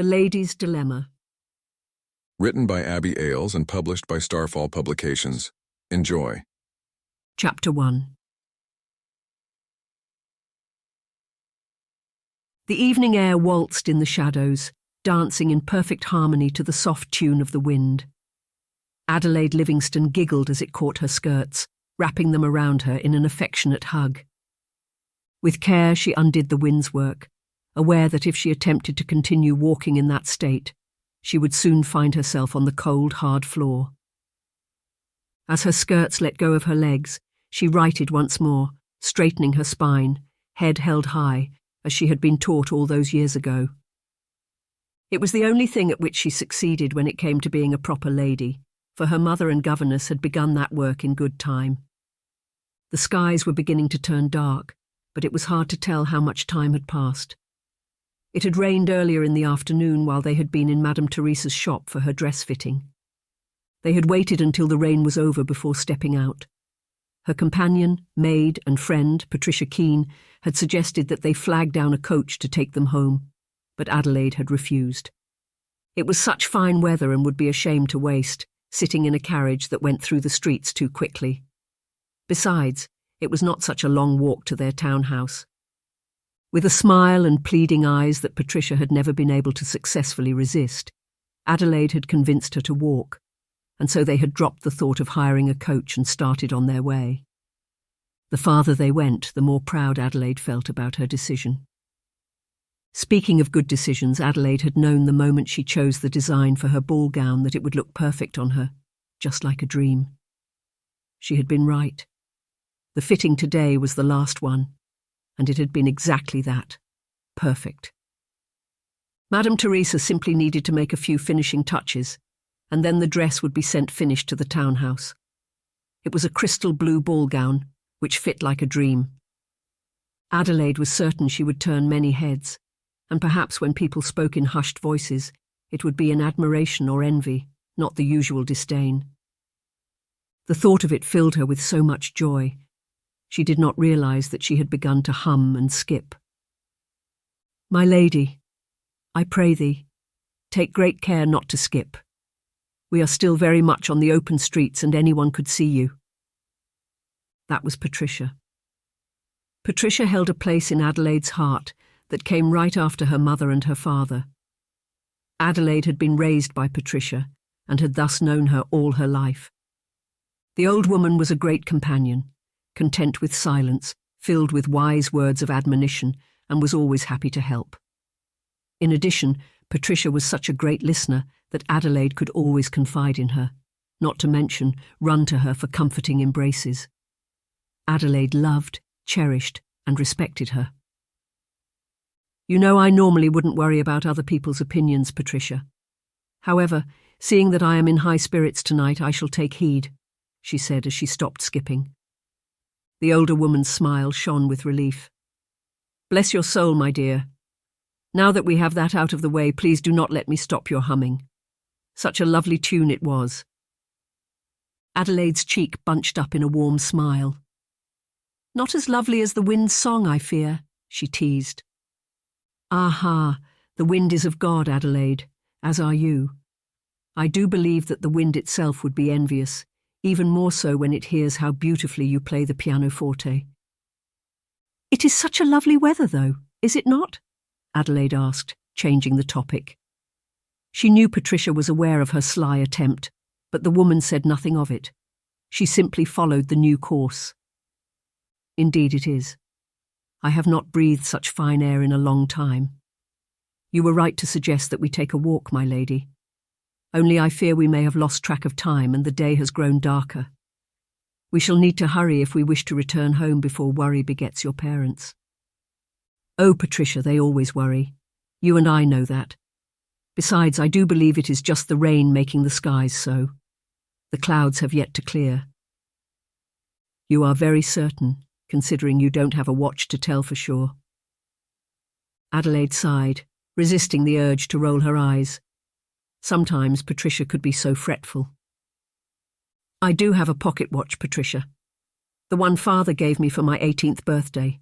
Lady's Dilemma. Written by Abby Ayles and published by Starfall Publications. Enjoy. Chapter 1. The evening air waltzed in the shadows, dancing in perfect harmony to the soft tune of the wind. Adelaide Livingstone giggled as it caught her skirts, wrapping them around her in an affectionate hug. With care she undid the wind's work, aware that if she attempted to continue walking in that state, she would soon find herself on the cold, hard floor. As her skirts let go of her legs, she righted once more, straightening her spine, head held high, as she had been taught all those years ago. It was the only thing at which she succeeded when it came to being a proper lady, for her mother and governess had begun that work in good time. The skies were beginning to turn dark, but it was hard to tell how much time had passed. It had rained earlier in the afternoon while they had been in Madame Teresa's shop for her dress fitting. They had waited until the rain was over before stepping out. Her companion, maid and friend, Patricia Keene, had suggested that they flag down a coach to take them home, but Adelaide had refused. It was such fine weather and would be a shame to waste, sitting in a carriage that went through the streets too quickly. Besides, it was not such a long walk to their townhouse. With a smile and pleading eyes that Patricia had never been able to successfully resist, Adelaide had convinced her to walk, and so they had dropped the thought of hiring a coach and started on their way. The farther they went, the more proud Adelaide felt about her decision. Speaking of good decisions, Adelaide had known the moment she chose the design for her ball gown that it would look perfect on her, just like a dream. She had been right. The fitting today was the last one, and it had been exactly that, perfect. Madame Teresa simply needed to make a few finishing touches, and then the dress would be sent finished to the townhouse. It was a crystal blue ball gown, which fit like a dream. Adelaide was certain she would turn many heads, and perhaps when people spoke in hushed voices, it would be in admiration or envy, not the usual disdain. The thought of it filled her with so much joy. She did not realize that she had begun to hum and skip. "My lady, I pray thee, take great care not to skip. We are still very much on the open streets and anyone could see you." That was Patricia. Patricia held a place in Adelaide's heart that came right after her mother and her father. Adelaide had been raised by Patricia and had thus known her all her life. The old woman was a great companion, content with silence, filled with wise words of admonition, and was always happy to help. In addition, Patricia was such a great listener that Adelaide could always confide in her, not to mention run to her for comforting embraces. Adelaide loved, cherished, and respected her. "You know I normally wouldn't worry about other people's opinions, Patricia. However, seeing that I am in high spirits tonight, I shall take heed," she said as she stopped skipping. The older woman's smile shone with relief. "Bless your soul, my dear. Now that we have that out of the way, please do not let me stop your humming. Such a lovely tune it was." Adelaide's cheek bunched up in a warm smile. "Not as lovely as the wind's song, I fear," she teased. "Aha, the wind is of God, Adelaide, as are you. I do believe that the wind itself would be envious, even more so when it hears how beautifully you play the pianoforte." "It is such a lovely weather, though, is it not?" Adelaide asked, changing the topic. She knew Patricia was aware of her sly attempt, but the woman said nothing of it. She simply followed the new course. "Indeed it is. I have not breathed such fine air in a long time. You were right to suggest that we take a walk, my lady. Only I fear we may have lost track of time and the day has grown darker. We shall need to hurry if we wish to return home before worry begets your parents." "Oh, Patricia, they always worry. You and I know that. Besides, I do believe it is just the rain making the skies so. The clouds have yet to clear." "You are very certain, considering you don't have a watch to tell for sure." Adelaide sighed, resisting the urge to roll her eyes. Sometimes Patricia could be so fretful. "I do have a pocket watch, Patricia. The one Father gave me for my 18th birthday.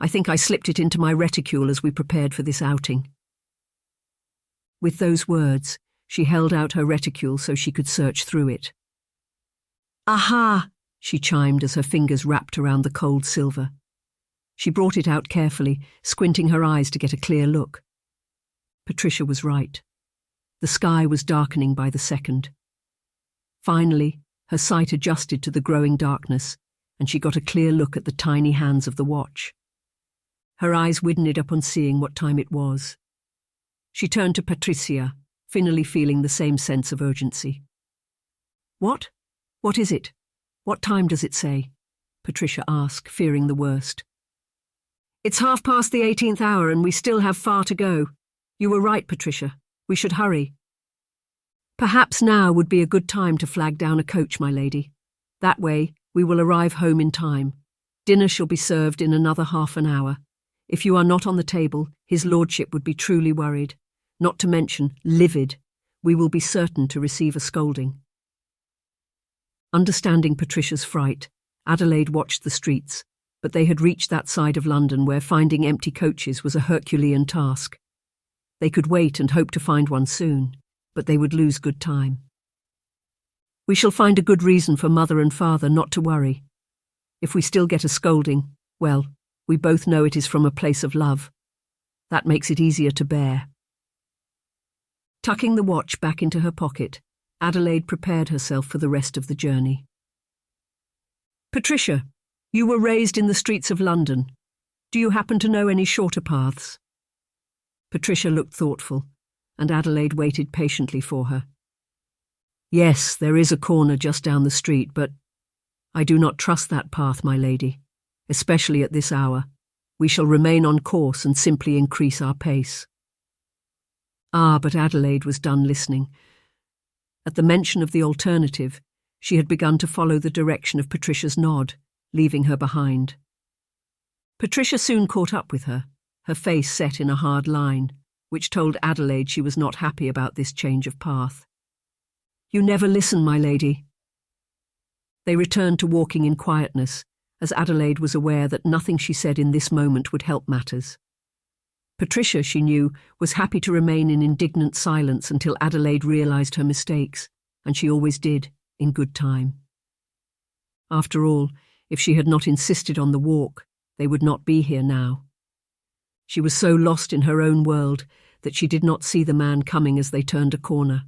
I think I slipped it into my reticule as we prepared for this outing." With those words, she held out her reticule so she could search through it. "Aha!" she chimed as her fingers wrapped around the cold silver. She brought it out carefully, squinting her eyes to get a clear look. Patricia was right. The sky was darkening by the second. Finally, her sight adjusted to the growing darkness, and she got a clear look at the tiny hands of the watch. Her eyes widened up on seeing what time it was. She turned to Patricia, finally feeling the same sense of urgency. "What? What is it? What time does it say?" Patricia asked, fearing the worst. "It's 18:30 hour and we still have far to go. You were right, Patricia. We should hurry." "Perhaps now would be a good time to flag down a coach, my lady. That way, we will arrive home in time. Dinner shall be served in another half an hour. If you are not on the table, his lordship would be truly worried, not to mention livid. We will be certain to receive a scolding." Understanding Patricia's fright, Adelaide watched the streets, but they had reached that side of London where finding empty coaches was a Herculean task. They could wait and hope to find one soon, but they would lose good time. "We shall find a good reason for mother and father not to worry. If we still get a scolding, well, we both know it is from a place of love. That makes it easier to bear." Tucking the watch back into her pocket, Adelaide prepared herself for the rest of the journey. "Patricia, you were raised in the streets of London. Do you happen to know any shorter paths?" Patricia looked thoughtful, and Adelaide waited patiently for her. "Yes, there is a corner just down the street, but I do not trust that path, my lady, especially at this hour. We shall remain on course and simply increase our pace." But Adelaide was done listening. At the mention of the alternative, she had begun to follow the direction of Patricia's nod, leaving her behind. Patricia soon caught up with her, her face set in a hard line, which told Adelaide she was not happy about this change of path. "You never listen, my lady." They returned to walking in quietness, as Adelaide was aware that nothing she said in this moment would help matters. Patricia, she knew, was happy to remain in indignant silence until Adelaide realised her mistakes, and she always did, in good time. After all, if she had not insisted on the walk, they would not be here now. She was so lost in her own world that she did not see the man coming as they turned a corner.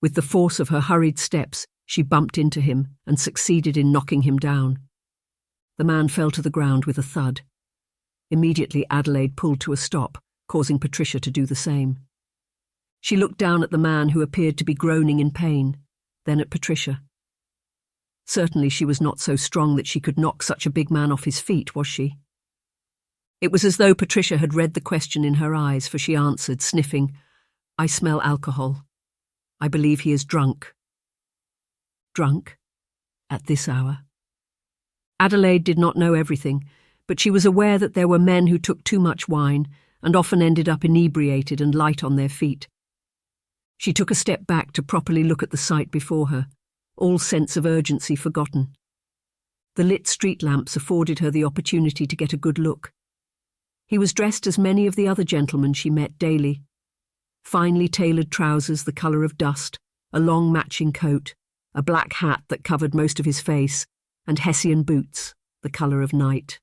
With the force of her hurried steps, she bumped into him and succeeded in knocking him down. The man fell to the ground with a thud. Immediately Adelaide pulled to a stop, causing Patricia to do the same. She looked down at the man who appeared to be groaning in pain, then at Patricia. Certainly she was not so strong that she could knock such a big man off his feet, was she? It was as though Patricia had read the question in her eyes, for she answered, sniffing, "I smell alcohol. I believe he is drunk." Drunk? At this hour? Adelaide did not know everything, but she was aware that there were men who took too much wine and often ended up inebriated and light on their feet. She took a step back to properly look at the sight before her, all sense of urgency forgotten. The lit street lamps afforded her the opportunity to get a good look. He was dressed as many of the other gentlemen she met daily. Finely tailored trousers the colour of dust, a long matching coat, a black hat that covered most of his face, and Hessian boots, the colour of night.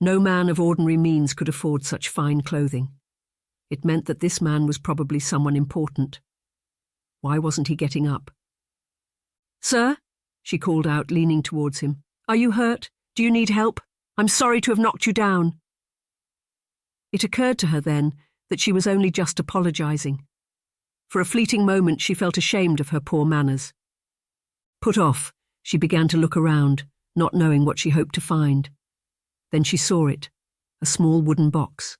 No man of ordinary means could afford such fine clothing. It meant that this man was probably someone important. Why wasn't he getting up? "Sir," she called out, leaning towards him, "are you hurt? Do you need help? I'm sorry to have knocked you down." It occurred to her then that she was only just apologising. For a fleeting moment she felt ashamed of her poor manners. Put off, she began to look around, not knowing what she hoped to find. Then she saw it, a small wooden box.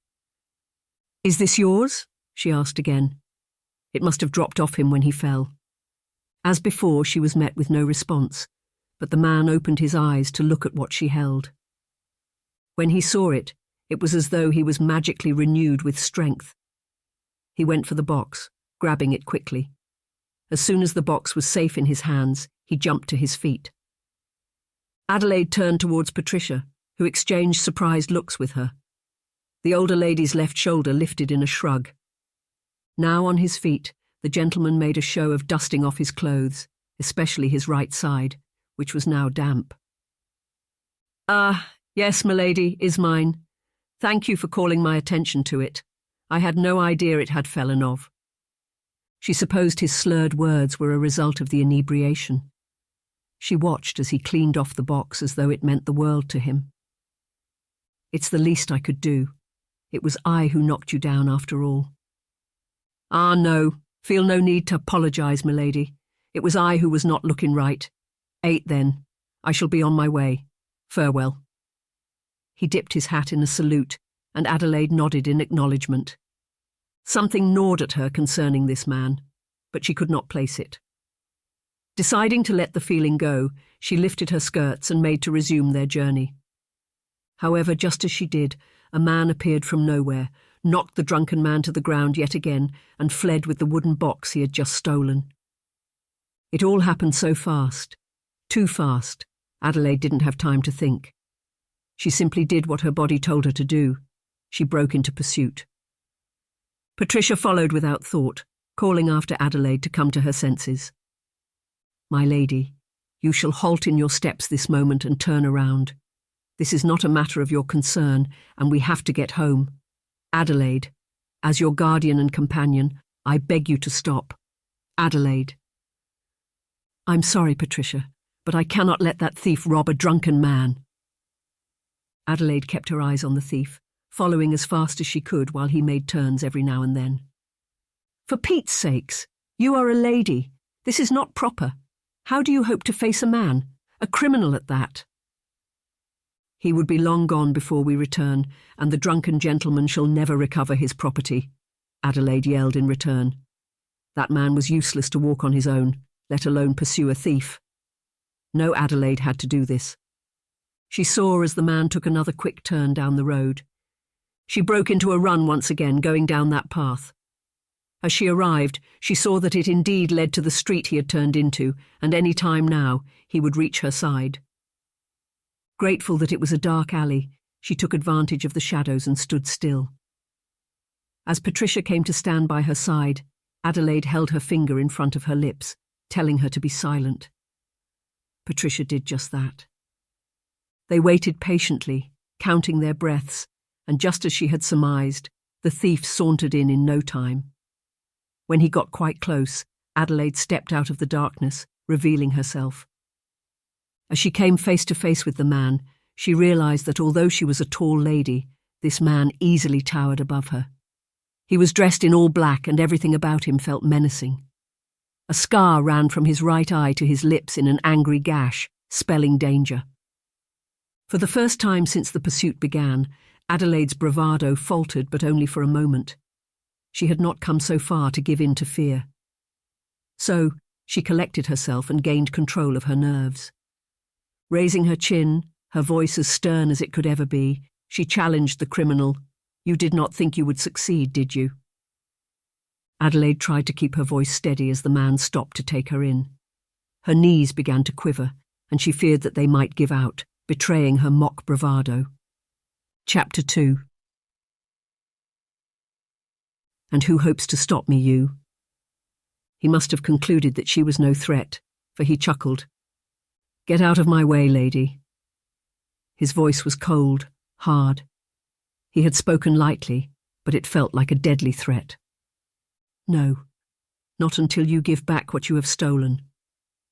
"Is this yours?" she asked again. It must have dropped off him when he fell. As before, she was met with no response, but the man opened his eyes to look at what she held. When he saw it, it was as though he was magically renewed with strength. He went for the box, grabbing it quickly. As soon as the box was safe in his hands, he jumped to his feet. Adelaide turned towards Patricia, who exchanged surprised looks with her. The older lady's left shoulder lifted in a shrug. Now on his feet, the gentleman made a show of dusting off his clothes, especially his right side, which was now damp. "Ah, yes, milady, is mine. Thank you for calling my attention to it. I had no idea it had fallen off." She supposed his slurred words were a result of the inebriation. She watched as he cleaned off the box as though it meant the world to him. "It's the least I could do. It was I who knocked you down after all." "Ah, no, feel no need to apologise, milady. It was I who was not looking right. 8 then. I shall be on my way. Farewell." He dipped his hat in a salute, and Adelaide nodded in acknowledgement. Something gnawed at her concerning this man, but she could not place it. Deciding to let the feeling go, she lifted her skirts and made to resume their journey. However, just as she did, a man appeared from nowhere, knocked the drunken man to the ground yet again, and fled with the wooden box he had just stolen. It all happened so fast. Too fast. Adelaide didn't have time to think. She simply did what her body told her to do. She broke into pursuit. Patricia followed without thought, calling after Adelaide to come to her senses. "My lady, you shall halt in your steps this moment and turn around. This is not a matter of your concern, and we have to get home. Adelaide, as your guardian and companion, I beg you to stop. Adelaide." "I'm sorry, Patricia, but I cannot let that thief rob a drunken man." Adelaide kept her eyes on the thief, following as fast as she could while he made turns every now and then. "For Pete's sakes, you are a lady. This is not proper. How do you hope to face a man, a criminal at that?" "He would be long gone before we return, and the drunken gentleman shall never recover his property," Adelaide yelled in return. That man was useless to walk on his own, let alone pursue a thief. No, Adelaide had to do this. She saw as the man took another quick turn down the road. She broke into a run once again, going down that path. As she arrived, she saw that it indeed led to the street he had turned into, and any time now he would reach her side. Grateful that it was a dark alley, she took advantage of the shadows and stood still. As Patricia came to stand by her side, Adelaide held her finger in front of her lips, telling her to be silent. Patricia did just that. They waited patiently, counting their breaths, and just as she had surmised, the thief sauntered in no time. When he got quite close, Adelaide stepped out of the darkness, revealing herself. As she came face to face with the man, she realised that although she was a tall lady, this man easily towered above her. He was dressed in all black and everything about him felt menacing. A scar ran from his right eye to his lips in an angry gash, spelling danger. For the first time since the pursuit began, Adelaide's bravado faltered, but only for a moment. She had not come so far to give in to fear. So, she collected herself and gained control of her nerves. Raising her chin, her voice as stern as it could ever be, she challenged the criminal. "You did not think you would succeed, did you?" Adelaide tried to keep her voice steady as the man stopped to take her in. Her knees began to quiver, and she feared that they might give out, betraying her mock bravado. Chapter 2. "And who hopes to stop me, you?" He must have concluded that she was no threat, for he chuckled. "Get out of my way, lady." His voice was cold, hard. He had spoken lightly, but it felt like a deadly threat. "No, not until you give back what you have stolen.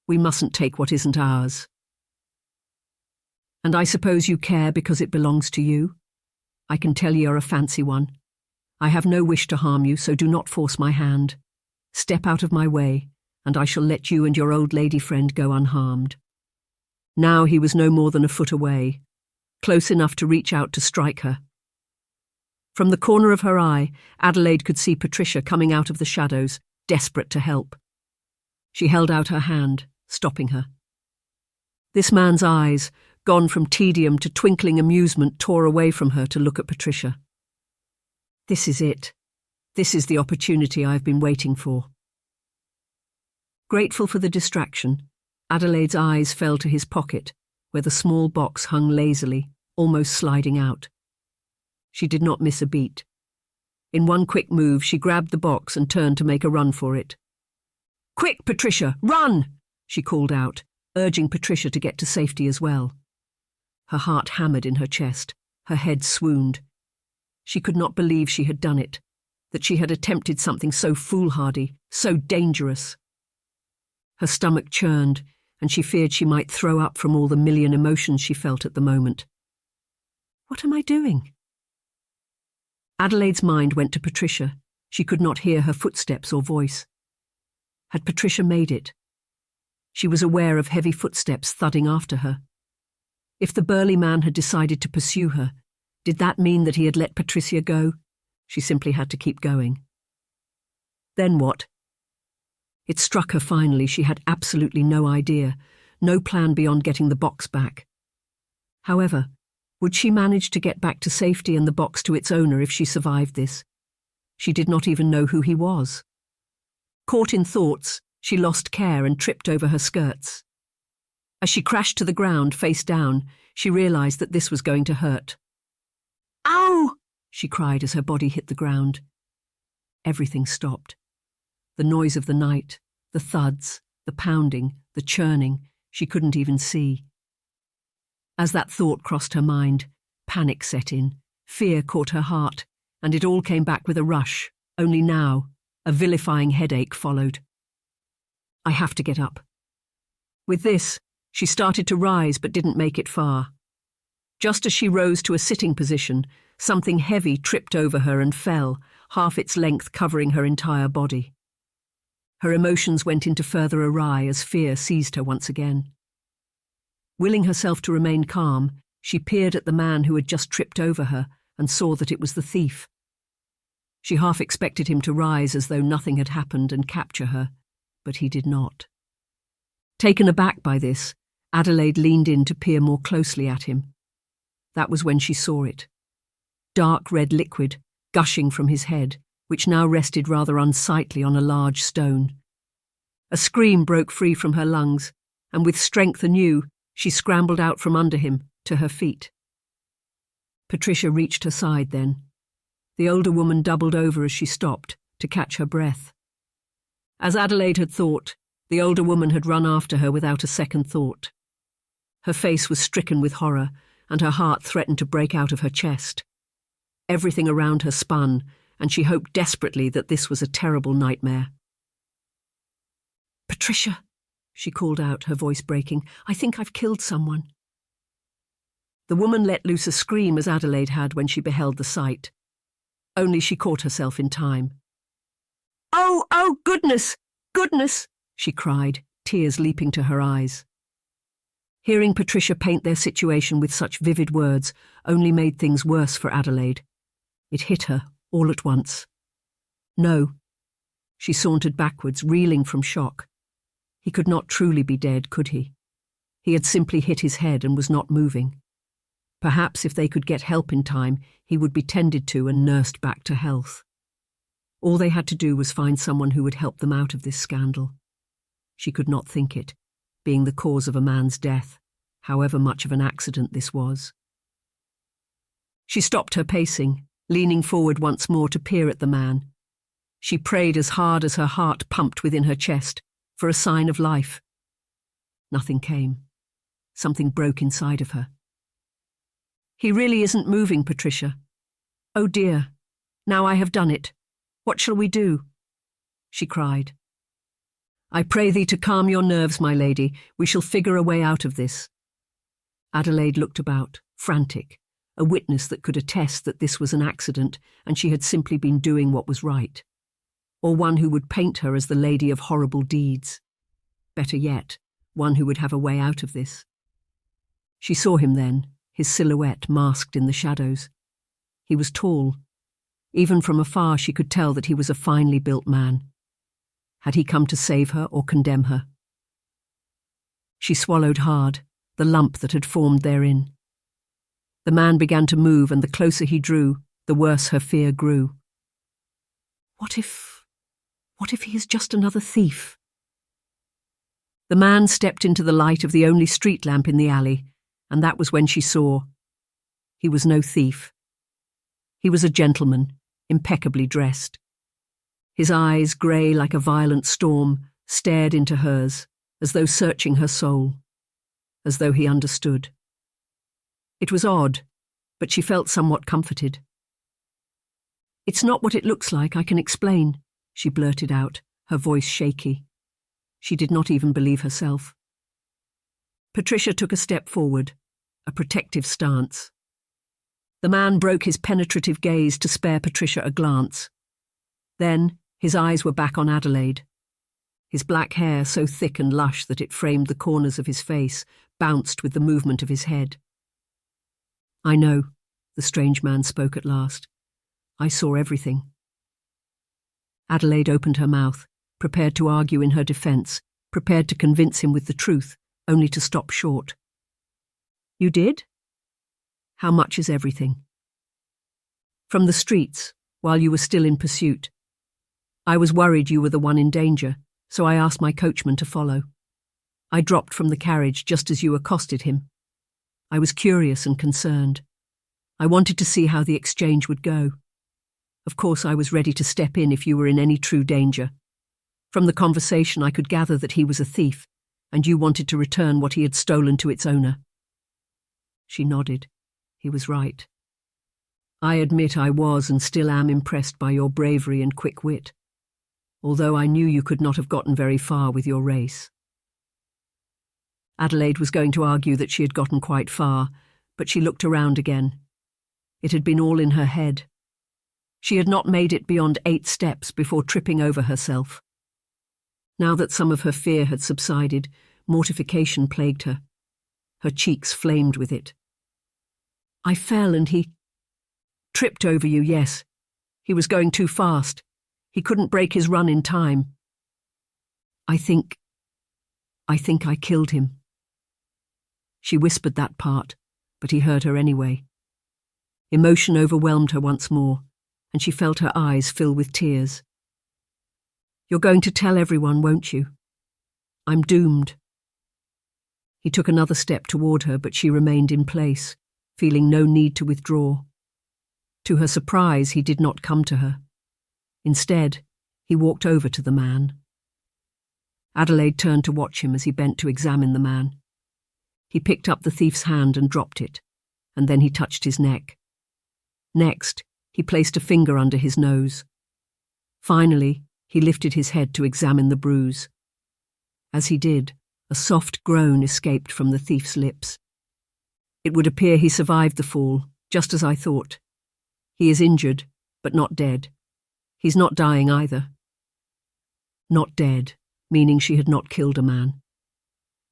We mustn't take what isn't ours." "And I suppose you care because it belongs to you? I can tell you're a fancy one. I have no wish to harm you, so do not force my hand. Step out of my way, and I shall let you and your old lady friend go unharmed." Now he was no more than a foot away, close enough to reach out to strike her. From the corner of her eye, Adelaide could see Patricia coming out of the shadows, desperate to help. She held out her hand, stopping her. This man's eyes, gone from tedium to twinkling amusement, tore away from her to look at Patricia. "This is it. This is the opportunity I have been waiting for." Grateful for the distraction, Adelaide's eyes fell to his pocket, where the small box hung lazily, almost sliding out. She did not miss a beat. In one quick move, she grabbed the box and turned to make a run for it. "Quick, Patricia, run!" she called out, urging Patricia to get to safety as well. Her heart hammered in her chest, her head swooned. She could not believe she had done it, that she had attempted something so foolhardy, so dangerous. Her stomach churned, and she feared she might throw up from all the million emotions she felt at the moment. What am I doing? Adelaide's mind went to Patricia. She could not hear her footsteps or voice. Had Patricia made it? She was aware of heavy footsteps thudding after her. If the burly man had decided to pursue her, did that mean that he had let Patricia go? She simply had to keep going. Then what? It struck her finally she had absolutely no idea, no plan beyond getting the box back. However, would she manage to get back to safety and the box to its owner if she survived this? She did not even know who he was. Caught in thoughts, she lost care and tripped over her skirts. As she crashed to the ground, face down, she realized that this was going to hurt. "Ow!" she cried as her body hit the ground. Everything stopped. The noise of the night, the thuds, the pounding, the churning, she couldn't even see. As that thought crossed her mind, panic set in, fear caught her heart, and it all came back with a rush, only now, a vilifying headache followed. I have to get up. With this, she started to rise but didn't make it far. Just as she rose to a sitting position, something heavy tripped over her and fell, half its length covering her entire body. Her emotions went into further awry as fear seized her once again. Willing herself to remain calm, she peered at the man who had just tripped over her and saw that it was the thief. She half expected him to rise as though nothing had happened and capture her, but he did not. Taken aback by this, Adelaide leaned in to peer more closely at him. That was when she saw it. Dark red liquid, gushing from his head, which now rested rather unsightly on a large stone. A scream broke free from her lungs, and with strength anew, she scrambled out from under him, to her feet. Patricia reached her side then. The older woman doubled over as she stopped, to catch her breath. As Adelaide had thought, the older woman had run after her without a second thought. Her face was stricken with horror, and her heart threatened to break out of her chest. Everything around her spun, and she hoped desperately that this was a terrible nightmare. "Patricia," she called out, her voice breaking, "I think I've killed someone." The woman let loose a scream as Adelaide had when she beheld the sight. Only she caught herself in time. Oh, goodness, goodness!" she cried, tears leaping to her eyes. Hearing Patricia paint their situation with such vivid words only made things worse for Adelaide. It hit her, all at once. No. She sauntered backwards, reeling from shock. He could not truly be dead, could he? He had simply hit his head and was not moving. Perhaps if they could get help in time, he would be tended to and nursed back to health. All they had to do was find someone who would help them out of this scandal. She could not think it, being the cause of a man's death, however much of an accident this was. She stopped her pacing, leaning forward once more to peer at the man. She prayed as hard as her heart pumped within her chest, for a sign of life. Nothing came. Something broke inside of her. "He really isn't moving, Patricia. Oh dear, now I have done it. What shall we do?" she cried. "I pray thee to calm your nerves, my lady. We shall figure a way out of this." Adelaide looked about, frantic, a witness that could attest that this was an accident and she had simply been doing what was right. Or one who would paint her as the lady of horrible deeds. Better yet, one who would have a way out of this. She saw him then, his silhouette masked in the shadows. He was tall. Even from afar she could tell that he was a finely built man. Had he come to save her or condemn her? She swallowed hard, the lump that had formed therein. The man began to move, and the closer he drew, the worse her fear grew. What if he is just another thief? The man stepped into the light of the only street lamp in the alley, and that was when she saw. He was no thief. He was a gentleman, impeccably dressed. His eyes, grey like a violent storm, stared into hers, as though searching her soul, as though he understood. It was odd, but she felt somewhat comforted. "It's not what it looks like, I can explain," she blurted out, her voice shaky. She did not even believe herself. Patricia took a step forward, a protective stance. The man broke his penetrative gaze to spare Patricia a glance. Then his eyes were back on Adelaide. His black hair, so thick and lush that it framed the corners of his face, bounced with the movement of his head. "I know," the strange man spoke at last. "I saw everything." Adelaide opened her mouth, prepared to argue in her defence, prepared to convince him with the truth, only to stop short. "You did? How much is everything?" "From the streets, while you were still in pursuit. I was worried you were the one in danger, so I asked my coachman to follow. I dropped from the carriage just as you accosted him. I was curious and concerned. I wanted to see how the exchange would go. Of course, I was ready to step in if you were in any true danger. From the conversation, I could gather that he was a thief, and you wanted to return what he had stolen to its owner." She nodded. He was right. "I admit I was and still am impressed by your bravery and quick wit, although I knew you could not have gotten very far with your race." Adelaide was going to argue that she had gotten quite far, but she looked around again. It had been all in her head. She had not made it beyond 8 steps before tripping over herself. Now that some of her fear had subsided, mortification plagued her. Her cheeks flamed with it. "I fell and he tripped over you, yes. He was going too fast. He couldn't break his run in time. I think I killed him." She whispered that part, but he heard her anyway. Emotion overwhelmed her once more, and she felt her eyes fill with tears. "You're going to tell everyone, won't you? I'm doomed." He took another step toward her, but she remained in place, feeling no need to withdraw. To her surprise, he did not come to her. Instead, he walked over to the man. Adelaide turned to watch him as he bent to examine the man. He picked up the thief's hand and dropped it, and then he touched his neck. Next, he placed a finger under his nose. Finally, he lifted his head to examine the bruise. As he did, a soft groan escaped from the thief's lips. "It would appear he survived the fall, just as I thought. He is injured, but not dead. He's not dying either." Not dead, meaning she had not killed a man.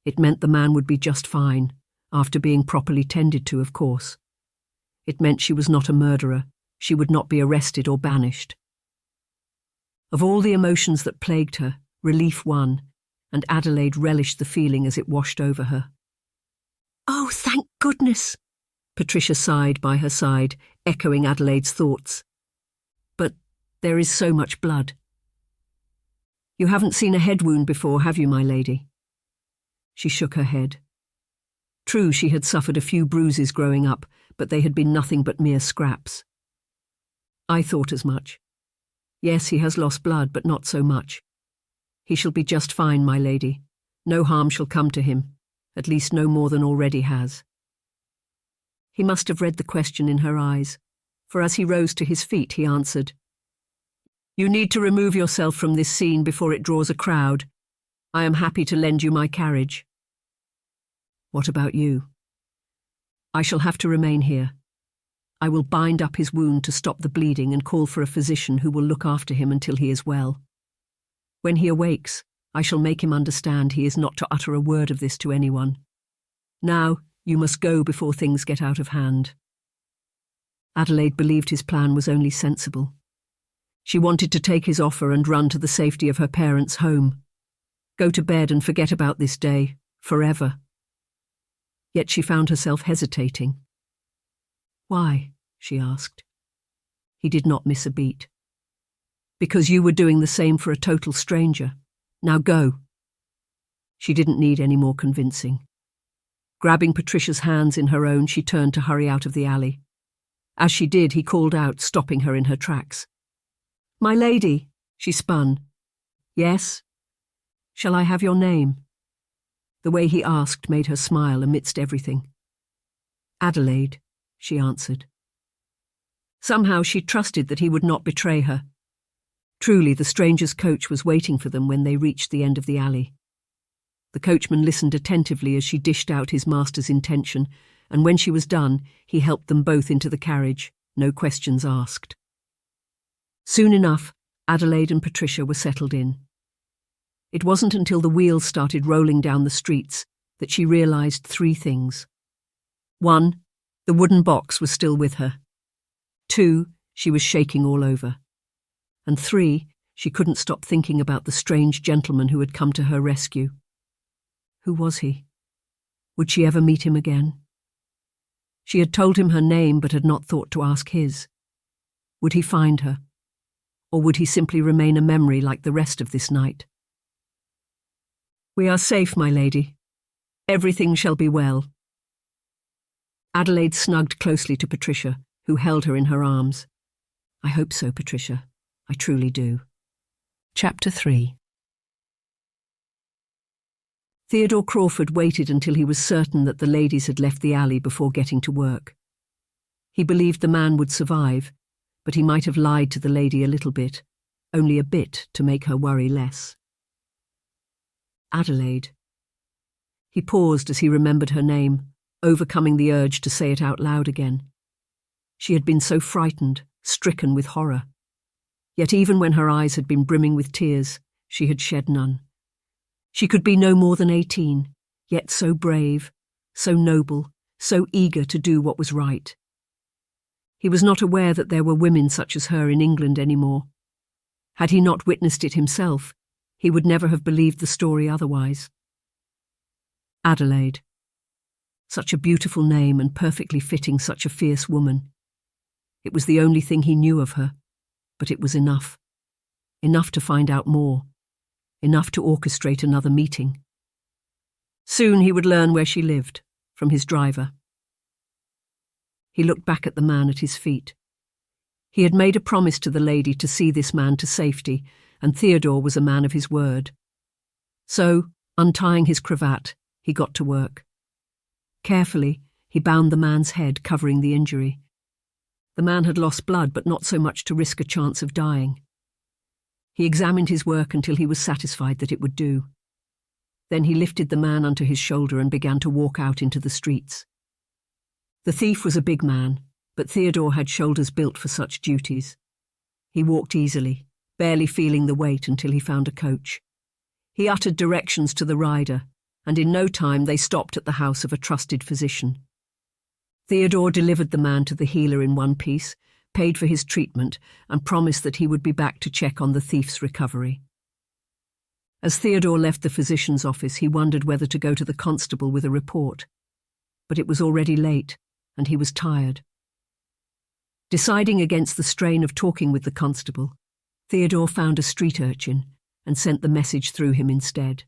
It meant the man would be just fine, after being properly tended to, of course. It meant she was not a murderer. She would not be arrested or banished. Of all the emotions that plagued her, relief won, and Adelaide relished the feeling as it washed over her. "Oh, thank goodness!" Patricia sighed by her side, echoing Adelaide's thoughts. "But there is so much blood." "You haven't seen a head wound before, have you, my lady?" She shook her head. True, she had suffered a few bruises growing up, but they had been nothing but mere scraps. "I thought as much. Yes, he has lost blood, but not so much. He shall be just fine, my lady. No harm shall come to him, at least no more than already has." He must have read the question in her eyes, for as he rose to his feet he answered, "You need to remove yourself from this scene before it draws a crowd. I am happy to lend you my carriage." "What about you?" "I shall have to remain here. I will bind up his wound to stop the bleeding and call for a physician who will look after him until he is well. When he awakes, I shall make him understand he is not to utter a word of this to anyone. Now, you must go before things get out of hand." Adelaide believed his plan was only sensible. She wanted to take his offer and run to the safety of her parents' home. Go to bed and forget about this day, forever. Yet she found herself hesitating. "Why?" she asked. He did not miss a beat. "Because you were doing the same for a total stranger. Now go." She didn't need any more convincing. Grabbing Patricia's hands in her own, she turned to hurry out of the alley. As she did, he called out, stopping her in her tracks. "My lady," she spun. "Yes? Shall I have your name?" The way he asked made her smile amidst everything. "Adelaide," she answered. Somehow she trusted that he would not betray her. Truly, the stranger's coach was waiting for them when they reached the end of the alley. The coachman listened attentively as she dished out his master's intention, and when she was done, he helped them both into the carriage, no questions asked. Soon enough, Adelaide and Patricia were settled in. It wasn't until the wheels started rolling down the streets that she realised 3 things. 1, the wooden box was still with her. 2, she was shaking all over. And 3, she couldn't stop thinking about the strange gentleman who had come to her rescue. Who was he? Would she ever meet him again? She had told him her name but had not thought to ask his. Would he find her? Or would he simply remain a memory like the rest of this night? "We are safe, my lady. Everything shall be well." Adelaide snugged closely to Patricia, who held her in her arms. "I hope so, Patricia. I truly do." Chapter 3. Theodore Crawford waited until he was certain that the ladies had left the alley before getting to work. He believed the man would survive, but he might have lied to the lady a little bit, only a bit to make her worry less. Adelaide. He paused as he remembered her name, overcoming the urge to say it out loud again. She had been so frightened, stricken with horror. Yet even when her eyes had been brimming with tears, she had shed none. She could be no more than 18, yet so brave, so noble, so eager to do what was right. He was not aware that there were women such as her in England anymore. Had he not witnessed it himself, he would never have believed the story otherwise. Adelaide. Such a beautiful name and perfectly fitting such a fierce woman. It was the only thing he knew of her, but it was enough. Enough to find out more. Enough to orchestrate another meeting. Soon he would learn where she lived, from his driver. He looked back at the man at his feet. He had made a promise to the lady to see this man to safety, and Theodore was a man of his word. So, untying his cravat, he got to work. Carefully, he bound the man's head, covering the injury. The man had lost blood, but not so much to risk a chance of dying. He examined his work until he was satisfied that it would do. Then he lifted the man onto his shoulder and began to walk out into the streets. The thief was a big man, but Theodore had shoulders built for such duties. He walked easily, barely feeling the weight until he found a coach. He uttered directions to the rider, and in no time they stopped at the house of a trusted physician. Theodore delivered the man to the healer in one piece, paid for his treatment, and promised that he would be back to check on the thief's recovery. As Theodore left the physician's office, he wondered whether to go to the constable with a report. But it was already late, and he was tired. Deciding against the strain of talking with the constable, Theodore found a street urchin and sent the message through him instead.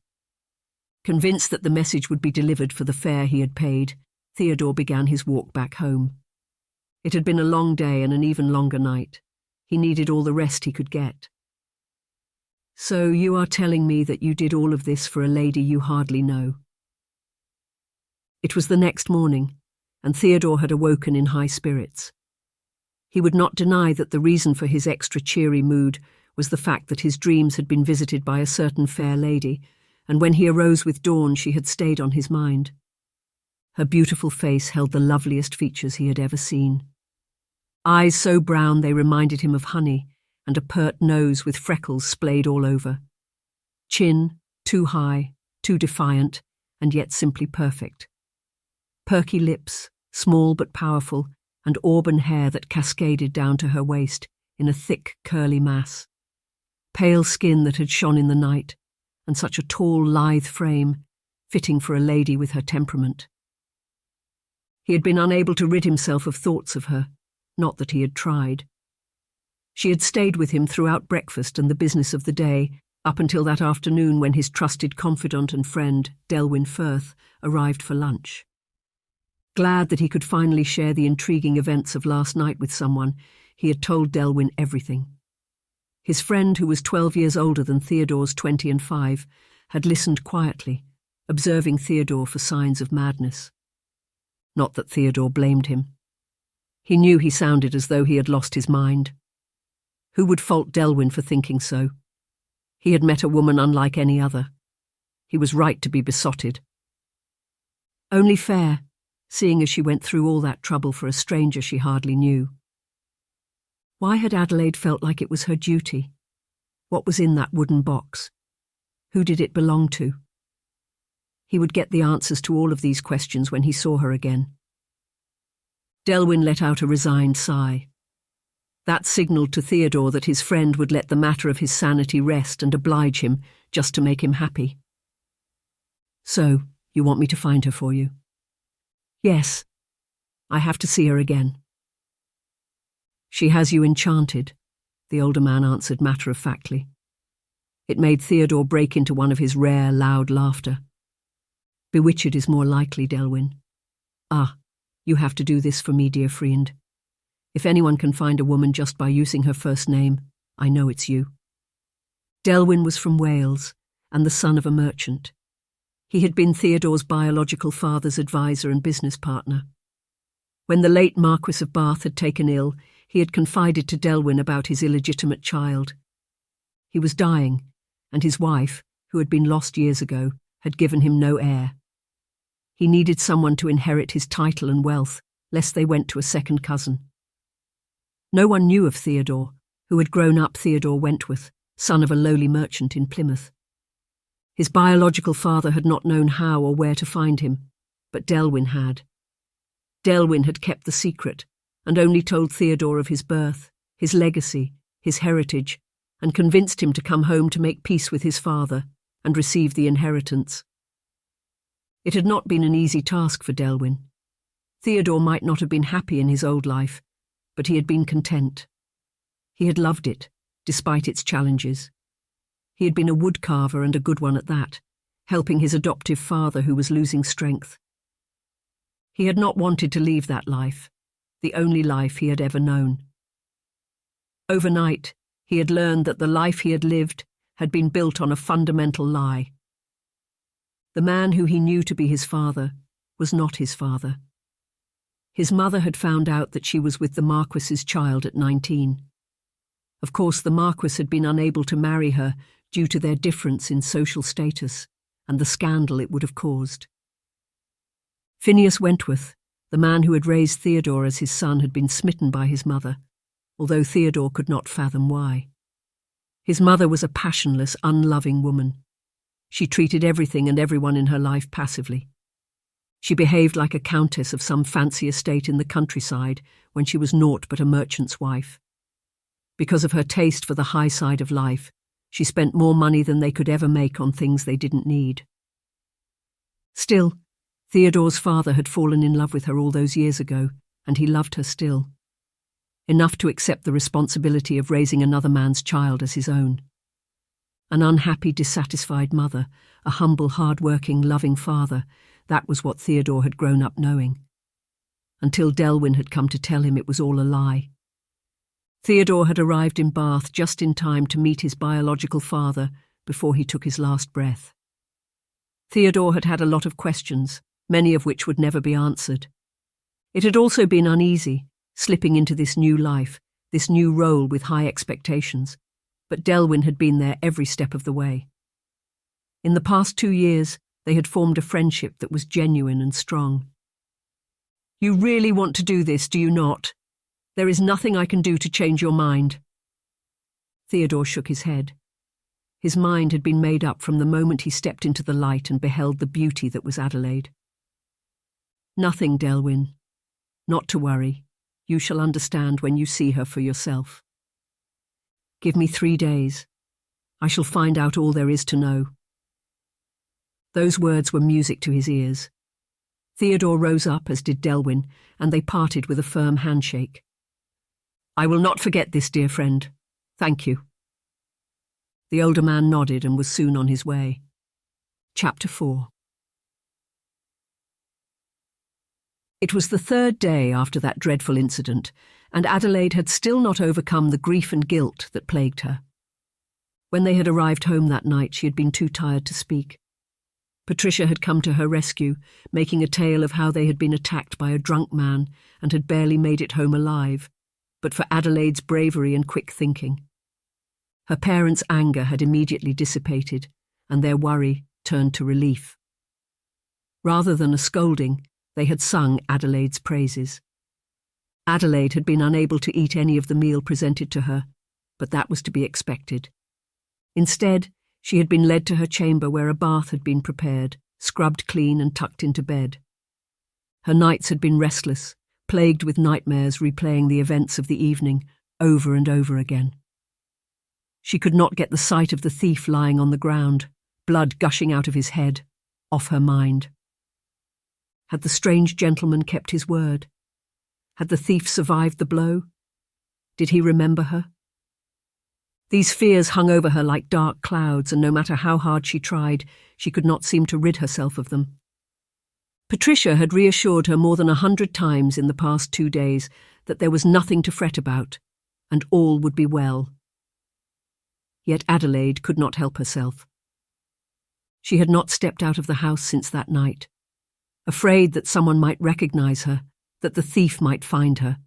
Convinced that the message would be delivered for the fare he had paid, Theodore began his walk back home. It had been a long day and an even longer night. He needed all the rest he could get. "So you are telling me that you did all of this for a lady you hardly know." It was the next morning, and Theodore had awoken in high spirits. He would not deny that the reason for his extra cheery mood was the fact that his dreams had been visited by a certain fair lady, and when he arose with dawn she had stayed on his mind. Her beautiful face held the loveliest features he had ever seen. Eyes so brown they reminded him of honey, and a pert nose with freckles splayed all over. Chin, too high, too defiant, and yet simply perfect. Perky lips, small but powerful, and auburn hair that cascaded down to her waist in a thick, curly mass. Pale skin that had shone in the night, and such a tall, lithe frame, fitting for a lady with her temperament. He had been unable to rid himself of thoughts of her, not that he had tried. She had stayed with him throughout breakfast and the business of the day, up until that afternoon when his trusted confidant and friend, Delwyn Firth, arrived for lunch. Glad that he could finally share the intriguing events of last night with someone, he had told Delwyn everything. His friend, who was 12 years older than Theodore's 25, had listened quietly, observing Theodore for signs of madness. Not that Theodore blamed him. He knew he sounded as though he had lost his mind. Who would fault Delwyn for thinking so? He had met a woman unlike any other. He was right to be besotted. Only fair, seeing as she went through all that trouble for a stranger she hardly knew. Why had Adelaide felt like it was her duty? What was in that wooden box? Who did it belong to? He would get the answers to all of these questions when he saw her again. Delwyn let out a resigned sigh. That signalled to Theodore that his friend would let the matter of his sanity rest and oblige him just to make him happy. "So, you want me to find her for you?" "Yes. I have to see her again." "She has you enchanted," the older man answered matter-of-factly. It made Theodore break into one of his rare, loud laughter. "Bewitched is more likely, Delwyn. Ah, you have to do this for me, dear friend. If anyone can find a woman just by using her first name, I know it's you." Delwyn was from Wales, and the son of a merchant. He had been Theodore's biological father's advisor and business partner. When the late Marquess of Bath had taken ill, he had confided to Delwyn about his illegitimate child. He was dying, and his wife, who had been lost years ago, had given him no heir. He needed someone to inherit his title and wealth, lest they went to a second cousin. No one knew of Theodore, who had grown up Theodore Wentworth, son of a lowly merchant in Plymouth. His biological father had not known how or where to find him, but Delwyn had. Delwyn had kept the secret, and only told Theodore of his birth, his legacy, his heritage, and convinced him to come home to make peace with his father and receive the inheritance. It had not been an easy task for Delwyn. Theodore might not have been happy in his old life, but he had been content. He had loved it, despite its challenges. He had been a woodcarver, and a good one at that, helping his adoptive father who was losing strength. He had not wanted to leave that life, the only life he had ever known. Overnight, he had learned that the life he had lived had been built on a fundamental lie. The man who he knew to be his father was not his father. His mother had found out that she was with the Marquess's child at 19. Of course, the Marquess had been unable to marry her due to their difference in social status and the scandal it would have caused. Phineas Wentworth, the man who had raised Theodore as his son, had been smitten by his mother, although Theodore could not fathom why. His mother was a passionless, unloving woman. She treated everything and everyone in her life passively. She behaved like a countess of some fancy estate in the countryside when she was naught but a merchant's wife. Because of her taste for the high side of life, she spent more money than they could ever make on things they didn't need. Still, Theodore's father had fallen in love with her all those years ago, and he loved her still. Enough to accept the responsibility of raising another man's child as his own. An unhappy, dissatisfied mother, a humble, hard-working, loving father, that was what Theodore had grown up knowing. Until Delwyn had come to tell him it was all a lie. Theodore had arrived in Bath just in time to meet his biological father before he took his last breath. Theodore had had a lot of questions, many of which would never be answered. It had also been uneasy, slipping into this new life, this new role with high expectations, but Delwyn had been there every step of the way. In the past 2 years, they had formed a friendship that was genuine and strong. "You really want to do this, do you not? There is nothing I can do to change your mind." Theodore shook his head. His mind had been made up from the moment he stepped into the light and beheld the beauty that was Adelaide. "Nothing, Delwyn. Not to worry. You shall understand when you see her for yourself. Give me 3 days. I shall find out all there is to know." Those words were music to his ears. Theodore rose up, as did Delwyn, and they parted with a firm handshake. "I will not forget this, dear friend. Thank you." The older man nodded and was soon on his way. Chapter 4. It was the third day after that dreadful incident, and Adelaide had still not overcome the grief and guilt that plagued her. When they had arrived home that night, she had been too tired to speak. Patricia had come to her rescue, making a tale of how they had been attacked by a drunk man and had barely made it home alive, but for Adelaide's bravery and quick thinking. Her parents' anger had immediately dissipated, and their worry turned to relief. Rather than a scolding, they had sung Adelaide's praises. Adelaide had been unable to eat any of the meal presented to her, but that was to be expected. Instead, she had been led to her chamber where a bath had been prepared, scrubbed clean and tucked into bed. Her nights had been restless, plagued with nightmares replaying the events of the evening over and over again. She could not get the sight of the thief lying on the ground, blood gushing out of his head, off her mind. Had the strange gentleman kept his word? Had the thief survived the blow? Did he remember her? These fears hung over her like dark clouds, and no matter how hard she tried, she could not seem to rid herself of them. Patricia had reassured her more than 100 times in the past 2 days that there was nothing to fret about, and all would be well. Yet Adelaide could not help herself. She had not stepped out of the house since that night, afraid that someone might recognize her, that the thief might find her.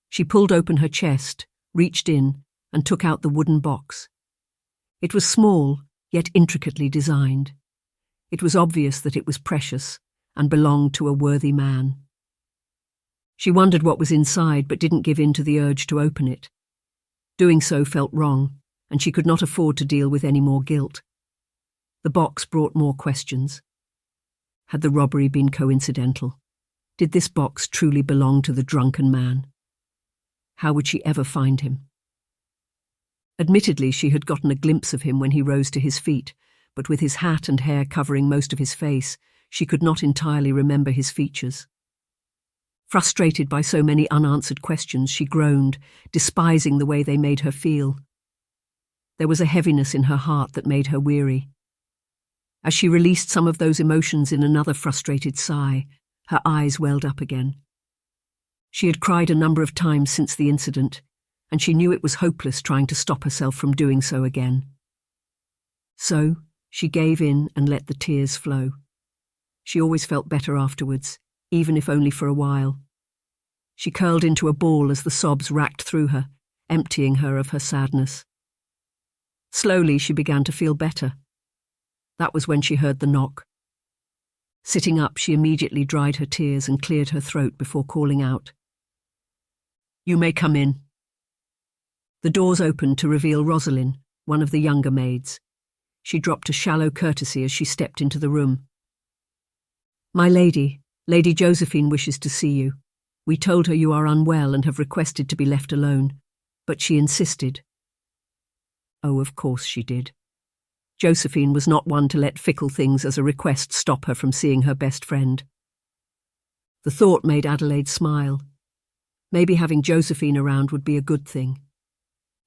She pulled open her chest, reached in, and took out the wooden box. It was small, yet intricately designed. It was obvious that it was precious and belonged to a worthy man. She wondered what was inside, but didn't give in to the urge to open it. Doing so felt wrong, and she could not afford to deal with any more guilt. The box brought more questions. Had the robbery been coincidental? Did this box truly belong to the drunken man? How would she ever find him? Admittedly, she had gotten a glimpse of him when he rose to his feet, but with his hat and hair covering most of his face, she could not entirely remember his features. Frustrated by so many unanswered questions, she groaned, despising the way they made her feel. There was a heaviness in her heart that made her weary. As she released some of those emotions in another frustrated sigh, her eyes welled up again. She had cried a number of times since the incident, and she knew it was hopeless trying to stop herself from doing so again. So, she gave in and let the tears flow. She always felt better afterwards, even if only for a while. She curled into a ball as the sobs racked through her, emptying her of her sadness. Slowly, she began to feel better. That was when she heard the knock. Sitting up, she immediately dried her tears and cleared her throat before calling out, "You may come in." The doors opened to reveal Rosalind, one of the younger maids. She dropped a shallow courtesy as she stepped into the room. "My lady, Lady Josephine wishes to see you. We told her you are unwell and have requested to be left alone, but she insisted." Oh, of course she did. Josephine was not one to let fickle things as a request stop her from seeing her best friend. The thought made Adelaide smile. Maybe having Josephine around would be a good thing.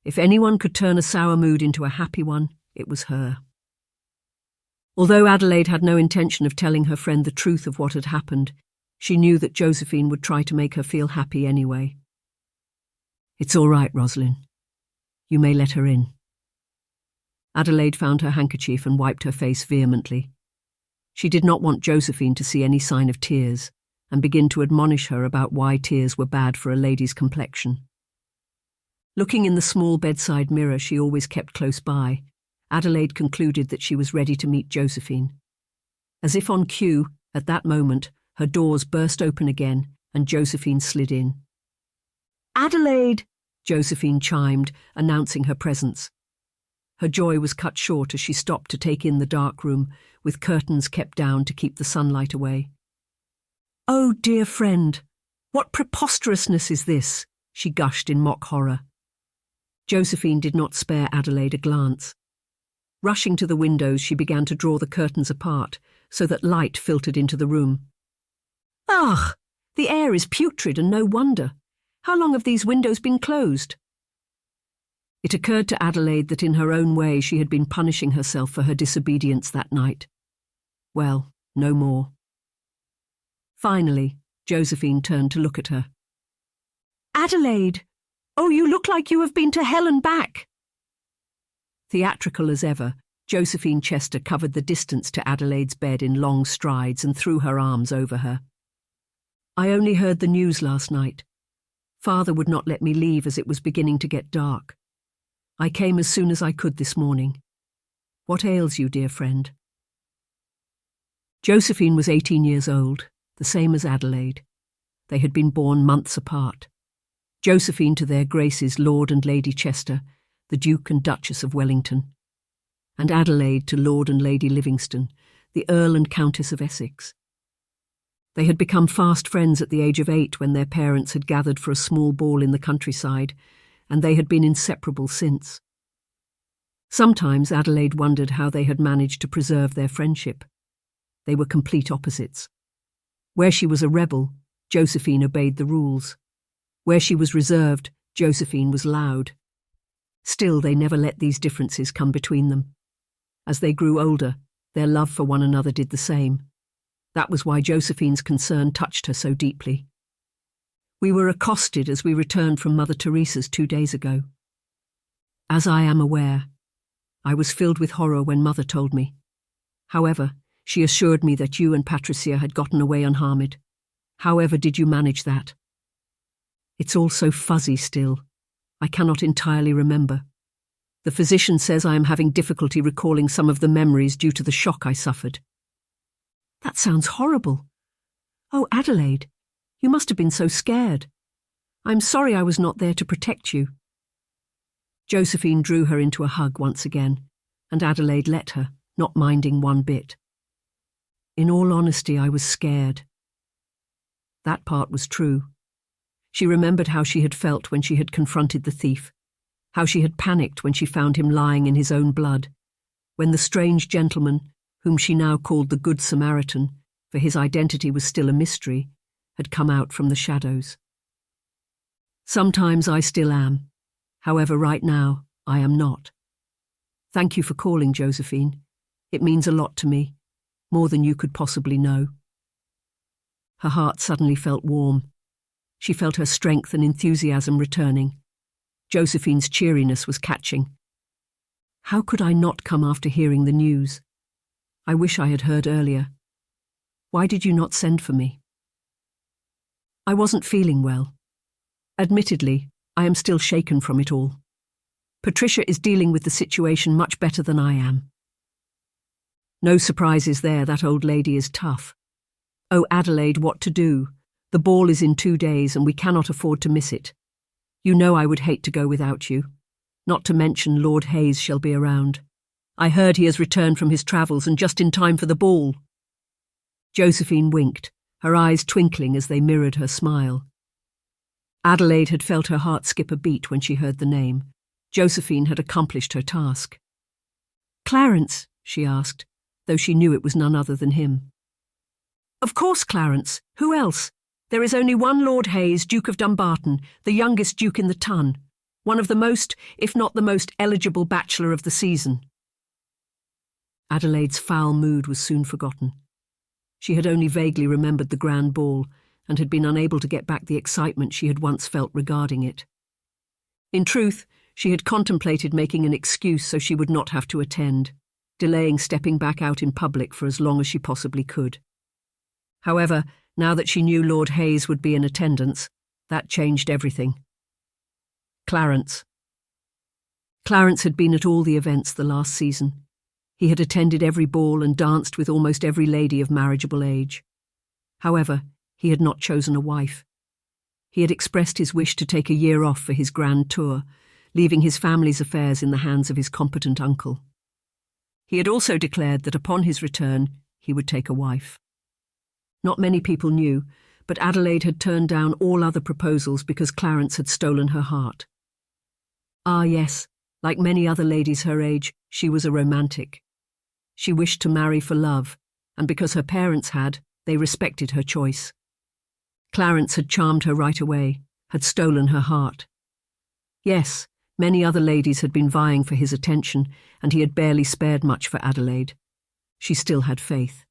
If anyone could turn a sour mood into a happy one, it was her. Although Adelaide had no intention of telling her friend the truth of what had happened, she knew that Josephine would try to make her feel happy anyway. "It's all right, Rosalind. You may let her in." Adelaide found her handkerchief and wiped her face vehemently. She did not want Josephine to see any sign of tears and begin to admonish her about why tears were bad for a lady's complexion. Looking in the small bedside mirror she always kept close by, Adelaide concluded that she was ready to meet Josephine. As if on cue, at that moment, her doors burst open again and Josephine slid in. "Adelaide!" Josephine chimed, announcing her presence. Her joy was cut short as she stopped to take in the dark room, with curtains kept down to keep the sunlight away. "Oh, dear friend, what preposterousness is this?" she gushed in mock horror. Josephine did not spare Adelaide a glance. Rushing to the windows, she began to draw the curtains apart so that light filtered into the room. "Ugh! The air is putrid, and no wonder. How long have these windows been closed?" It occurred to Adelaide that in her own way she had been punishing herself for her disobedience that night. Well, no more. Finally, Josephine turned to look at her. "Adelaide! Oh, you look like you have been to hell and back!" Theatrical as ever, Josephine Chester covered the distance to Adelaide's bed in long strides and threw her arms over her. "I only heard the news last night. Father would not let me leave as it was beginning to get dark. I came as soon as I could this morning. What ails you, dear friend?" Josephine was 18 years old, the same as Adelaide. They had been born months apart. Josephine to their Graces Lord and Lady Chester, the Duke and Duchess of Wellington, and Adelaide to Lord and Lady Livingstone, the Earl and Countess of Essex. They had become fast friends at the age of 8 when their parents had gathered for a small ball in the countryside, and they had been inseparable since. Sometimes Adelaide wondered how they had managed to preserve their friendship. They were complete opposites. Where she was a rebel, Josephine obeyed the rules. Where she was reserved, Josephine was loud. Still, they never let these differences come between them. As they grew older, their love for one another did the same. That was why Josephine's concern touched her so deeply. "We were accosted as we returned from Mother Teresa's 2 days ago. As I am aware, I was filled with horror when Mother told me. However, she assured me that you and Patricia had gotten away unharmed. However did you manage that? It's all so fuzzy still. I cannot entirely remember. The physician says I am having difficulty recalling some of the memories due to the shock I suffered." "That sounds horrible. Oh, Adelaide, you must have been so scared. I'm sorry I was not there to protect you." Josephine drew her into a hug once again, and Adelaide let her, not minding one bit. "In all honesty, I was scared." That part was true. She remembered how she had felt when she had confronted the thief, how she had panicked when she found him lying in his own blood, when the strange gentleman, whom she now called the Good Samaritan, for his identity was still a mystery, had come out from the shadows. "Sometimes I still am. However, right now, I am not. Thank you for calling, Josephine. It means a lot to me, more than you could possibly know." Her heart suddenly felt warm. She felt her strength and enthusiasm returning. Josephine's cheeriness was catching. "How could I not come after hearing the news? I wish I had heard earlier. Why did you not send for me?" "I wasn't feeling well. Admittedly, I am still shaken from it all. Patricia is dealing with the situation much better than I am." "No surprises there, that old lady is tough. Oh, Adelaide, what to do? The ball is in 2 days and we cannot afford to miss it. You know I would hate to go without you. Not to mention Lord Hayes shall be around. I heard he has returned from his travels and just in time for the ball." Josephine winked, her eyes twinkling as they mirrored her smile. Adelaide had felt her heart skip a beat when she heard the name. Josephine had accomplished her task. "Clarence?" she asked, though she knew it was none other than him. "Of course, Clarence. Who else? There is only one Lord Hayes, Duke of Dumbarton, the youngest duke in the ton, one of the most, if not the most eligible bachelor of the season." Adelaide's foul mood was soon forgotten. She had only vaguely remembered the grand ball and had been unable to get back the excitement she had once felt regarding it. In truth, she had contemplated making an excuse so she would not have to attend, delaying stepping back out in public for as long as she possibly could. However, now that she knew Lord Hayes would be in attendance, that changed everything. Clarence. Clarence had been at all the events the last season. He had attended every ball and danced with almost every lady of marriageable age. However, he had not chosen a wife. He had expressed his wish to take a year off for his grand tour, leaving his family's affairs in the hands of his competent uncle. He had also declared that upon his return he would take a wife. Not many people knew, but Adelaide had turned down all other proposals because Clarence had stolen her heart. Ah, yes, like many other ladies her age, she was a romantic. She wished to marry for love, and because her parents had, they respected her choice. Clarence had charmed her right away, had stolen her heart. Yes, many other ladies had been vying for his attention, and he had barely spared much for Adelaide. She still had faith.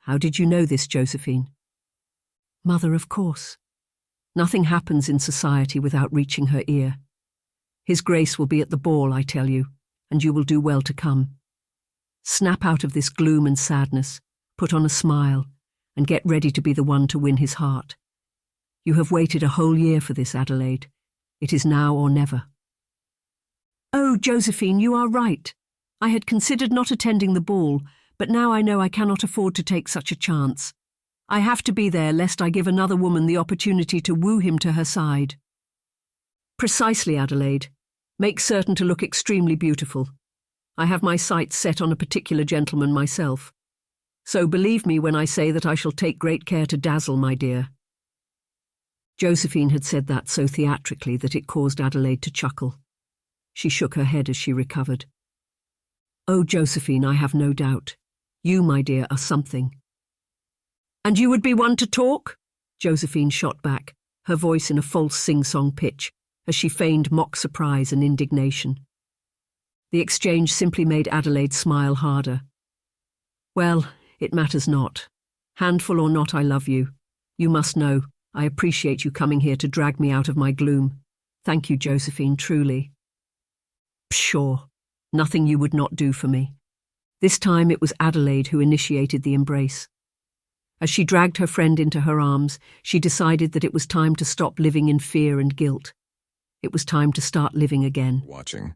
"How did you know this, Josephine?" Mother, of course. Nothing happens in society without reaching her ear. His Grace will be at the ball, I tell you, and you will do well to come. Snap out of this gloom and sadness, put on a smile, and get ready to be the one to win his heart. You have waited a whole year for this, Adelaide. It is now or never. Oh, Josephine, you are right. I had considered not attending the ball, but now I know I cannot afford to take such a chance. I have to be there lest I give another woman the opportunity to woo him to her side. Precisely, Adelaide. Make certain to look extremely beautiful. I have my sights set on a particular gentleman myself. So believe me when I say that I shall take great care to dazzle, my dear. Josephine had said that so theatrically that it caused Adelaide to chuckle. She shook her head as she recovered. Oh, Josephine, I have no doubt. You, my dear, are something. And you would be one to talk? Josephine shot back, her voice in a false sing-song pitch, as she feigned mock surprise and indignation. The exchange simply made Adelaide smile harder. Well, it matters not. Handful or not, I love you. You must know, I appreciate you coming here to drag me out of my gloom. Thank you, Josephine, truly. Pshaw, nothing you would not do for me. This time it was Adelaide who initiated the embrace. As she dragged her friend into her arms, she decided that it was time to stop living in fear and guilt. It was time to start living again. Watching.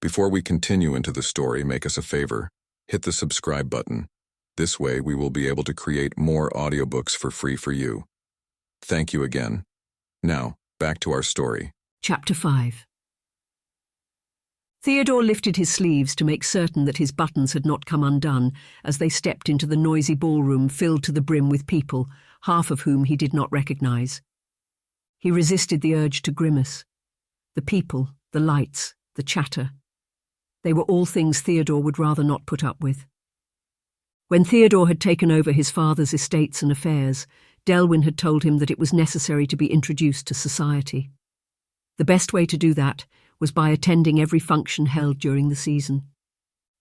Before we continue into the story, make us a favor. Hit the subscribe button. This way we will be able to create more audiobooks for free for you. Thank you again. Now, back to our story. Chapter 5. Theodore lifted his sleeves to make certain that his buttons had not come undone as they stepped into the noisy ballroom filled to the brim with people, half of whom he did not recognize. He resisted the urge to grimace. The people, the lights, the chatter. They were all things Theodore would rather not put up with. When Theodore had taken over his father's estates and affairs, Delwyn had told him that it was necessary to be introduced to society. The best way to do that was by attending every function held during the season.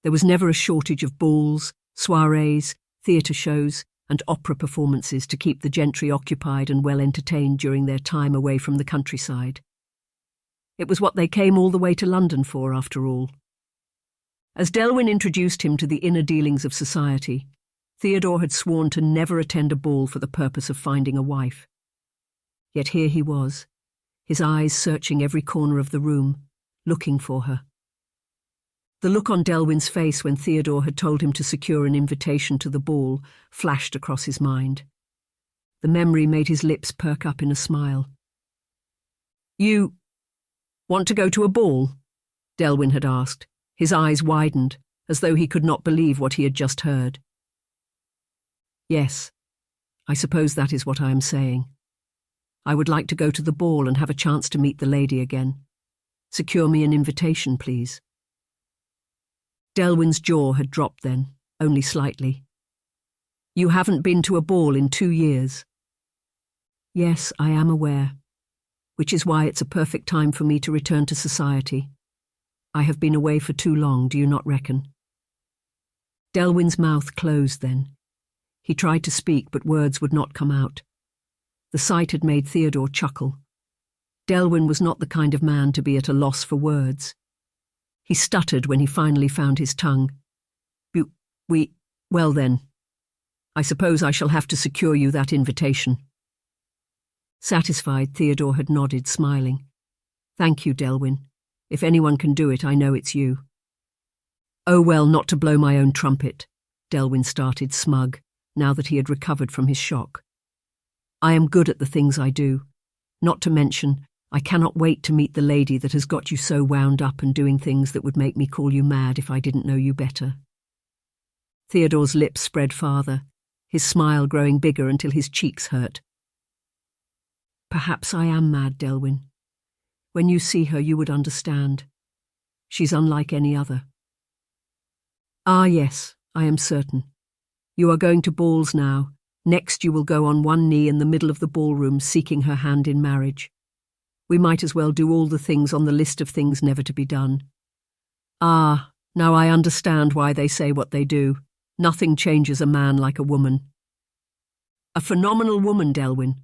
There was never a shortage of balls, soirees, theatre shows, and opera performances to keep the gentry occupied and well entertained during their time away from the countryside. It was what they came all the way to London for, after all. As Delwyn introduced him to the inner dealings of society, Theodore had sworn to never attend a ball for the purpose of finding a wife. Yet here he was, his eyes searching every corner of the room, looking for her. The look on Delwyn's face when Theodore had told him to secure an invitation to the ball flashed across his mind. The memory made his lips perk up in a smile. You want to go to a ball? Delwyn had asked. His eyes widened, as though he could not believe what he had just heard. Yes, I suppose that is what I am saying. I would like to go to the ball and have a chance to meet the lady again. Secure me an invitation, please. Delwyn's jaw had dropped then, only slightly. You haven't been to a ball in 2 years. Yes, I am aware, which is why it's a perfect time for me to return to society. I have been away for too long, do you not reckon? Delwyn's mouth closed then. He tried to speak, but words would not come out. The sight had made Theodore chuckle. Delwyn was not the kind of man to be at a loss for words. He stuttered when he finally found his tongue. Well then, I suppose I shall have to secure you that invitation. Satisfied, Theodore had nodded, smiling. Thank you, Delwyn. If anyone can do it, I know it's you. Oh well, not to blow my own trumpet, Delwyn started, smug, now that he had recovered from his shock. I am good at the things I do. Not to mention, I cannot wait to meet the lady that has got you so wound up and doing things that would make me call you mad if I didn't know you better. Theodore's lips spread farther, his smile growing bigger until his cheeks hurt. Perhaps I am mad, Delwyn. When you see her, you would understand. She's unlike any other. Ah, yes, I am certain. You are going to balls now. Next you will go on one knee in the middle of the ballroom seeking her hand in marriage. We might as well do all the things on the list of things never to be done. Ah, now I understand why they say what they do. Nothing changes a man like a woman. A phenomenal woman, Delwyn.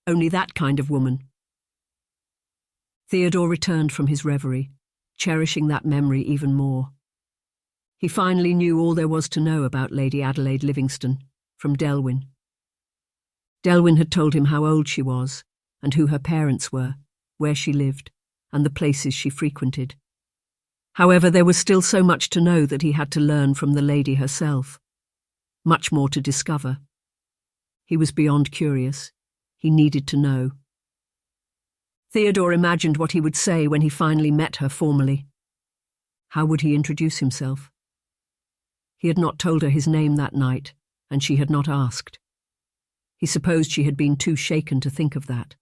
Only that kind of woman. Theodore returned from his reverie, cherishing that memory even more. He finally knew all there was to know about Lady Adelaide Livingstone, from Delwyn. Delwyn had told him how old she was, and who her parents were, where she lived, and the places she frequented. However, there was still so much to know that he had to learn from the lady herself. Much more to discover. He was beyond curious. He needed to know. Theodore imagined what he would say when he finally met her formally. How would he introduce himself? He had not told her his name that night, and she had not asked. He supposed she had been too shaken to think of that.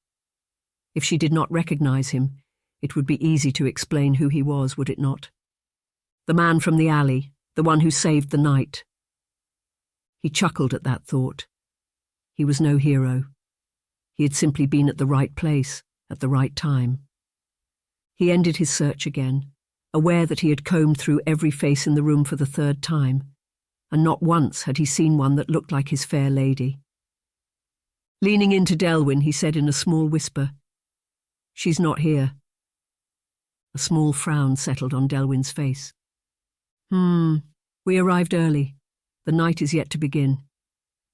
If she did not recognize him, it would be easy to explain who he was, would it not? The man from the alley, the one who saved the night. He chuckled at that thought. He was no hero. He had simply been at the right place, at the right time. He ended his search again, aware that he had combed through every face in the room for the third time, and not once had he seen one that looked like his fair lady. Leaning into Delwyn, he said in a small whisper, "She's not here." A small frown settled on Delwyn's face. We arrived early. The night is yet to begin.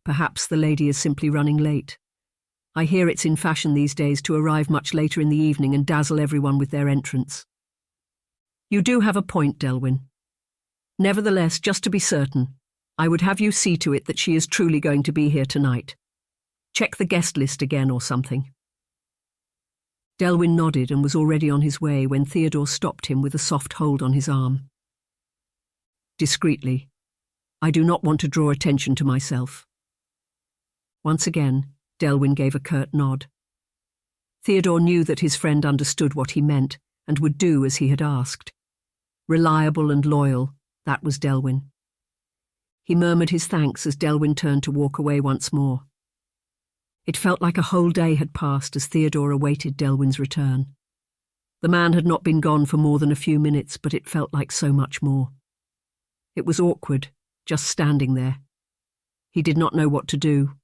Perhaps the lady is simply running late. I hear it's in fashion these days to arrive much later in the evening and dazzle everyone with their entrance. You do have a point, Delwyn. Nevertheless, just to be certain, I would have you see to it that she is truly going to be here tonight. Check the guest list again or something. Delwyn nodded and was already on his way when Theodore stopped him with a soft hold on his arm. Discreetly, I do not want to draw attention to myself. Once again, Delwyn gave a curt nod. Theodore knew that his friend understood what he meant and would do as he had asked. Reliable and loyal, that was Delwyn. He murmured his thanks as Delwyn turned to walk away once more. It felt like a whole day had passed as Theodore awaited Delwyn's return. The man had not been gone for more than a few minutes, but it felt like so much more. It was awkward, just standing there. He did not know what to do.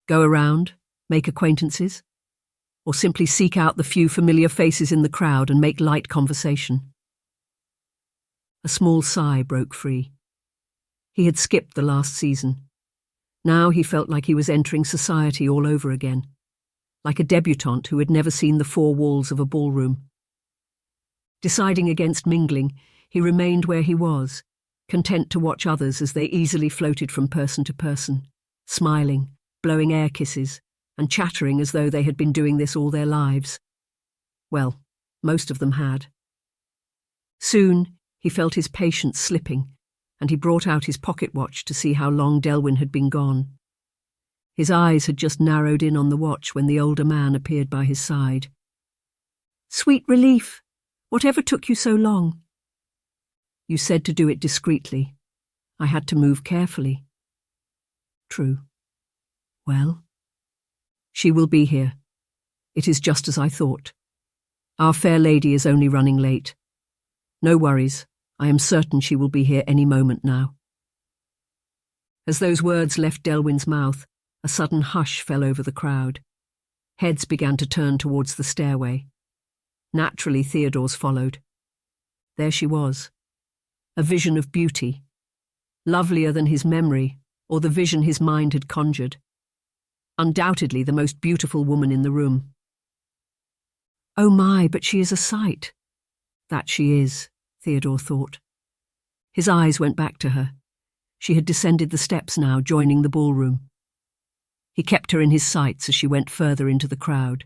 Go around, make acquaintances, or simply seek out the few familiar faces in the crowd and make light conversation. A small sigh broke free. He had skipped the last season. Now he felt like he was entering society all over again, like a debutante who had never seen the four walls of a ballroom. Deciding against mingling, he remained where he was, content to watch others as they easily floated from person to person, smiling, blowing air kisses, and chattering as though they had been doing this all their lives. Well, most of them had. Soon he felt his patience slipping, and he brought out his pocket watch to see how long Delwyn had been gone. His eyes had just narrowed in on the watch when the older man appeared by his side. "Sweet relief! Whatever took you so long?" "You said to do it discreetly. I had to move carefully." "True. Well?" "She will be here. It is just as I thought. Our fair lady is only running late. No worries. I am certain she will be here any moment now." As those words left Delwyn's mouth, a sudden hush fell over the crowd. Heads began to turn towards the stairway. Naturally, Theodore's followed. There she was, a vision of beauty, lovelier than his memory or the vision his mind had conjured. Undoubtedly the most beautiful woman in the room. Oh my, but she is a sight. That she is, Theodore thought. His eyes went back to her. She had descended the steps now, joining the ballroom. He kept her in his sights as she went further into the crowd.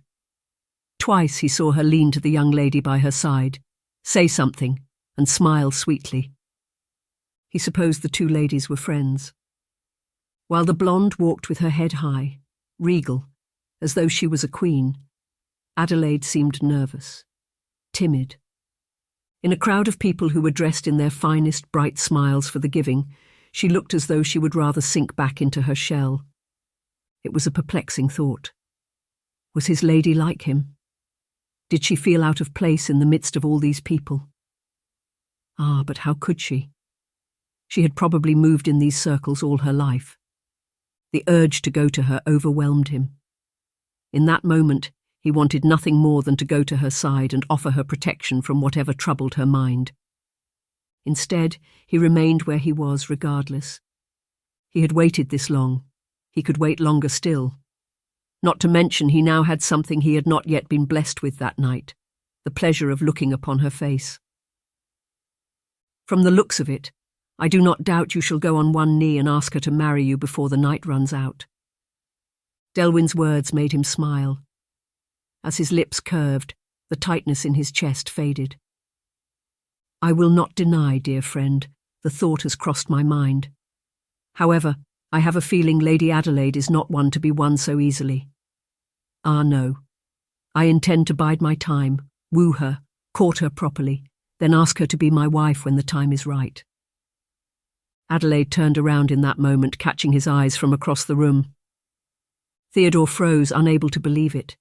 Twice he saw her lean to the young lady by her side, say something, and smile sweetly. He supposed the two ladies were friends. While the blonde walked with her head high, regal, as though she was a queen, Adelaide seemed nervous, timid. In a crowd of people who were dressed in their finest bright smiles for the giving, she looked as though she would rather sink back into her shell. It was a perplexing thought. Was his lady like him? Did she feel out of place in the midst of all these people? Ah, but how could she? She had probably moved in these circles all her life. The urge to go to her overwhelmed him. In that moment, he wanted nothing more than to go to her side and offer her protection from whatever troubled her mind. Instead, he remained where he was regardless. He had waited this long. He could wait longer still. Not to mention he now had something he had not yet been blessed with that night, the pleasure of looking upon her face. From the looks of it, I do not doubt you shall go on one knee and ask her to marry you before the night runs out. Delwyn's words made him smile. As his lips curved, the tightness in his chest faded. I will not deny, dear friend, the thought has crossed my mind. However, I have a feeling Lady Adelaide is not one to be won so easily. Ah, no. I intend to bide my time, woo her, court her properly, then ask her to be my wife when the time is right. Adelaide turned around in that moment, catching his eyes from across the room. Theodore froze, unable to believe it.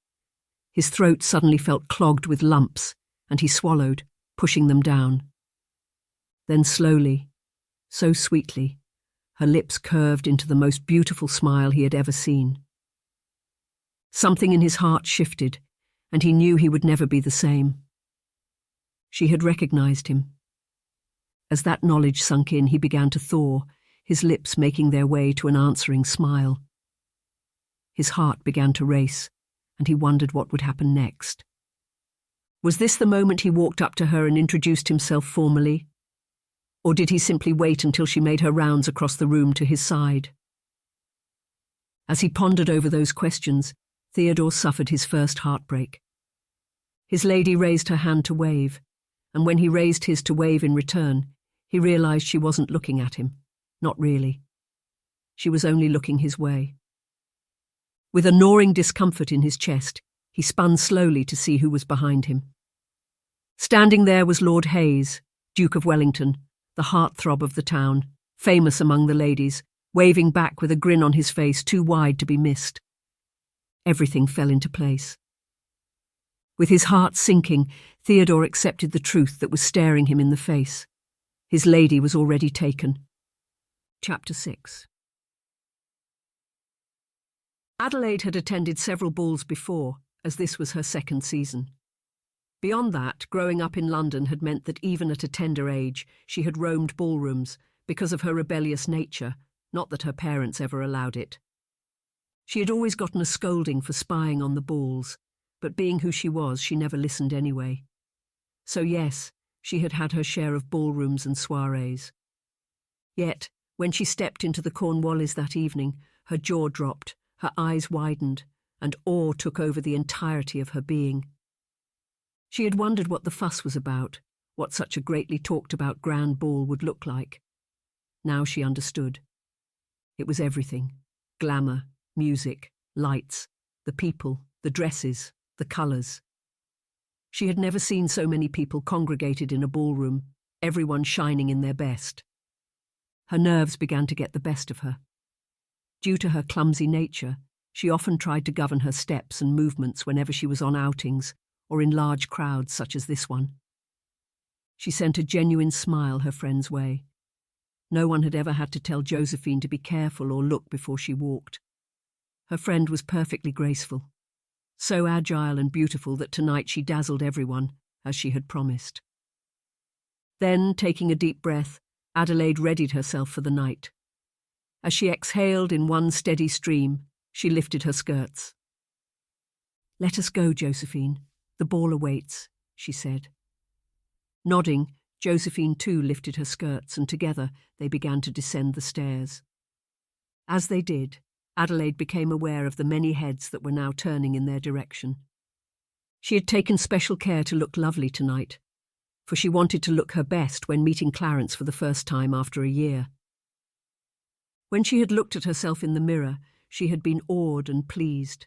His throat suddenly felt clogged with lumps, and he swallowed, pushing them down. Then slowly, so sweetly, her lips curved into the most beautiful smile he had ever seen. Something in his heart shifted, and he knew he would never be the same. She had recognized him. As that knowledge sunk in, he began to thaw, his lips making their way to an answering smile. His heart began to race, and he wondered what would happen next. Was this the moment he walked up to her and introduced himself formally? Or did he simply wait until she made her rounds across the room to his side? As he pondered over those questions, Theodore suffered his first heartbreak. His lady raised her hand to wave, and when he raised his to wave in return, he realized she wasn't looking at him. Not really. She was only looking his way. With a gnawing discomfort in his chest, he spun slowly to see who was behind him. Standing there was Lord Hayes, Duke of Wellington, the heartthrob of the town, famous among the ladies, waving back with a grin on his face too wide to be missed. Everything fell into place. With his heart sinking, Theodore accepted the truth that was staring him in the face. His lady was already taken. Chapter 6. Adelaide had attended several balls before, as this was her second season. Beyond that, growing up in London had meant that even at a tender age, she had roamed ballrooms because of her rebellious nature, not that her parents ever allowed it. She had always gotten a scolding for spying on the balls, but being who she was, she never listened anyway. So yes, she had had her share of ballrooms and soirees. Yet, when she stepped into the Cornwallis that evening, her jaw dropped, her eyes widened, and awe took over the entirety of her being. She had wondered what the fuss was about, what such a greatly talked-about grand ball would look like. Now she understood. It was everything: glamour, music, lights, the people, the dresses, the colours. She had never seen so many people congregated in a ballroom, everyone shining in their best. Her nerves began to get the best of her. Due to her clumsy nature, she often tried to govern her steps and movements whenever she was on outings or in large crowds such as this one. She sent a genuine smile her friend's way. No one had ever had to tell Josephine to be careful or look before she walked. Her friend was perfectly graceful, so agile and beautiful that tonight she dazzled everyone, as she had promised. Then, taking a deep breath, Adelaide readied herself for the night. As she exhaled in one steady stream, she lifted her skirts. "Let us go, Josephine. The ball awaits," she said. Nodding, Josephine too lifted her skirts, and together they began to descend the stairs. As they did, Adelaide became aware of the many heads that were now turning in their direction. She had taken special care to look lovely tonight, for she wanted to look her best when meeting Clarence for the first time after a year. When she had looked at herself in the mirror, she had been awed and pleased.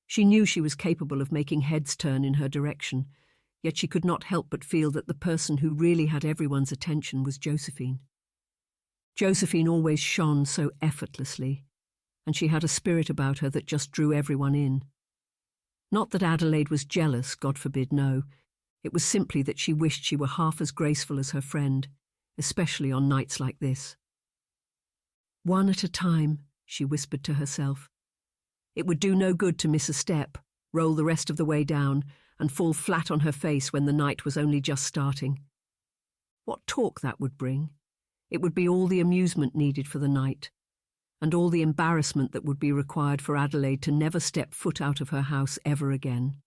She knew she was capable of making heads turn in her direction, yet she could not help but feel that the person who really had everyone's attention was Josephine. Josephine always shone so effortlessly, and she had a spirit about her that just drew everyone in. Not that Adelaide was jealous, God forbid, no. It was simply that she wished she were half as graceful as her friend, especially on nights like this. "One at a time," she whispered to herself. It would do no good to miss a step, roll the rest of the way down, and fall flat on her face when the night was only just starting. What talk that would bring! It would be all the amusement needed for the night, and all the embarrassment that would be required for Adelaide to never step foot out of her house ever again.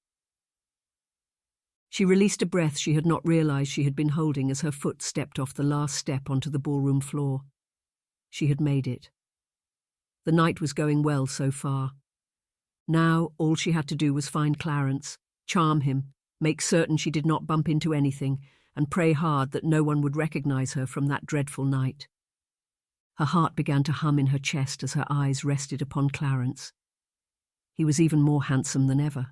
She released a breath she had not realised she had been holding as her foot stepped off the last step onto the ballroom floor. She had made it. The night was going well so far. Now all she had to do was find Clarence, charm him, make certain she did not bump into anything, and pray hard that no one would recognise her from that dreadful night. Her heart began to hum in her chest as her eyes rested upon Clarence. He was even more handsome than ever.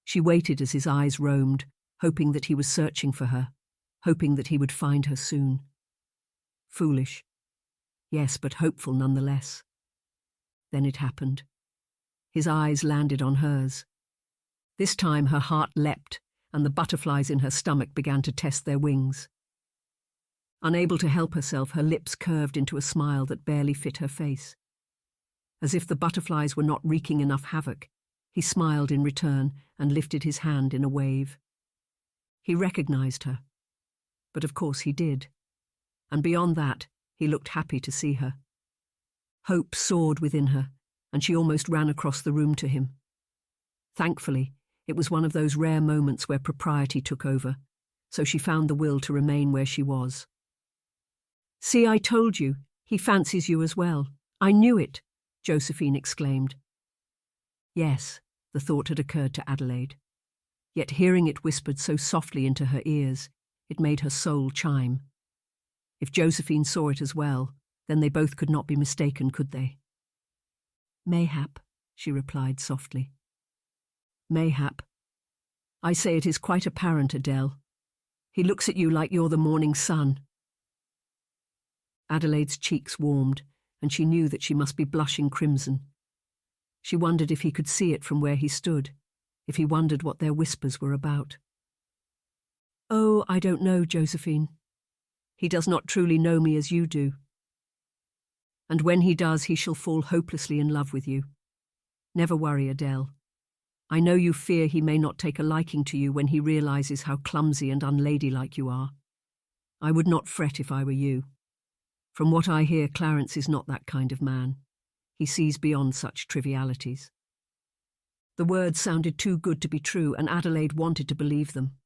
She waited as his eyes roamed, hoping that he was searching for her, hoping that he would find her soon. Foolish. Yes, but hopeful nonetheless. Then it happened. His eyes landed on hers. This time her heart leapt, and the butterflies in her stomach began to test their wings. Unable to help herself, her lips curved into a smile that barely fit her face. As if the butterflies were not wreaking enough havoc, he smiled in return and lifted his hand in a wave. He recognized her. But of course he did. And beyond that, he looked happy to see her. Hope soared within her, and she almost ran across the room to him. Thankfully, it was one of those rare moments where propriety took over, so she found the will to remain where she was. "See, I told you, he fancies you as well. I knew it," Josephine exclaimed. Yes, the thought had occurred to Adelaide. Yet hearing it whispered so softly into her ears, it made her soul chime. If Josephine saw it as well, then they both could not be mistaken, could they? "Mayhap," she replied softly. "Mayhap. I say it is quite apparent, Adele. He looks at you like you're the morning sun." Adelaide's cheeks warmed, and she knew that she must be blushing crimson. She wondered if he could see it from where he stood, if he wondered what their whispers were about. "Oh, I don't know, Josephine. He does not truly know me as you do. And when he does, he shall fall hopelessly in love with you. Never worry, Adele. I know you fear he may not take a liking to you when he realises how clumsy and unladylike you are. I would not fret if I were you. From what I hear, Clarence is not that kind of man. He sees beyond such trivialities." The words sounded too good to be true, and Adelaide wanted to believe them.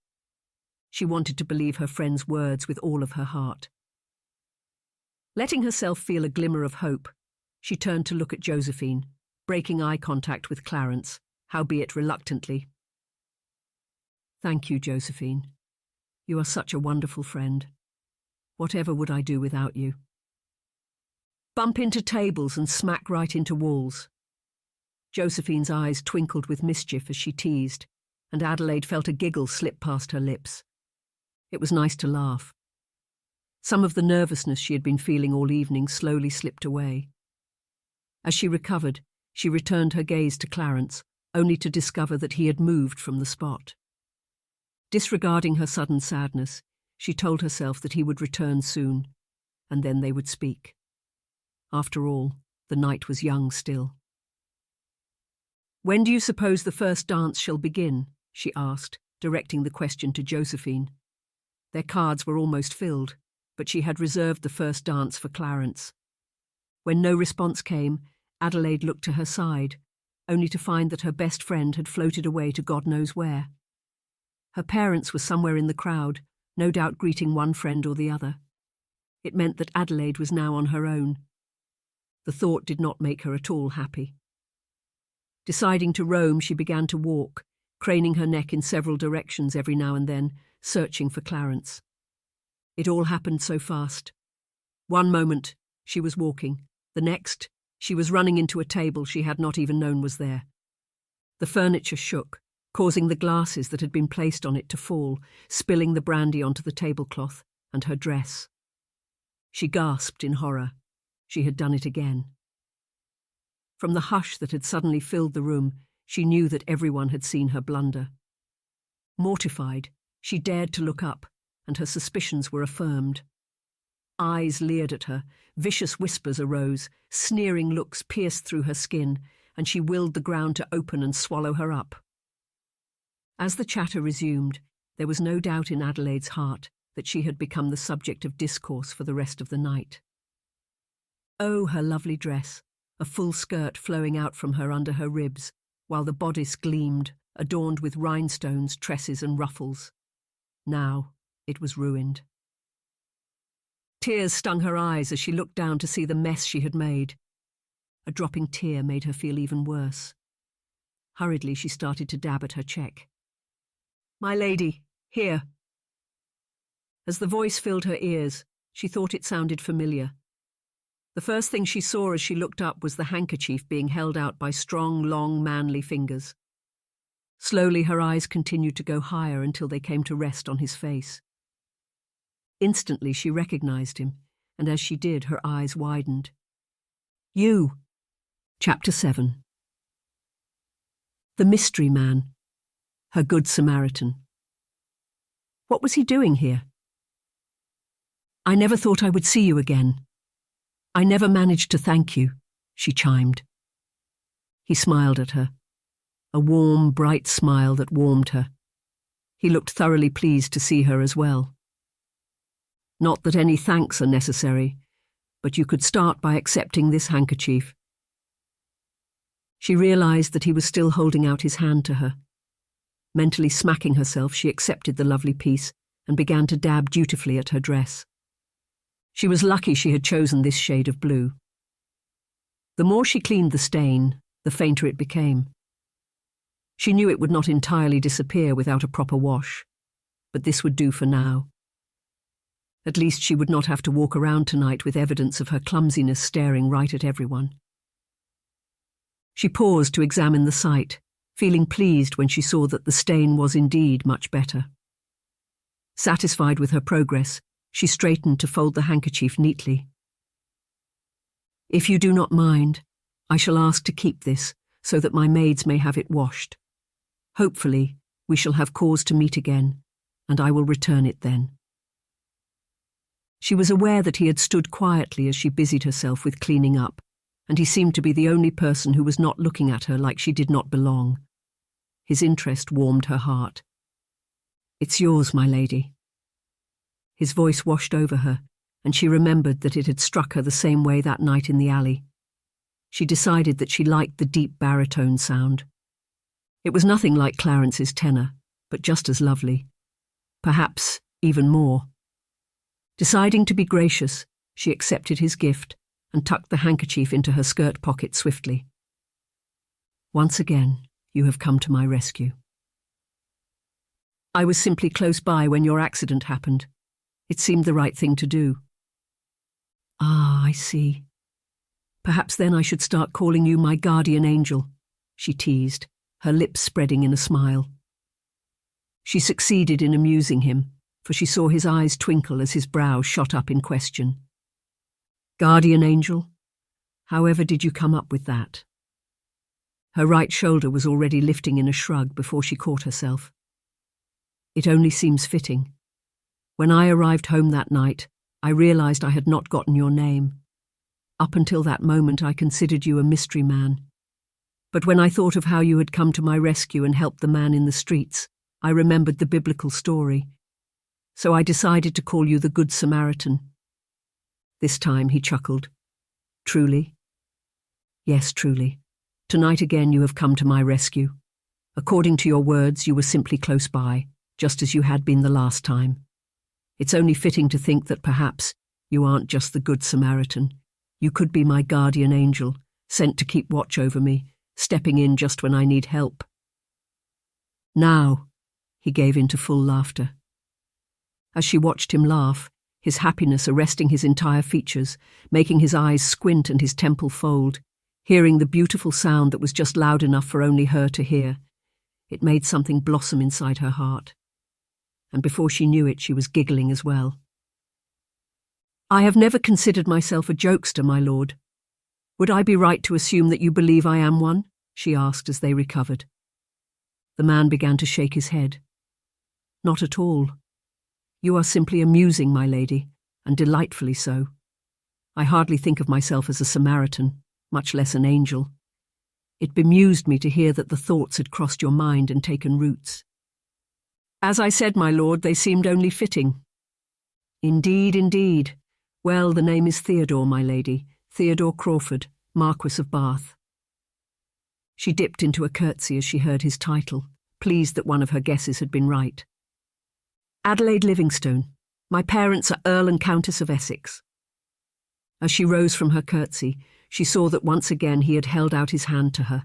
She wanted to believe her friend's words with all of her heart. Letting herself feel a glimmer of hope, she turned to look at Josephine, breaking eye contact with Clarence, howbeit reluctantly. "Thank you, Josephine. You are such a wonderful friend. Whatever would I do without you?" "Bump into tables and smack right into walls." Josephine's eyes twinkled with mischief as she teased, and Adelaide felt a giggle slip past her lips. It was nice to laugh. Some of the nervousness she had been feeling all evening slowly slipped away. As she recovered, she returned her gaze to Clarence, only to discover that he had moved from the spot. Disregarding her sudden sadness, she told herself that he would return soon, and then they would speak. After all, the night was young still. "When do you suppose the first dance shall begin?" she asked, directing the question to Josephine. Their cards were almost filled, but she had reserved the first dance for Clarence. When no response came, Adelaide looked to her side, only to find that her best friend had floated away to God knows where. Her parents were somewhere in the crowd, no doubt greeting one friend or the other. It meant that Adelaide was now on her own. The thought did not make her at all happy. Deciding to roam, she began to walk, craning her neck in several directions every now and then, searching for Clarence. It all happened so fast. One moment, she was walking. The next, she was running into a table she had not even known was there. The furniture shook, causing the glasses that had been placed on it to fall, spilling the brandy onto the tablecloth and her dress. She gasped in horror. She had done it again. From the hush that had suddenly filled the room, she knew that everyone had seen her blunder. Mortified, she dared to look up, and her suspicions were affirmed. Eyes leered at her, vicious whispers arose, sneering looks pierced through her skin, and she willed the ground to open and swallow her up. As the chatter resumed, there was no doubt in Adelaide's heart that she had become the subject of discourse for the rest of the night. Oh, her lovely dress, a full skirt flowing out from her under her ribs, while the bodice gleamed, adorned with rhinestones, tresses and ruffles. Now it was ruined. Tears stung her eyes as she looked down to see the mess she had made. A dropping tear made her feel even worse. Hurriedly she started to dab at her cheek. "My lady, here." As the voice filled her ears, she thought it sounded familiar. The first thing she saw as she looked up was the handkerchief being held out by strong, long, manly fingers. Slowly her eyes continued to go higher until they came to rest on his face. Instantly she recognized him, and as she did, her eyes widened. "You." Chapter 7. The Mystery Man, her Good Samaritan. What was he doing here? "I never thought I would see you again. I never managed to thank you," she chimed. He smiled at her, a warm, bright smile that warmed her. He looked thoroughly pleased to see her as well. "Not that any thanks are necessary, but you could start by accepting this handkerchief." She realized that he was still holding out his hand to her. Mentally smacking herself, she accepted the lovely piece and began to dab dutifully at her dress. She was lucky she had chosen this shade of blue. The more she cleaned the stain, the fainter it became. She knew it would not entirely disappear without a proper wash, but this would do for now. At least she would not have to walk around tonight with evidence of her clumsiness staring right at everyone. She paused to examine the sight, feeling pleased when she saw that the stain was indeed much better. Satisfied with her progress, she straightened to fold the handkerchief neatly. "If you do not mind, I shall ask to keep this so that my maids may have it washed. Hopefully, we shall have cause to meet again, and I will return it then." She was aware that he had stood quietly as she busied herself with cleaning up, and he seemed to be the only person who was not looking at her like she did not belong. His interest warmed her heart. "It's yours, my lady." His voice washed over her, and she remembered that it had struck her the same way that night in the alley. She decided that she liked the deep baritone sound. It was nothing like Clarence's tenor, but just as lovely. Perhaps even more. Deciding to be gracious, she accepted his gift and tucked the handkerchief into her skirt pocket swiftly. "Once again, you have come to my rescue. I was simply close by when your accident happened. It seemed the right thing to do." "Ah, I see. Perhaps then I should start calling you my guardian angel," she teased, her lips spreading in a smile. She succeeded in amusing him, for she saw his eyes twinkle as his brow shot up in question. "Guardian angel? However did you come up with that?" Her right shoulder was already lifting in a shrug before she caught herself. "It only seems fitting. When I arrived home that night, I realized I had not gotten your name. Up until that moment I considered you a mystery man. But when I thought of how you had come to my rescue and helped the man in the streets, I remembered the biblical story. So I decided to call you the Good Samaritan." This time he chuckled. "Truly?" "Yes, truly. Tonight again you have come to my rescue. According to your words, you were simply close by, just as you had been the last time. It's only fitting to think that perhaps you aren't just the Good Samaritan. You could be my guardian angel, sent to keep watch over me, stepping in just when I need help." "Now," he gave in to full laughter. As she watched him laugh, his happiness arresting his entire features, making his eyes squint and his temple fold, hearing the beautiful sound that was just loud enough for only her to hear, it made something blossom inside her heart. And before she knew it, she was giggling as well. "I have never considered myself a jokester, my lord. Would I be right to assume that you believe I am one?" she asked as they recovered. The man began to shake his head. "Not at all. You are simply amusing, my lady, and delightfully so. I hardly think of myself as a Samaritan, much less an angel. It bemused me to hear that the thoughts had crossed your mind and taken roots. As I said, my lord, they seemed only fitting. Indeed, indeed. Well, the name is Theodore, my lady, Theodore Crawford, Marquess of Bath. She dipped into a curtsy as she heard his title, pleased that one of her guesses had been right. Adelaide Livingstone. My parents are Earl and Countess of Essex. As she rose from her curtsy, she saw that once again he had held out his hand to her.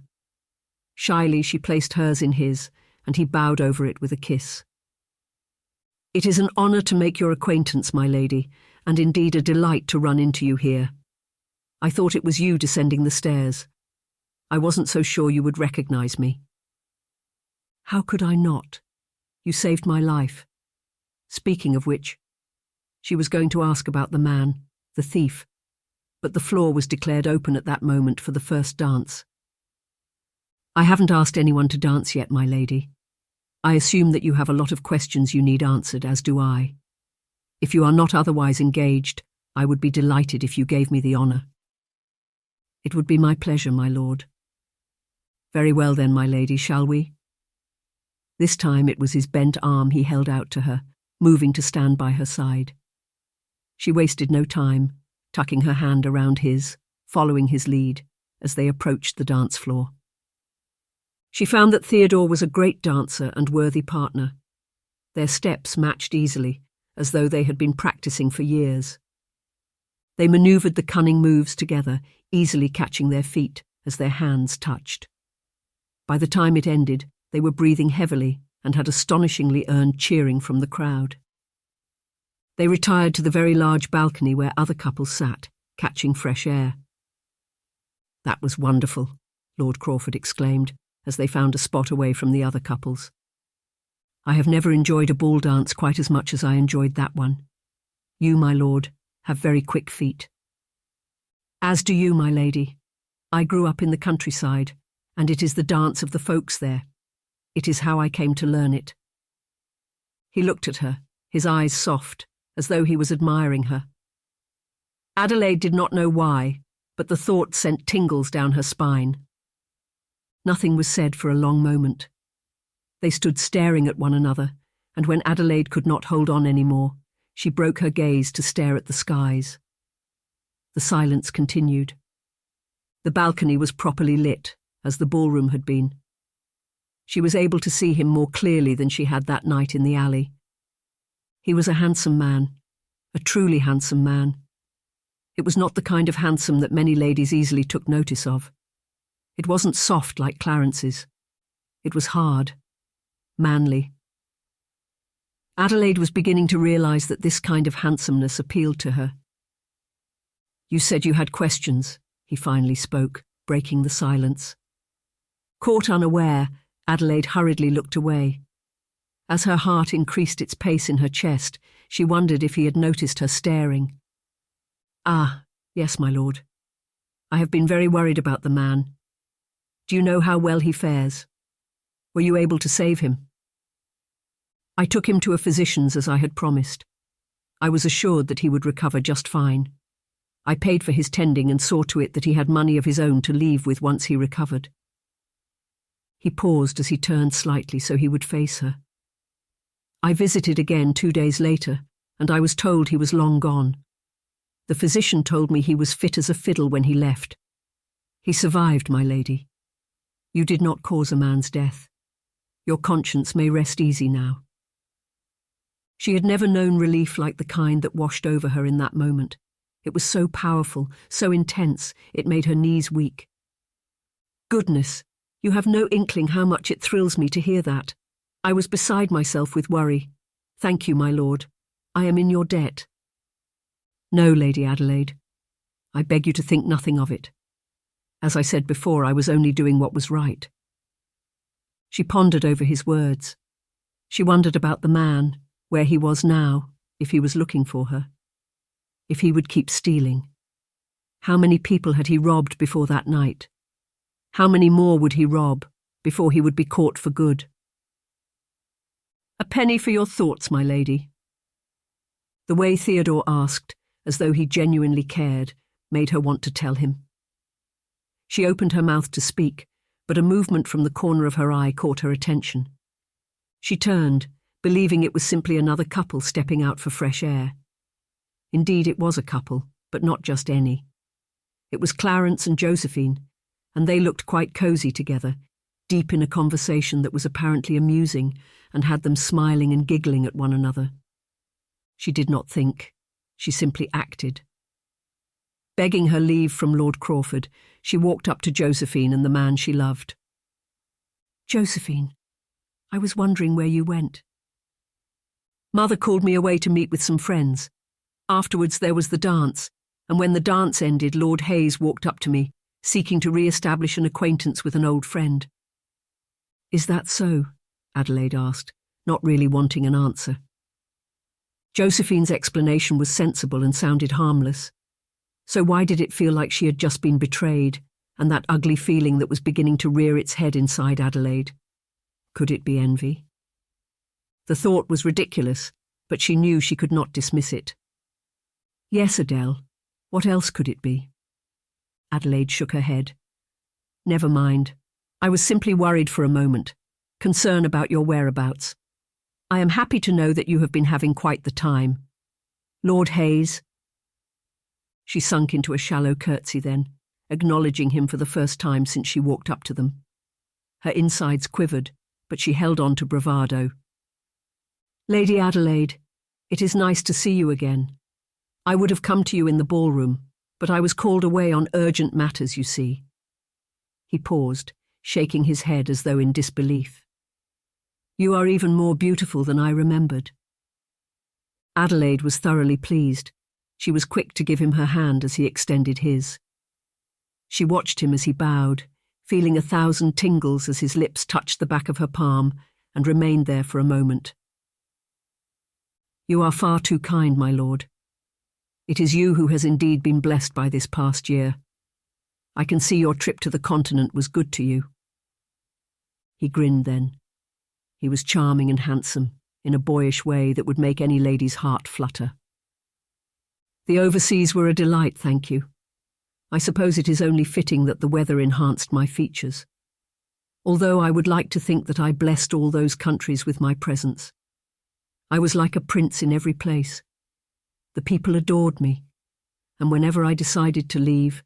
Shyly she placed hers in his, and he bowed over it with a kiss. It is an honour to make your acquaintance, my lady, and indeed a delight to run into you here. I thought it was you descending the stairs. I wasn't so sure you would recognise me. How could I not? You saved my life. Speaking of which, she was going to ask about the man, the thief, but the floor was declared open at that moment for the first dance. I haven't asked anyone to dance yet, my lady. I assume that you have a lot of questions you need answered, as do I. If you are not otherwise engaged, I would be delighted if you gave me the honour. It would be my pleasure, my lord. Very well then, my lady, shall we? This time it was his bent arm he held out to her, moving to stand by her side. She wasted no time, tucking her hand around his, following his lead, as they approached the dance floor. She found that Theodore was a great dancer and worthy partner. Their steps matched easily, as though they had been practicing for years. They manoeuvred the cunning moves together, easily catching their feet as their hands touched. By the time it ended, they were breathing heavily and had astonishingly earned cheering from the crowd. They retired to the very large balcony where other couples sat, catching fresh air. That was wonderful, Lord Crawford exclaimed, as they found a spot away from the other couples. I have never enjoyed a ball dance quite as much as I enjoyed that one. You, my lord, have very quick feet. As do you, my lady. I grew up in the countryside, and it is the dance of the folks there. It is how I came to learn it. He looked at her, his eyes soft, as though he was admiring her. Adelaide did not know why, but the thought sent tingles down her spine. Nothing was said for a long moment. They stood staring at one another, and when Adelaide could not hold on any more, she broke her gaze to stare at the skies. The silence continued. The balcony was properly lit, as the ballroom had been. She was able to see him more clearly than she had that night in the alley. He was a handsome man, a truly handsome man. It was not the kind of handsome that many ladies easily took notice of. It wasn't soft like Clarence's. It was hard, manly. Adelaide was beginning to realise that this kind of handsomeness appealed to her. You said you had questions, he finally spoke, breaking the silence. Caught unaware, Adelaide hurriedly looked away. As her heart increased its pace in her chest, she wondered if he had noticed her staring. Ah, yes, my lord. I have been very worried about the man. Do you know how well he fares? Were you able to save him? I took him to a physician's as I had promised. I was assured that he would recover just fine. I paid for his tending and saw to it that he had money of his own to leave with once he recovered. He paused as he turned slightly so he would face her. I visited again 2 days later, and I was told he was long gone. The physician told me he was fit as a fiddle when he left. He survived, my lady. You did not cause a man's death. Your conscience may rest easy now. She had never known relief like the kind that washed over her in that moment. It was so powerful, so intense, it made her knees weak. Goodness, you have no inkling how much it thrills me to hear that. I was beside myself with worry. Thank you, my lord. I am in your debt. No, Lady Adelaide. I beg you to think nothing of it. As I said before, I was only doing what was right. She pondered over his words. She wondered about the man, where he was now, if he was looking for her. If he would keep stealing. How many people had he robbed before that night? How many more would he rob before he would be caught for good? A penny for your thoughts, my lady. The way Theodore asked, as though he genuinely cared, made her want to tell him. She opened her mouth to speak, but a movement from the corner of her eye caught her attention. She turned, believing it was simply another couple stepping out for fresh air. Indeed, it was a couple, but not just any. It was Clarence and Josephine, and they looked quite cosy together, deep in a conversation that was apparently amusing and had them smiling and giggling at one another. She did not think. She simply acted. Begging her leave from Lord Crawford, she walked up to Josephine and the man she loved. "Josephine, I was wondering where you went." "Mother called me away to meet with some friends. Afterwards there was the dance, and when the dance ended, Lord Hayes walked up to me, seeking to re-establish an acquaintance with an old friend." "Is that so?" Adelaide asked, not really wanting an answer. Josephine's explanation was sensible and sounded harmless. So why did it feel like she had just been betrayed, and that ugly feeling that was beginning to rear its head inside Adelaide? Could it be envy? The thought was ridiculous, but she knew she could not dismiss it. "Yes, Adele. What else could it be?" Adelaide shook her head. "Never mind. I was simply worried for a moment. Concern about your whereabouts. I am happy to know that you have been having quite the time. Lord Hayes—" She sunk into a shallow curtsy then, acknowledging him for the first time since she walked up to them. Her insides quivered, but she held on to bravado. "Lady Adelaide, it is nice to see you again. I would have come to you in the ballroom, but I was called away on urgent matters, you see." He paused, shaking his head as though in disbelief. "You are even more beautiful than I remembered." Adelaide was thoroughly pleased. She was quick to give him her hand as he extended his. She watched him as he bowed, feeling 1,000 tingles as his lips touched the back of her palm, and remained there for a moment. "You are far too kind, my lord. It is you who has indeed been blessed by this past year. I can see your trip to the continent was good to you." He grinned then. He was charming and handsome, in a boyish way that would make any lady's heart flutter. "The overseas were a delight, thank you. I suppose it is only fitting that the weather enhanced my features. Although I would like to think that I blessed all those countries with my presence. I was like a prince in every place. The people adored me, and whenever I decided to leave,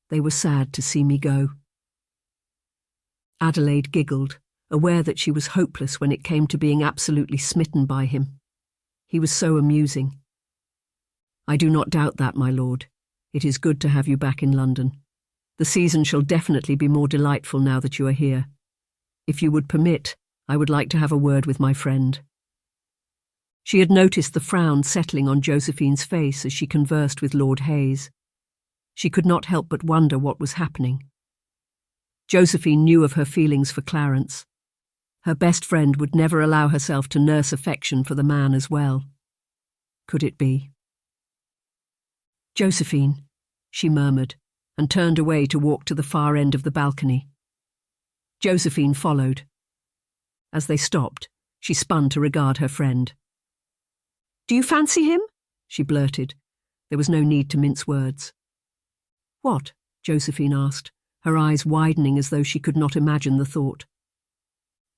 they were sad to see me go." Adelaide giggled, aware that she was hopeless when it came to being absolutely smitten by him. He was so amusing. "I do not doubt that, my lord. It is good to have you back in London. The season shall definitely be more delightful now that you are here. If you would permit, I would like to have a word with my friend." She had noticed the frown settling on Josephine's face as she conversed with Lord Hayes. She could not help but wonder what was happening. Josephine knew of her feelings for Clarence. Her best friend would never allow herself to nurse affection for the man as well. Could it be? "Josephine," she murmured, and turned away to walk to the far end of the balcony. Josephine followed. As they stopped, she spun to regard her friend. "Do you fancy him?" she blurted. There was no need to mince words. "What?" Josephine asked, her eyes widening as though she could not imagine the thought.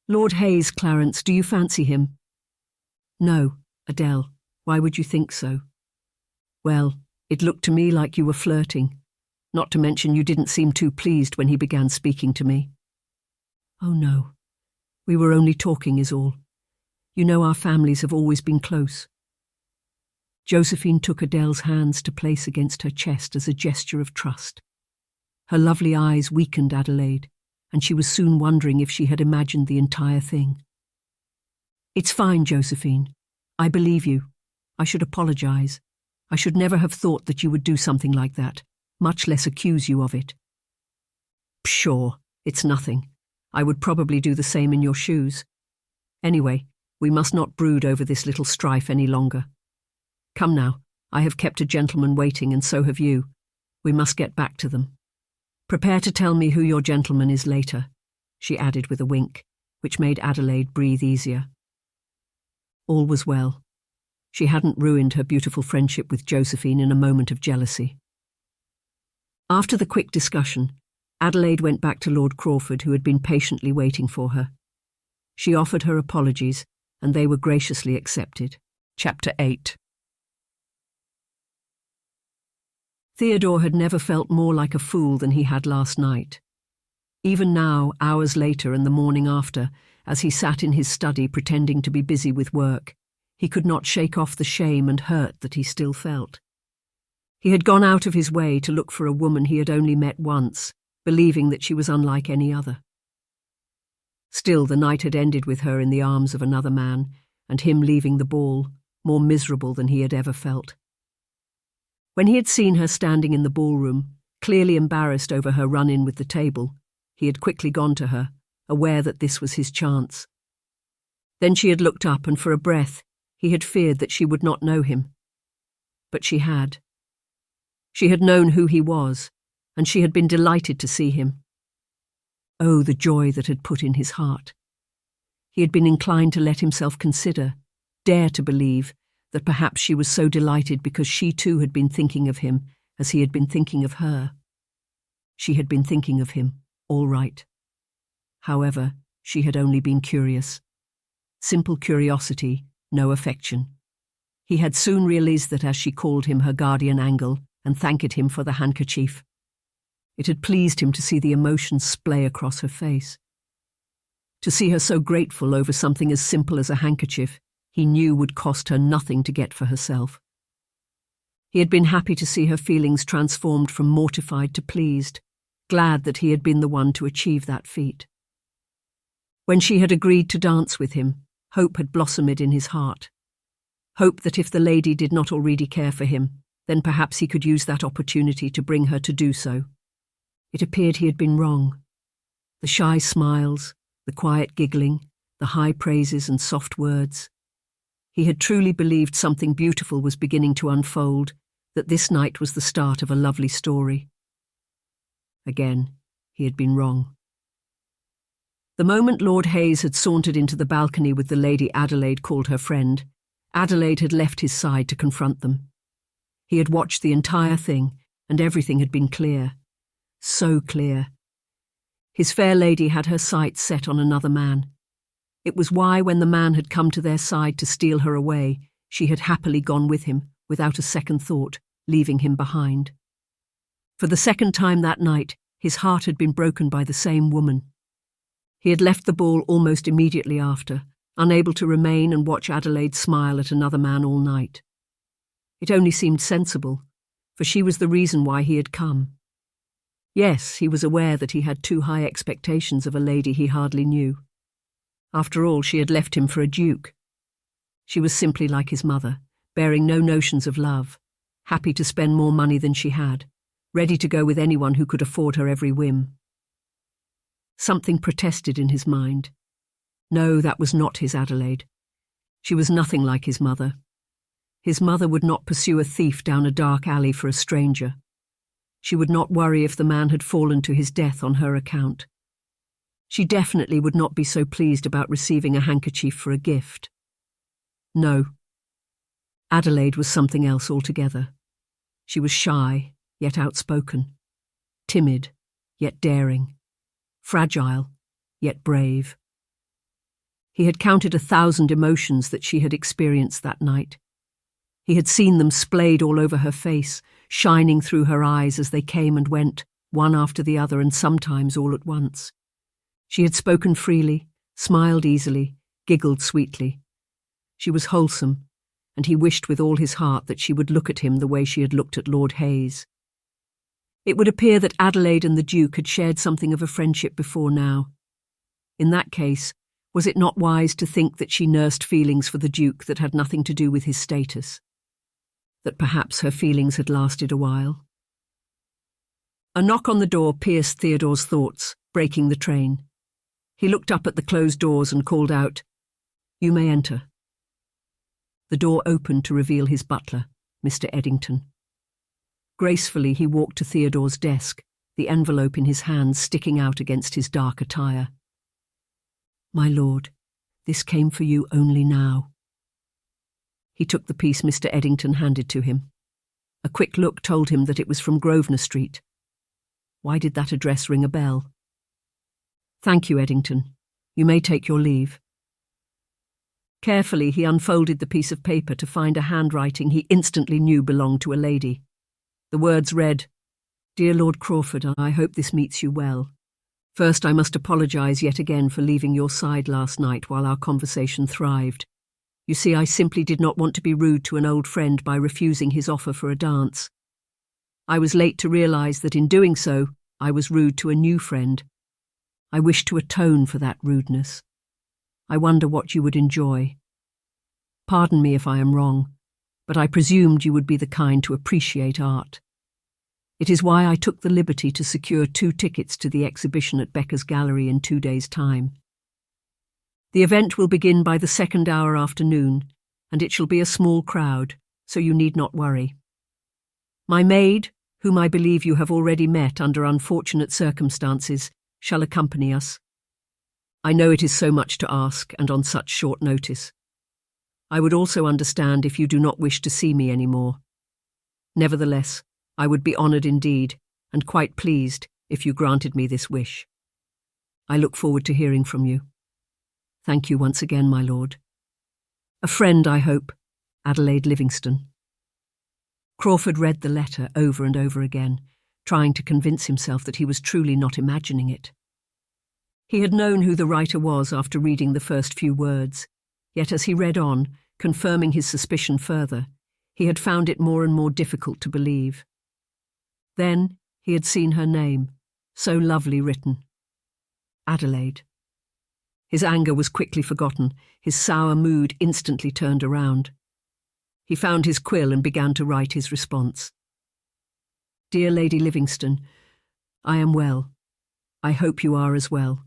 "Lord Hayes, Clarence, do you fancy him?" "No, Adele. Why would you think so?" "Well, it looked to me like you were flirting. Not to mention you didn't seem too pleased when he began speaking to me." "Oh no. We were only talking is all. You know our families have always been close." Josephine took Adele's hands to place against her chest as a gesture of trust. Her lovely eyes weakened Adelaide, and she was soon wondering if she had imagined the entire thing. "It's fine, Josephine. I believe you. I should apologize. I should never have thought that you would do something like that, much less accuse you of it." "Pshaw, it's nothing. I would probably do the same in your shoes. Anyway, we must not brood over this little strife any longer. Come now, I have kept a gentleman waiting, and so have you. We must get back to them. Prepare to tell me who your gentleman is later," she added with a wink, which made Adelaide breathe easier. All was well. She hadn't ruined her beautiful friendship with Josephine in a moment of jealousy. After the quick discussion, Adelaide went back to Lord Crawford, who had been patiently waiting for her. She offered her apologies, and they were graciously accepted. Chapter 8. Theodore had never felt more like a fool than he had last night. Even now, hours later and the morning after, as he sat in his study pretending to be busy with work, he could not shake off the shame and hurt that he still felt. He had gone out of his way to look for a woman he had only met once, believing that she was unlike any other. Still, the night had ended with her in the arms of another man, and him leaving the ball, more miserable than he had ever felt. When he had seen her standing in the ballroom, clearly embarrassed over her run-in with the table, he had quickly gone to her, aware that this was his chance. Then she had looked up, and for a breath he had feared that she would not know him. But she had. She had known who he was, and she had been delighted to see him. Oh, the joy that had put in his heart. He had been inclined to let himself consider, dare to believe, that perhaps she was so delighted because she too had been thinking of him as he had been thinking of her. She had been thinking of him, all right. However, she had only been curious. Simple curiosity, no affection. He had soon realized that as she called him her guardian angel and thanked him for the handkerchief. It had pleased him to see the emotions splay across her face. To see her so grateful over something as simple as a handkerchief he knew would cost her nothing to get for herself. He had been happy to see her feelings transformed from mortified to pleased, glad that he had been the one to achieve that feat. When she had agreed to dance with him, hope had blossomed in his heart. Hope that if the lady did not already care for him, then perhaps he could use that opportunity to bring her to do so. It appeared he had been wrong. The shy smiles, the quiet giggling, the high praises and soft words. He had truly believed something beautiful was beginning to unfold, that this night was the start of a lovely story. Again, he had been wrong. The moment Lord Hayes had sauntered into the balcony with the lady Adelaide called her friend, Adelaide had left his side to confront them. He had watched the entire thing, and everything had been clear. So clear. His fair lady had her sights set on another man. It was why, when the man had come to their side to steal her away, she had happily gone with him, without a second thought, leaving him behind. For the second time that night, his heart had been broken by the same woman. He had left the ball almost immediately after, unable to remain and watch Adelaide smile at another man all night. It only seemed sensible, for she was the reason why he had come. Yes, he was aware that he had too high expectations of a lady he hardly knew. After all, she had left him for a duke. She was simply like his mother, bearing no notions of love, happy to spend more money than she had, ready to go with anyone who could afford her every whim. Something protested in his mind. No, that was not his Adelaide. She was nothing like his mother. His mother would not pursue a thief down a dark alley for a stranger. She would not worry if the man had fallen to his death on her account. She definitely would not be so pleased about receiving a handkerchief for a gift. No. Adelaide was something else altogether. She was shy, yet outspoken. Timid, yet daring. Fragile, yet brave. He had counted 1,000 emotions that she had experienced that night. He had seen them splayed all over her face, shining through her eyes as they came and went, one after the other and sometimes all at once. She had spoken freely, smiled easily, giggled sweetly. She was wholesome, and he wished with all his heart that she would look at him the way she had looked at Lord Hayes. It would appear that Adelaide and the Duke had shared something of a friendship before now. In that case, was it not wise to think that she nursed feelings for the Duke that had nothing to do with his status? That perhaps her feelings had lasted a while? A knock on the door pierced Theodore's thoughts, breaking the train. He looked up at the closed doors and called out, "You may enter." The door opened to reveal his butler, Mr. Eddington. Gracefully he walked to Theodore's desk, the envelope in his hand sticking out against his dark attire. "My lord, this came for you only now." He took the piece Mr. Eddington handed to him. A quick look told him that it was from Grosvenor Street. Why did that address ring a bell? "Thank you, Eddington. You may take your leave." Carefully, he unfolded the piece of paper to find a handwriting he instantly knew belonged to a lady. The words read, "Dear Lord Crawford, I hope this meets you well. First, I must apologise yet again for leaving your side last night while our conversation thrived. You see, I simply did not want to be rude to an old friend by refusing his offer for a dance. I was late to realise that in doing so, I was rude to a new friend. I wish to atone for that rudeness. I wonder what you would enjoy. Pardon me if I am wrong, but I presumed you would be the kind to appreciate art. It is why I took the liberty to secure 2 tickets to the exhibition at Becker's Gallery in 2 days' time. The event will begin by the 2nd hour afternoon, and it shall be a small crowd, so you need not worry. My maid, whom I believe you have already met under unfortunate circumstances, shall accompany us. I know it is so much to ask, and on such short notice. I would also understand if you do not wish to see me any more. Nevertheless, I would be honoured indeed, and quite pleased if you granted me this wish. I look forward to hearing from you. Thank you once again, my lord. A friend, I hope, Adelaide Livingstone." Crawford read the letter over and over again, trying to convince himself that he was truly not imagining it. He had known who the writer was after reading the first few words, yet as he read on, confirming his suspicion further, he had found it more and more difficult to believe. Then he had seen her name, so lovely written. Adelaide. His anger was quickly forgotten, his sour mood instantly turned around. He found his quill and began to write his response. "Dear Lady Livingstone, I am well. I hope you are as well.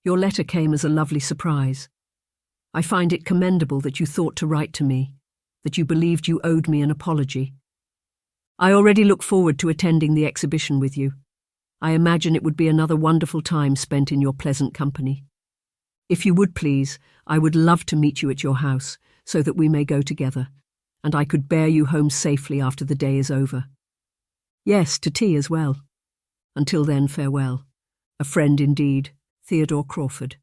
Your letter came as a lovely surprise. I find it commendable that you thought to write to me, that you believed you owed me an apology. I already look forward to attending the exhibition with you. I imagine it would be another wonderful time spent in your pleasant company. If you would please, I would love to meet you at your house, so that we may go together, and I could bear you home safely after the day is over. Yes, to tea as well. Until then, farewell. A friend indeed, Theodore Crawford."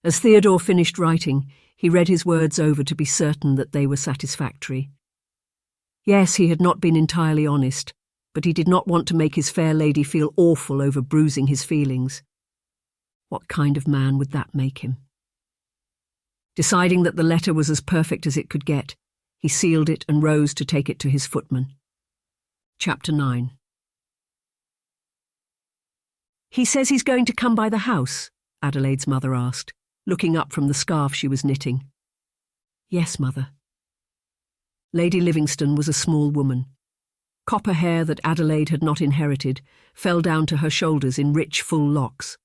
As Theodore finished writing, he read his words over to be certain that they were satisfactory. Yes, he had not been entirely honest, but he did not want to make his fair lady feel awful over bruising his feelings. What kind of man would that make him? Deciding that the letter was as perfect as it could get, he sealed it and rose to take it to his footman. Chapter 9. "He says he's going to come by the house?" Adelaide's mother asked, looking up from the scarf she was knitting. "Yes, mother." Lady Livingstone was a small woman. Copper hair that Adelaide had not inherited fell down to her shoulders in rich, full locks.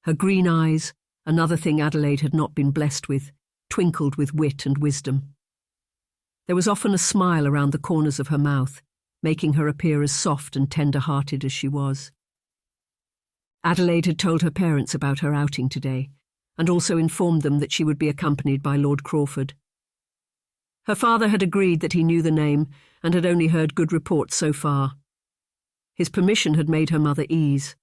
Her green eyes, another thing Adelaide had not been blessed with, twinkled with wit and wisdom. There was often a smile around the corners of her mouth, making her appear as soft and tender-hearted as she was. Adelaide had told her parents about her outing today, and also informed them that she would be accompanied by Lord Crawford. Her father had agreed that he knew the name and had only heard good reports so far. His permission had made her mother ease.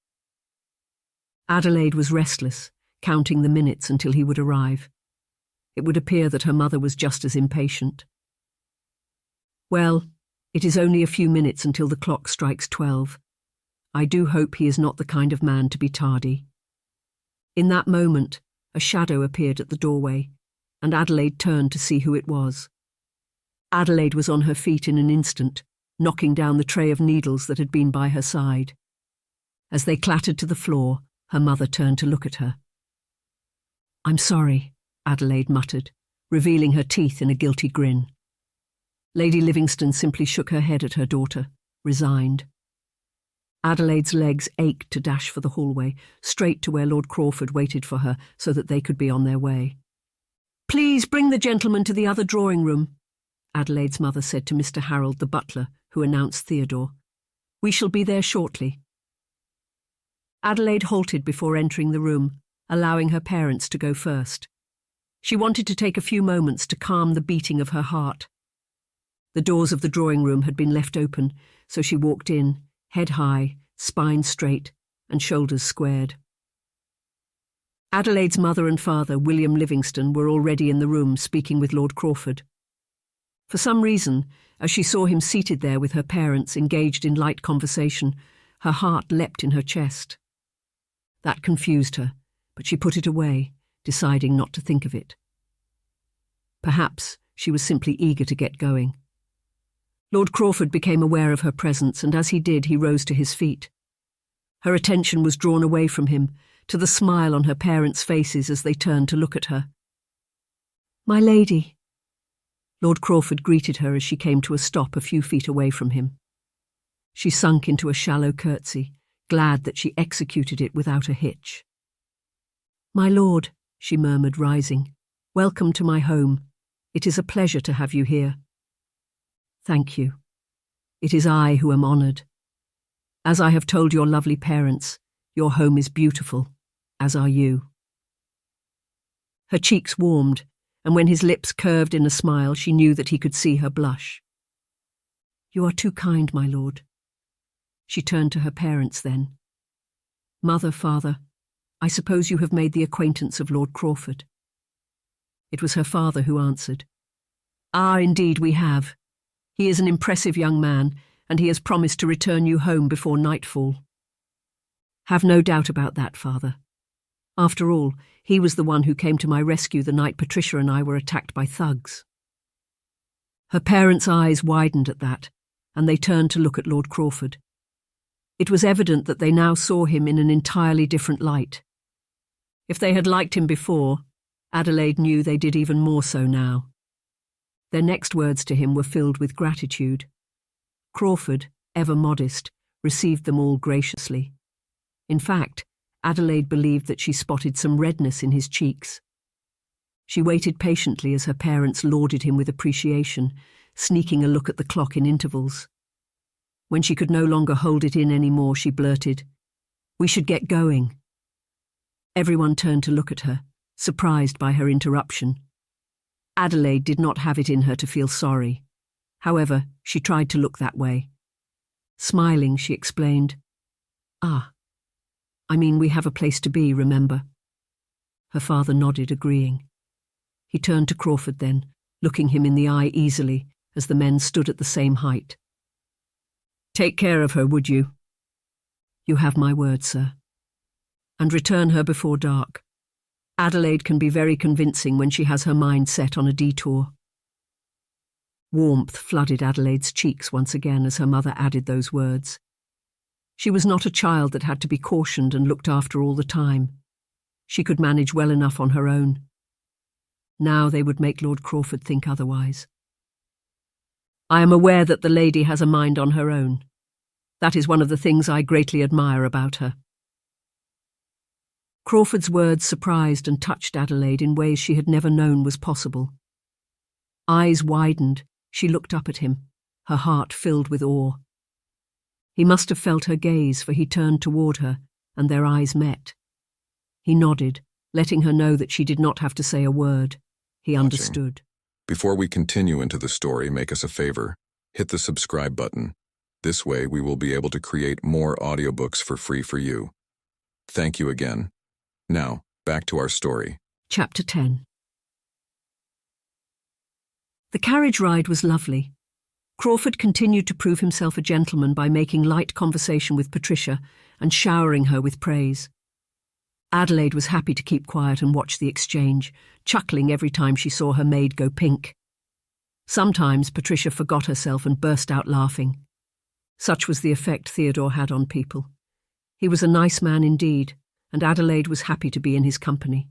Adelaide was restless, counting the minutes until he would arrive. It would appear that her mother was just as impatient. "Well, it is only a few minutes until the clock strikes 12. I do hope he is not the kind of man to be tardy." In that moment, a shadow appeared at the doorway, and Adelaide turned to see who it was. Adelaide was on her feet in an instant, knocking down the tray of needles that had been by her side. As they clattered to the floor, her mother turned to look at her. "I'm sorry," Adelaide muttered, revealing her teeth in a guilty grin. Lady Livingstone simply shook her head at her daughter, resigned. Adelaide's legs ached to dash for the hallway, straight to where Lord Crawford waited for her so that they could be on their way. "Please bring the gentleman to the other drawing room," Adelaide's mother said to Mr. Harold, the butler, who announced Theodore. "We shall be there shortly." Adelaide halted before entering the room, allowing her parents to go first. She wanted to take a few moments to calm the beating of her heart. The doors of the drawing room had been left open, so she walked in, head high, spine straight, and shoulders squared. Adelaide's mother and father, William Livingstone, were already in the room speaking with Lord Crawford. For some reason, as she saw him seated there with her parents engaged in light conversation, her heart leapt in her chest. That confused her, but she put it away, deciding not to think of it. Perhaps she was simply eager to get going. Lord Crawford became aware of her presence, and as he did, he rose to his feet. Her attention was drawn away from him, to the smile on her parents' faces as they turned to look at her. "My lady." Lord Crawford greeted her as she came to a stop a few feet away from him. She sunk into a shallow curtsy, glad that she executed it without a hitch. "My lord," she murmured, rising, "welcome to my home. It is a pleasure to have you here." "Thank you. It is I who am honoured. As I have told your lovely parents, your home is beautiful, as are you." Her cheeks warmed, and when his lips curved in a smile, she knew that he could see her blush. "You are too kind, my lord." She turned to her parents then. "Mother, father, I suppose you have made the acquaintance of Lord Crawford." It was her father who answered. "Ah, indeed we have. He is an impressive young man, and he has promised to return you home before nightfall." "Have no doubt about that, father. After all, he was the one who came to my rescue the night Patricia and I were attacked by thugs." Her parents' eyes widened at that, and they turned to look at Lord Crawford. It was evident that they now saw him in an entirely different light. If they had liked him before, Adelaide knew they did even more so now. Their next words to him were filled with gratitude. Crawford, ever modest, received them all graciously. In fact, Adelaide believed that she spotted some redness in his cheeks. She waited patiently as her parents lauded him with appreciation, sneaking a look at the clock in intervals. When she could no longer hold it in any more, she blurted, "We should get going." Everyone turned to look at her, surprised by her interruption. Adelaide did not have it in her to feel sorry. However, she tried to look that way. Smiling, she explained, "Ah, I mean, we have a place to be, remember?" Her father nodded, agreeing. He turned to Crawford then, looking him in the eye easily as the men stood at the same height. "Take care of her, would you?" "You have my word, sir." "And return her before dark. Adelaide can be very convincing when she has her mind set on a detour." Warmth flooded Adelaide's cheeks once again as her mother added those words. She was not a child that had to be cautioned and looked after all the time. She could manage well enough on her own. Now they would make Lord Crawford think otherwise. "I am aware that the lady has a mind on her own. That is one of the things I greatly admire about her." Crawford's words surprised and touched Adelaide in ways she had never known was possible. Eyes widened, she looked up at him, her heart filled with awe. He must have felt her gaze, for he turned toward her, and their eyes met. He nodded, letting her know that she did not have to say a word. He understood. Before we continue into the story, make us a favor. Hit the subscribe button. This way we will be able to create more audiobooks for free for you. Thank you again. Now, back to our story. Chapter 10. The carriage ride was lovely. Crawford continued to prove himself a gentleman by making light conversation with Patricia and showering her with praise. Adelaide was happy to keep quiet and watch the exchange, chuckling every time she saw her maid go pink. Sometimes Patricia forgot herself and burst out laughing. Such was the effect Theodore had on people. He was a nice man indeed, and Adelaide was happy to be in his company.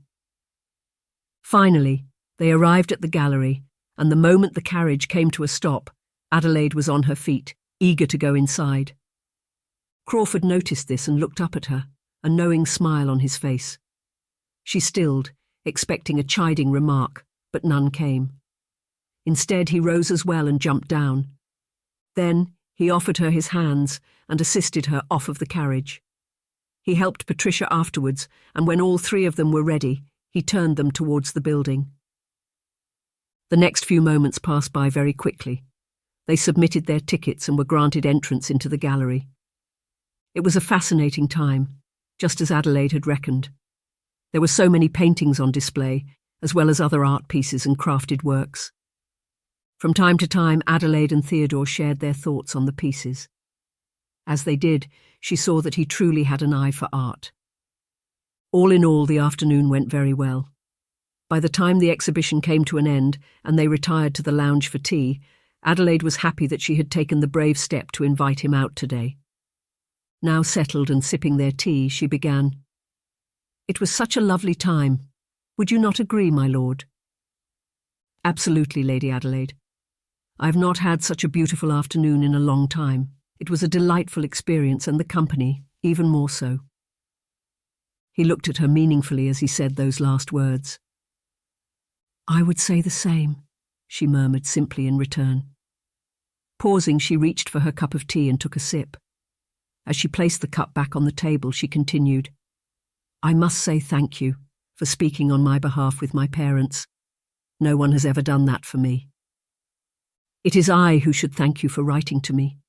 Finally, they arrived at the gallery, and the moment the carriage came to a stop, Adelaide was on her feet, eager to go inside. Crawford noticed this and looked up at her, a knowing smile on his face. She stilled, expecting a chiding remark, but none came. Instead, he rose as well and jumped down. Then he offered her his hands and assisted her off of the carriage. He helped Patricia afterwards, and when all three of them were ready, he turned them towards the building. The next few moments passed by very quickly. They submitted their tickets and were granted entrance into the gallery. It was a fascinating time, just as Adelaide had reckoned. There were so many paintings on display, as well as other art pieces and crafted works. From time to time, Adelaide and Theodore shared their thoughts on the pieces. As they did, she saw that he truly had an eye for art. All in all, the afternoon went very well. By the time the exhibition came to an end and they retired to the lounge for tea, Adelaide was happy that she had taken the brave step to invite him out today. Now settled and sipping their tea, she began, "It was such a lovely time. Would you not agree, my lord?" "Absolutely, Lady Adelaide. I have not had such a beautiful afternoon in a long time. It was a delightful experience, and the company even more so." He looked at her meaningfully as he said those last words. "I would say the same," she murmured simply in return. Pausing, she reached for her cup of tea and took a sip. As she placed the cup back on the table, she continued, "I must say thank you for speaking on my behalf with my parents. No one has ever done that for me. It is I who should thank you for writing to me.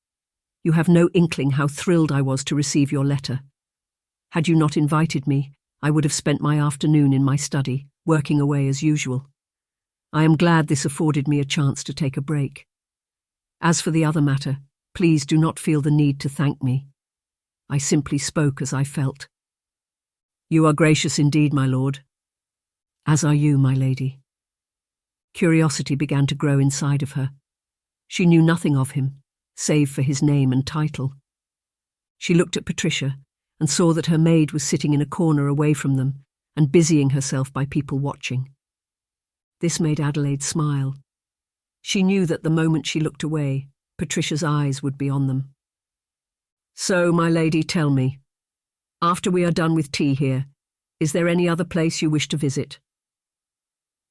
You have no inkling how thrilled I was to receive your letter. Had you not invited me, I would have spent my afternoon in my study, working away as usual. I am glad this afforded me a chance to take a break. As for the other matter, please do not feel the need to thank me. I simply spoke as I felt." "You are gracious indeed, my lord." "As are you, my lady." Curiosity began to grow inside of her. She knew nothing of him, save for his name and title. She looked at Patricia and saw that her maid was sitting in a corner away from them and busying herself by people watching. This made Adelaide smile. She knew that the moment she looked away, Patricia's eyes would be on them. "So, my lady, tell me, after we are done with tea here, is there any other place you wish to visit?"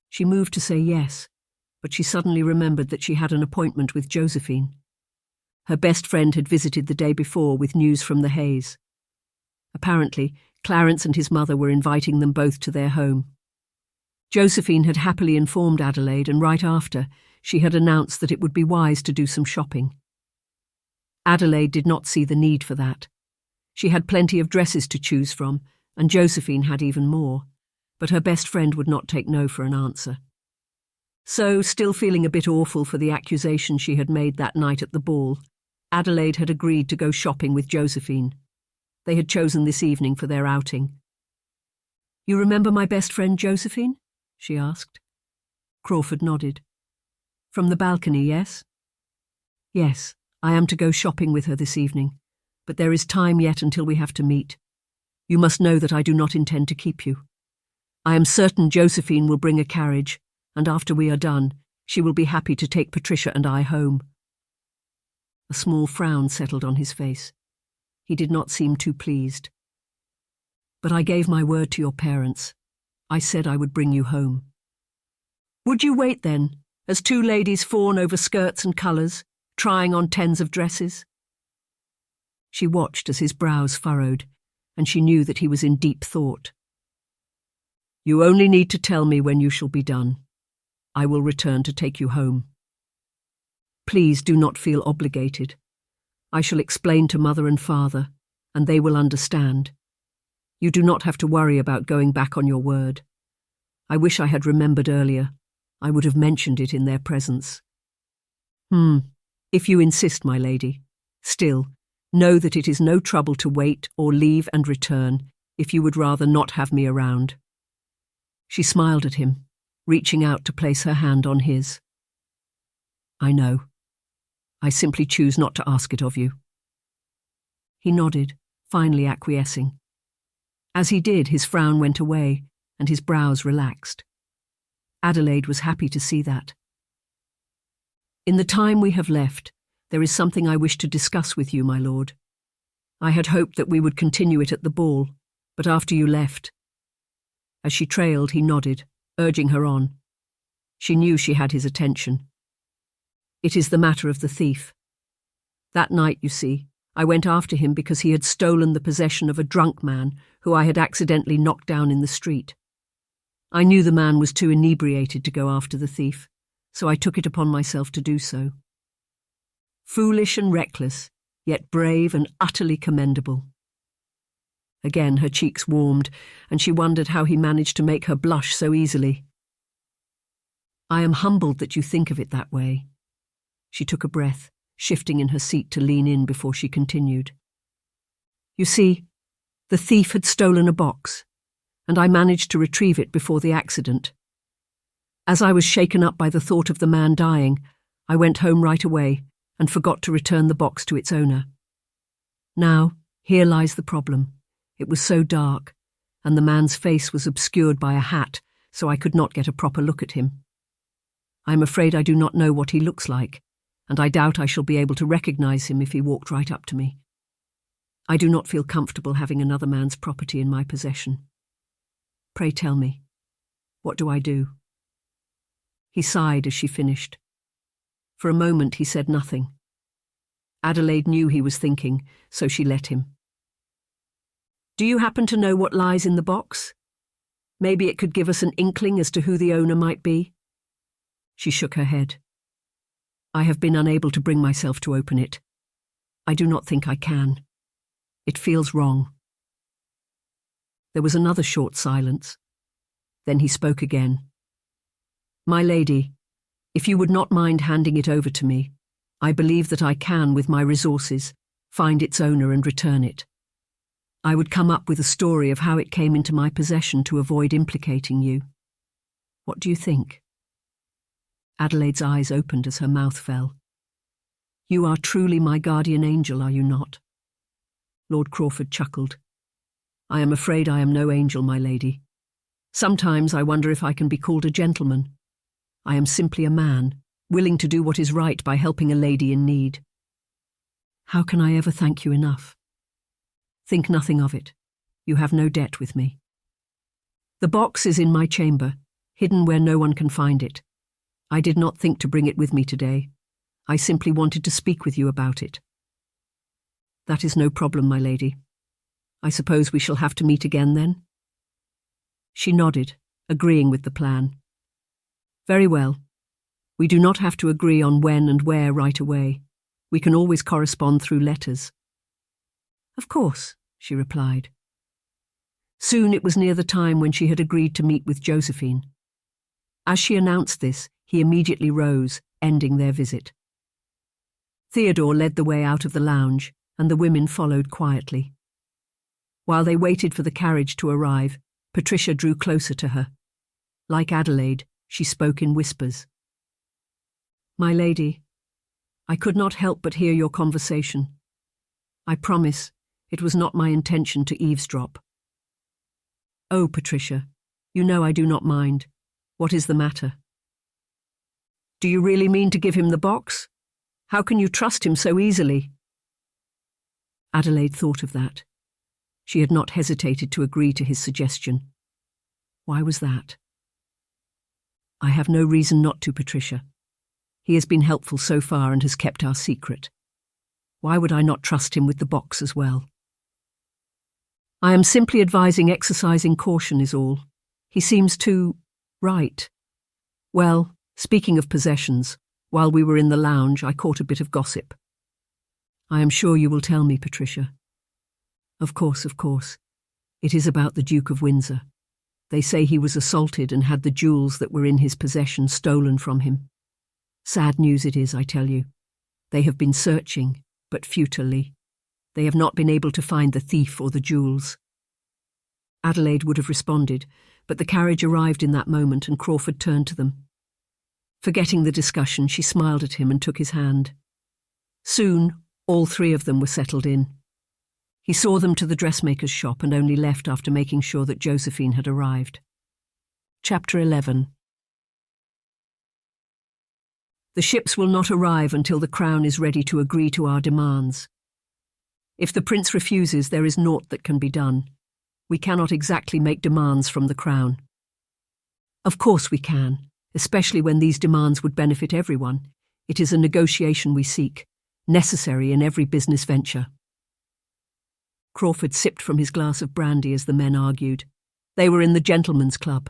She moved to say yes, but she suddenly remembered that she had an appointment with Josephine. Her best friend had visited the day before with news from the Hayes. Apparently, Clarence and his mother were inviting them both to their home. Josephine had happily informed Adelaide, and right after, she had announced that it would be wise to do some shopping. Adelaide did not see the need for that. She had plenty of dresses to choose from, and Josephine had even more, but her best friend would not take no for an answer. So, still feeling a bit awful for the accusation she had made that night at the ball, Adelaide had agreed to go shopping with Josephine. They had chosen this evening for their outing. "You remember my best friend Josephine?" she asked. Crawford nodded. "From the balcony, yes?" "Yes, I am to go shopping with her this evening, but there is time yet until we have to meet. You must know that I do not intend to keep you. I am certain Josephine will bring a carriage, and after we are done, she will be happy to take Patricia and I home." A small frown settled on his face. He did not seem too pleased. "But I gave my word to your parents. I said I would bring you home." "Would you wait then, as two ladies fawn over skirts and colours, trying on tens of dresses?" She watched as his brows furrowed, and she knew that he was in deep thought. "You only need to tell me when you shall be done. I will return to take you home. Please do not feel obligated. I shall explain to Mother and Father, and they will understand. You do not have to worry about going back on your word. I wish I had remembered earlier. I would have mentioned it in their presence." If you insist, my lady. Still, know that it is no trouble to wait or leave and return if you would rather not have me around." She smiled at him, reaching out to place her hand on his. "I know. I simply choose not to ask it of you." He nodded, finally acquiescing. As he did, his frown went away, and his brows relaxed. Adelaide was happy to see that. "In the time we have left, there is something I wish to discuss with you, my lord. I had hoped that we would continue it at the ball, but after you left—" As she trailed, he nodded, urging her on. She knew she had his attention. "It is the matter of the thief. That night, you see, I went after him because he had stolen the possession of a drunk man who I had accidentally knocked down in the street. I knew the man was too inebriated to go after the thief, so I took it upon myself to do so. Foolish and reckless, yet brave and utterly commendable. Again her cheeks warmed, and she wondered how he managed to make her blush so easily. I am humbled that you think of it that way. She took a breath, shifting in her seat to lean in before she continued. You see, the thief had stolen a box, and I managed to retrieve it before the accident. As I was shaken up by the thought of the man dying, I went home right away and forgot to return the box to its owner. Now, here lies the problem. It was so dark, and the man's face was obscured by a hat, so I could not get a proper look at him. I am afraid I do not know what he looks like, and I doubt I shall be able to recognize him if he walked right up to me. I do not feel comfortable having another man's property in my possession. Pray tell me, what do I do? He sighed as she finished. For a moment he said nothing. Adelaide knew he was thinking, so she let him. Do you happen to know what lies in the box? Maybe it could give us an inkling as to who the owner might be. She shook her head. I have been unable to bring myself to open it. I do not think I can. It feels wrong. There was another short silence. Then he spoke again. My lady, if you would not mind handing it over to me, I believe that I can, with my resources, find its owner and return it. I would come up with a story of how it came into my possession to avoid implicating you. What do you think? Adelaide's eyes opened as her mouth fell. You are truly my guardian angel, are you not? Lord Crawford chuckled. I am afraid I am no angel, my lady. Sometimes I wonder if I can be called a gentleman. I am simply a man, willing to do what is right by helping a lady in need. How can I ever thank you enough? Think nothing of it. You have no debt with me. The box is in my chamber, hidden where no one can find it. I did not think to bring it with me today. I simply wanted to speak with you about it. That is no problem, my lady. I suppose we shall have to meet again then? She nodded, agreeing with the plan. Very well. We do not have to agree on when and where right away. We can always correspond through letters. Of course, she replied. Soon it was near the time when she had agreed to meet with Josephine. As she announced this, he immediately rose, ending their visit. Theodore led the way out of the lounge, and the women followed quietly. While they waited for the carriage to arrive, Patricia drew closer to her. Like Adelaide, she spoke in whispers. My lady, I could not help but hear your conversation. I promise it was not my intention to eavesdrop. Oh, Patricia, you know I do not mind. What is the matter? Do you really mean to give him the box? How can you trust him so easily? Adelaide thought of that. She had not hesitated to agree to his suggestion. Why was that? I have no reason not to, Patricia. He has been helpful so far and has kept our secret. Why would I not trust him with the box as well? I am simply advising exercising caution is all. He seems too right. Well, speaking of possessions, while we were in the lounge I caught a bit of gossip. I am sure you will tell me, Patricia. Of course. It is about the Duke of Windsor. They say he was assaulted and had the jewels that were in his possession stolen from him. Sad news it is, I tell you. They have been searching, but futilely. They have not been able to find the thief or the jewels. Adelaide would have responded, but the carriage arrived in that moment and Crawford turned to them. Forgetting the discussion, she smiled at him and took his hand. Soon, all three of them were settled in. He saw them to the dressmaker's shop and only left after making sure that Josephine had arrived. Chapter 11. The ships will not arrive until the Crown is ready to agree to our demands. If the Prince refuses, there is naught that can be done. We cannot exactly make demands from the Crown. Of course we can, especially when these demands would benefit everyone. It is a negotiation we seek, necessary in every business venture. Crawford sipped from his glass of brandy as the men argued. They were in the gentlemen's club.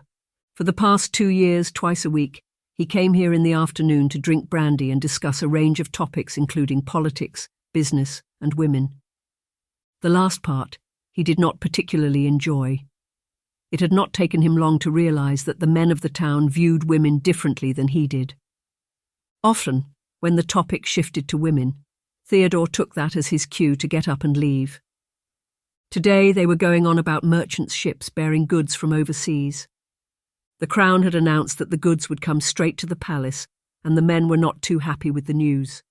For the past 2 years, twice a week, He came here in the afternoon to drink brandy and discuss a range of topics including politics, business, and women. The last part he did not particularly enjoy. It had not taken him long to realize that the men of the town viewed women differently than he did. Often, when the topic shifted to women, Theodore took that as his cue to get up and leave. Today they were going on about merchant ships bearing goods from overseas. The Crown had announced that the goods would come straight to the palace, and the men were not too happy with the news.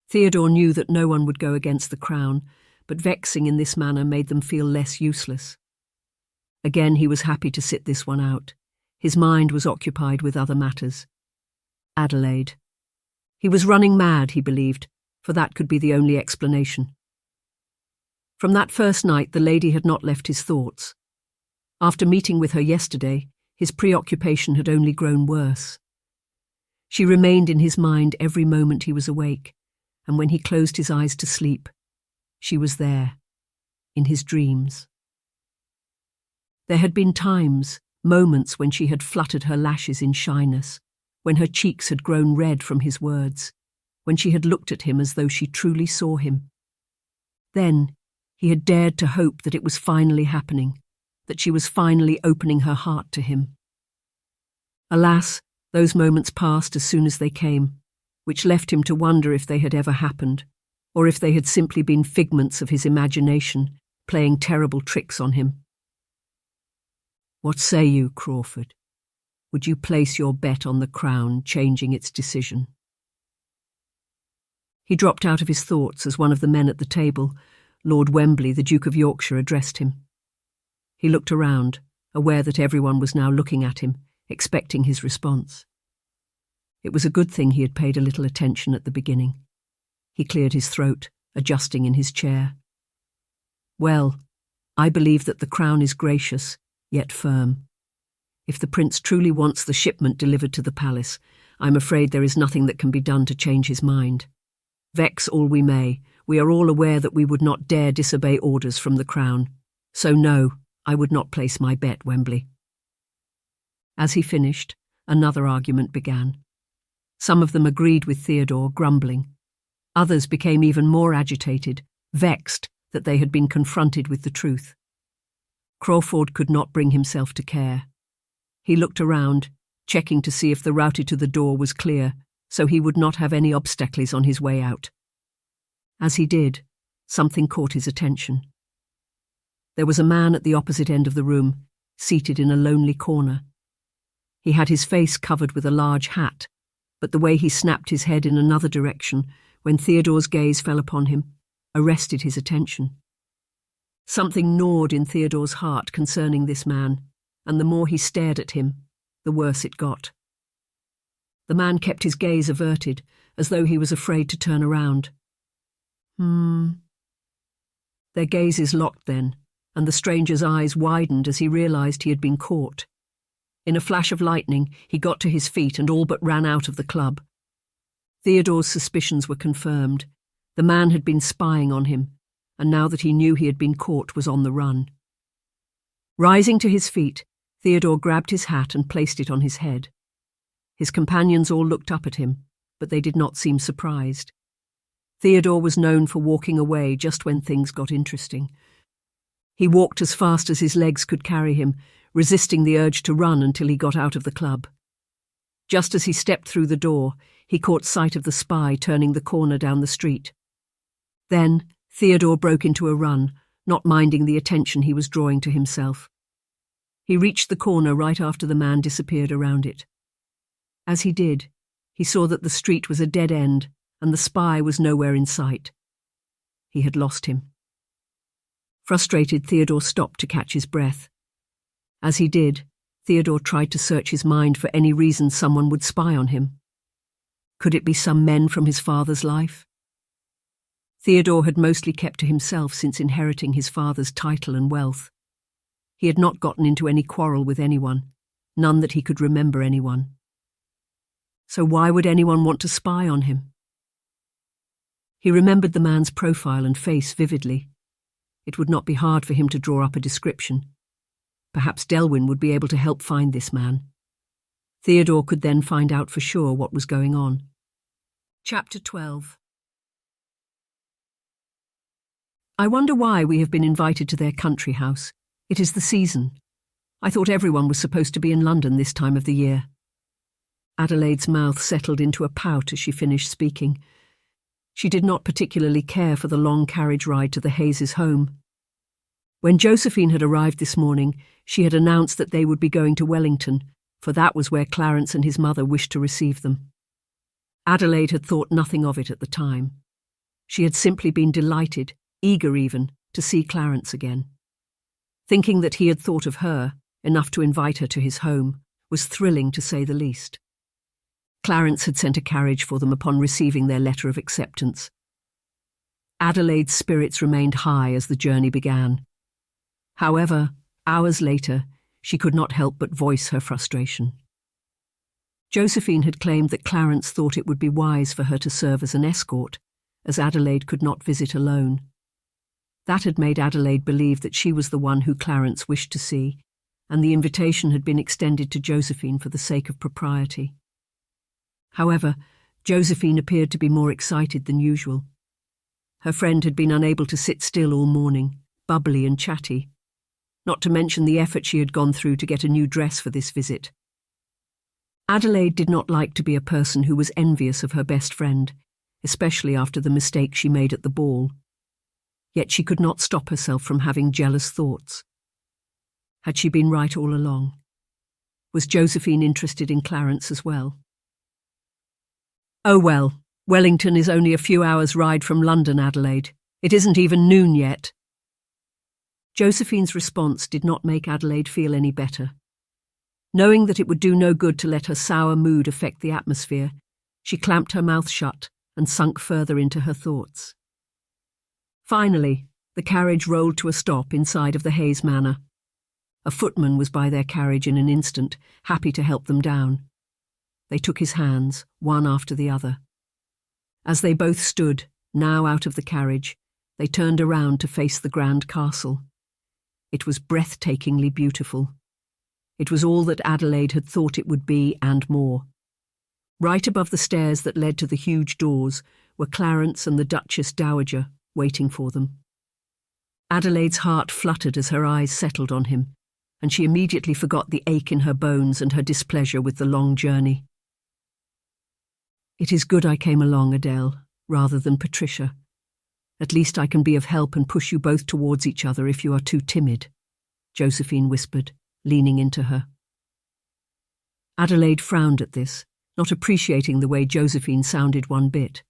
Theodore knew that no one would go against the Crown, but vexing in this manner made them feel less useless. Again he was happy to sit this one out. His mind was occupied with other matters. Adelaide. He was running mad, he believed, for that could be the only explanation. From that first night the lady had not left his thoughts. After meeting with her yesterday, his preoccupation had only grown worse. She remained in his mind every moment he was awake, and when he closed his eyes to sleep, she was there, in his dreams. There had been times, moments when she had fluttered her lashes in shyness, when her cheeks had grown red from his words, when she had looked at him as though she truly saw him. Then he had dared to hope that it was finally happening, that she was finally opening her heart to him. Alas, those moments passed as soon as they came, which left him to wonder if they had ever happened, or if they had simply been figments of his imagination, playing terrible tricks on him. What say you, Crawford? Would you place your bet on the Crown changing its decision? He dropped out of his thoughts as one of the men at the table, Lord Wembley, the Duke of Yorkshire, addressed him. He looked around, aware that everyone was now looking at him, expecting his response. It was a good thing he had paid a little attention at the beginning. He cleared his throat, adjusting in his chair. Well, I believe that the Crown is gracious, yet firm. If the Prince truly wants the shipment delivered to the palace, I'm afraid there is nothing that can be done to change his mind. Vex all we may, we are all aware that we would not dare disobey orders from the Crown. So no, I would not place my bet, Wembley. As he finished, another argument began. Some of them agreed with Theodore, grumbling. Others became even more agitated, vexed that they had been confronted with the truth. Crawford could not bring himself to care. He looked around, checking to see if the route to the door was clear, so he would not have any obstacles on his way out. As he did, something caught his attention. There was a man at the opposite end of the room, seated in a lonely corner. He had his face covered with a large hat, but the way he snapped his head in another direction when Theodore's gaze fell upon him arrested his attention. Something gnawed in Theodore's heart concerning this man, and the more he stared at him, the worse it got. The man kept his gaze averted, as though he was afraid to turn around. Their gazes locked then, and the stranger's eyes widened as he realized he had been caught. In a flash of lightning, he got to his feet and all but ran out of the club. Theodore's suspicions were confirmed. The man had been spying on him, and now that he knew he had been caught, was on the run. Rising to his feet, Theodore grabbed his hat and placed it on his head. His companions all looked up at him, but they did not seem surprised. Theodore was known for walking away just when things got interesting. He walked as fast as his legs could carry him, resisting the urge to run until he got out of the club. Just as he stepped through the door, he caught sight of the spy turning the corner down the street. Then Theodore broke into a run, not minding the attention he was drawing to himself. He reached the corner right after the man disappeared around it. As he did, he saw that the street was a dead end and the spy was nowhere in sight. He had lost him. Frustrated, Theodore stopped to catch his breath. As he did, Theodore tried to search his mind for any reason someone would spy on him. Could it be some men from his father's life? Theodore had mostly kept to himself since inheriting his father's title and wealth. He had not gotten into any quarrel with anyone, none that he could remember anyone. So why would anyone want to spy on him? He remembered the man's profile and face vividly. It would not be hard for him to draw up a description. Perhaps Delwyn would be able to help find this man. Theodore could then find out for sure what was going on. Chapter 12. I wonder why we have been invited to their country house. It is the season. I thought everyone was supposed to be in London this time of the year. Adelaide's mouth settled into a pout as she finished speaking. She did not particularly care for the long carriage ride to the Hayes' home. When Josephine had arrived this morning, she had announced that they would be going to Wellington, for that was where Clarence and his mother wished to receive them. Adelaide had thought nothing of it at the time. She had simply been delighted, eager even, to see Clarence again. Thinking that he had thought of her, enough to invite her to his home, was thrilling to say the least. Clarence had sent a carriage for them upon receiving their letter of acceptance. Adelaide's spirits remained high as the journey began. However, hours later, she could not help but voice her frustration. Josephine had claimed that Clarence thought it would be wise for her to serve as an escort, as Adelaide could not visit alone. That had made Adelaide believe that she was the one who Clarence wished to see, and the invitation had been extended to Josephine for the sake of propriety. However, Josephine appeared to be more excited than usual. Her friend had been unable to sit still all morning, bubbly and chatty, not to mention the effort she had gone through to get a new dress for this visit. Adelaide did not like to be a person who was envious of her best friend, especially after the mistake she made at the ball. Yet she could not stop herself from having jealous thoughts. Had she been right all along? Was Josephine interested in Clarence as well? Oh well, Wellington is only a few hours' ride from London, Adelaide. It isn't even noon yet. Josephine's response did not make Adelaide feel any better. Knowing that it would do no good to let her sour mood affect the atmosphere, she clamped her mouth shut and sunk further into her thoughts. Finally, the carriage rolled to a stop inside of the Hayes manor. A footman was by their carriage in an instant, happy to help them down. They took his hands, one after the other. As they both stood, now out of the carriage, they turned around to face the grand castle. It was breathtakingly beautiful. It was all that Adelaide had thought it would be and more. Right above the stairs that led to the huge doors were Clarence and the Duchess Dowager waiting for them. Adelaide's heart fluttered as her eyes settled on him, and she immediately forgot the ache in her bones and her displeasure with the long journey. It is good I came along, Adele, rather than Patricia. At least I can be of help and push you both towards each other if you are too timid, Josephine whispered, leaning into her. Adelaide frowned at this, not appreciating the way Josephine sounded one bit.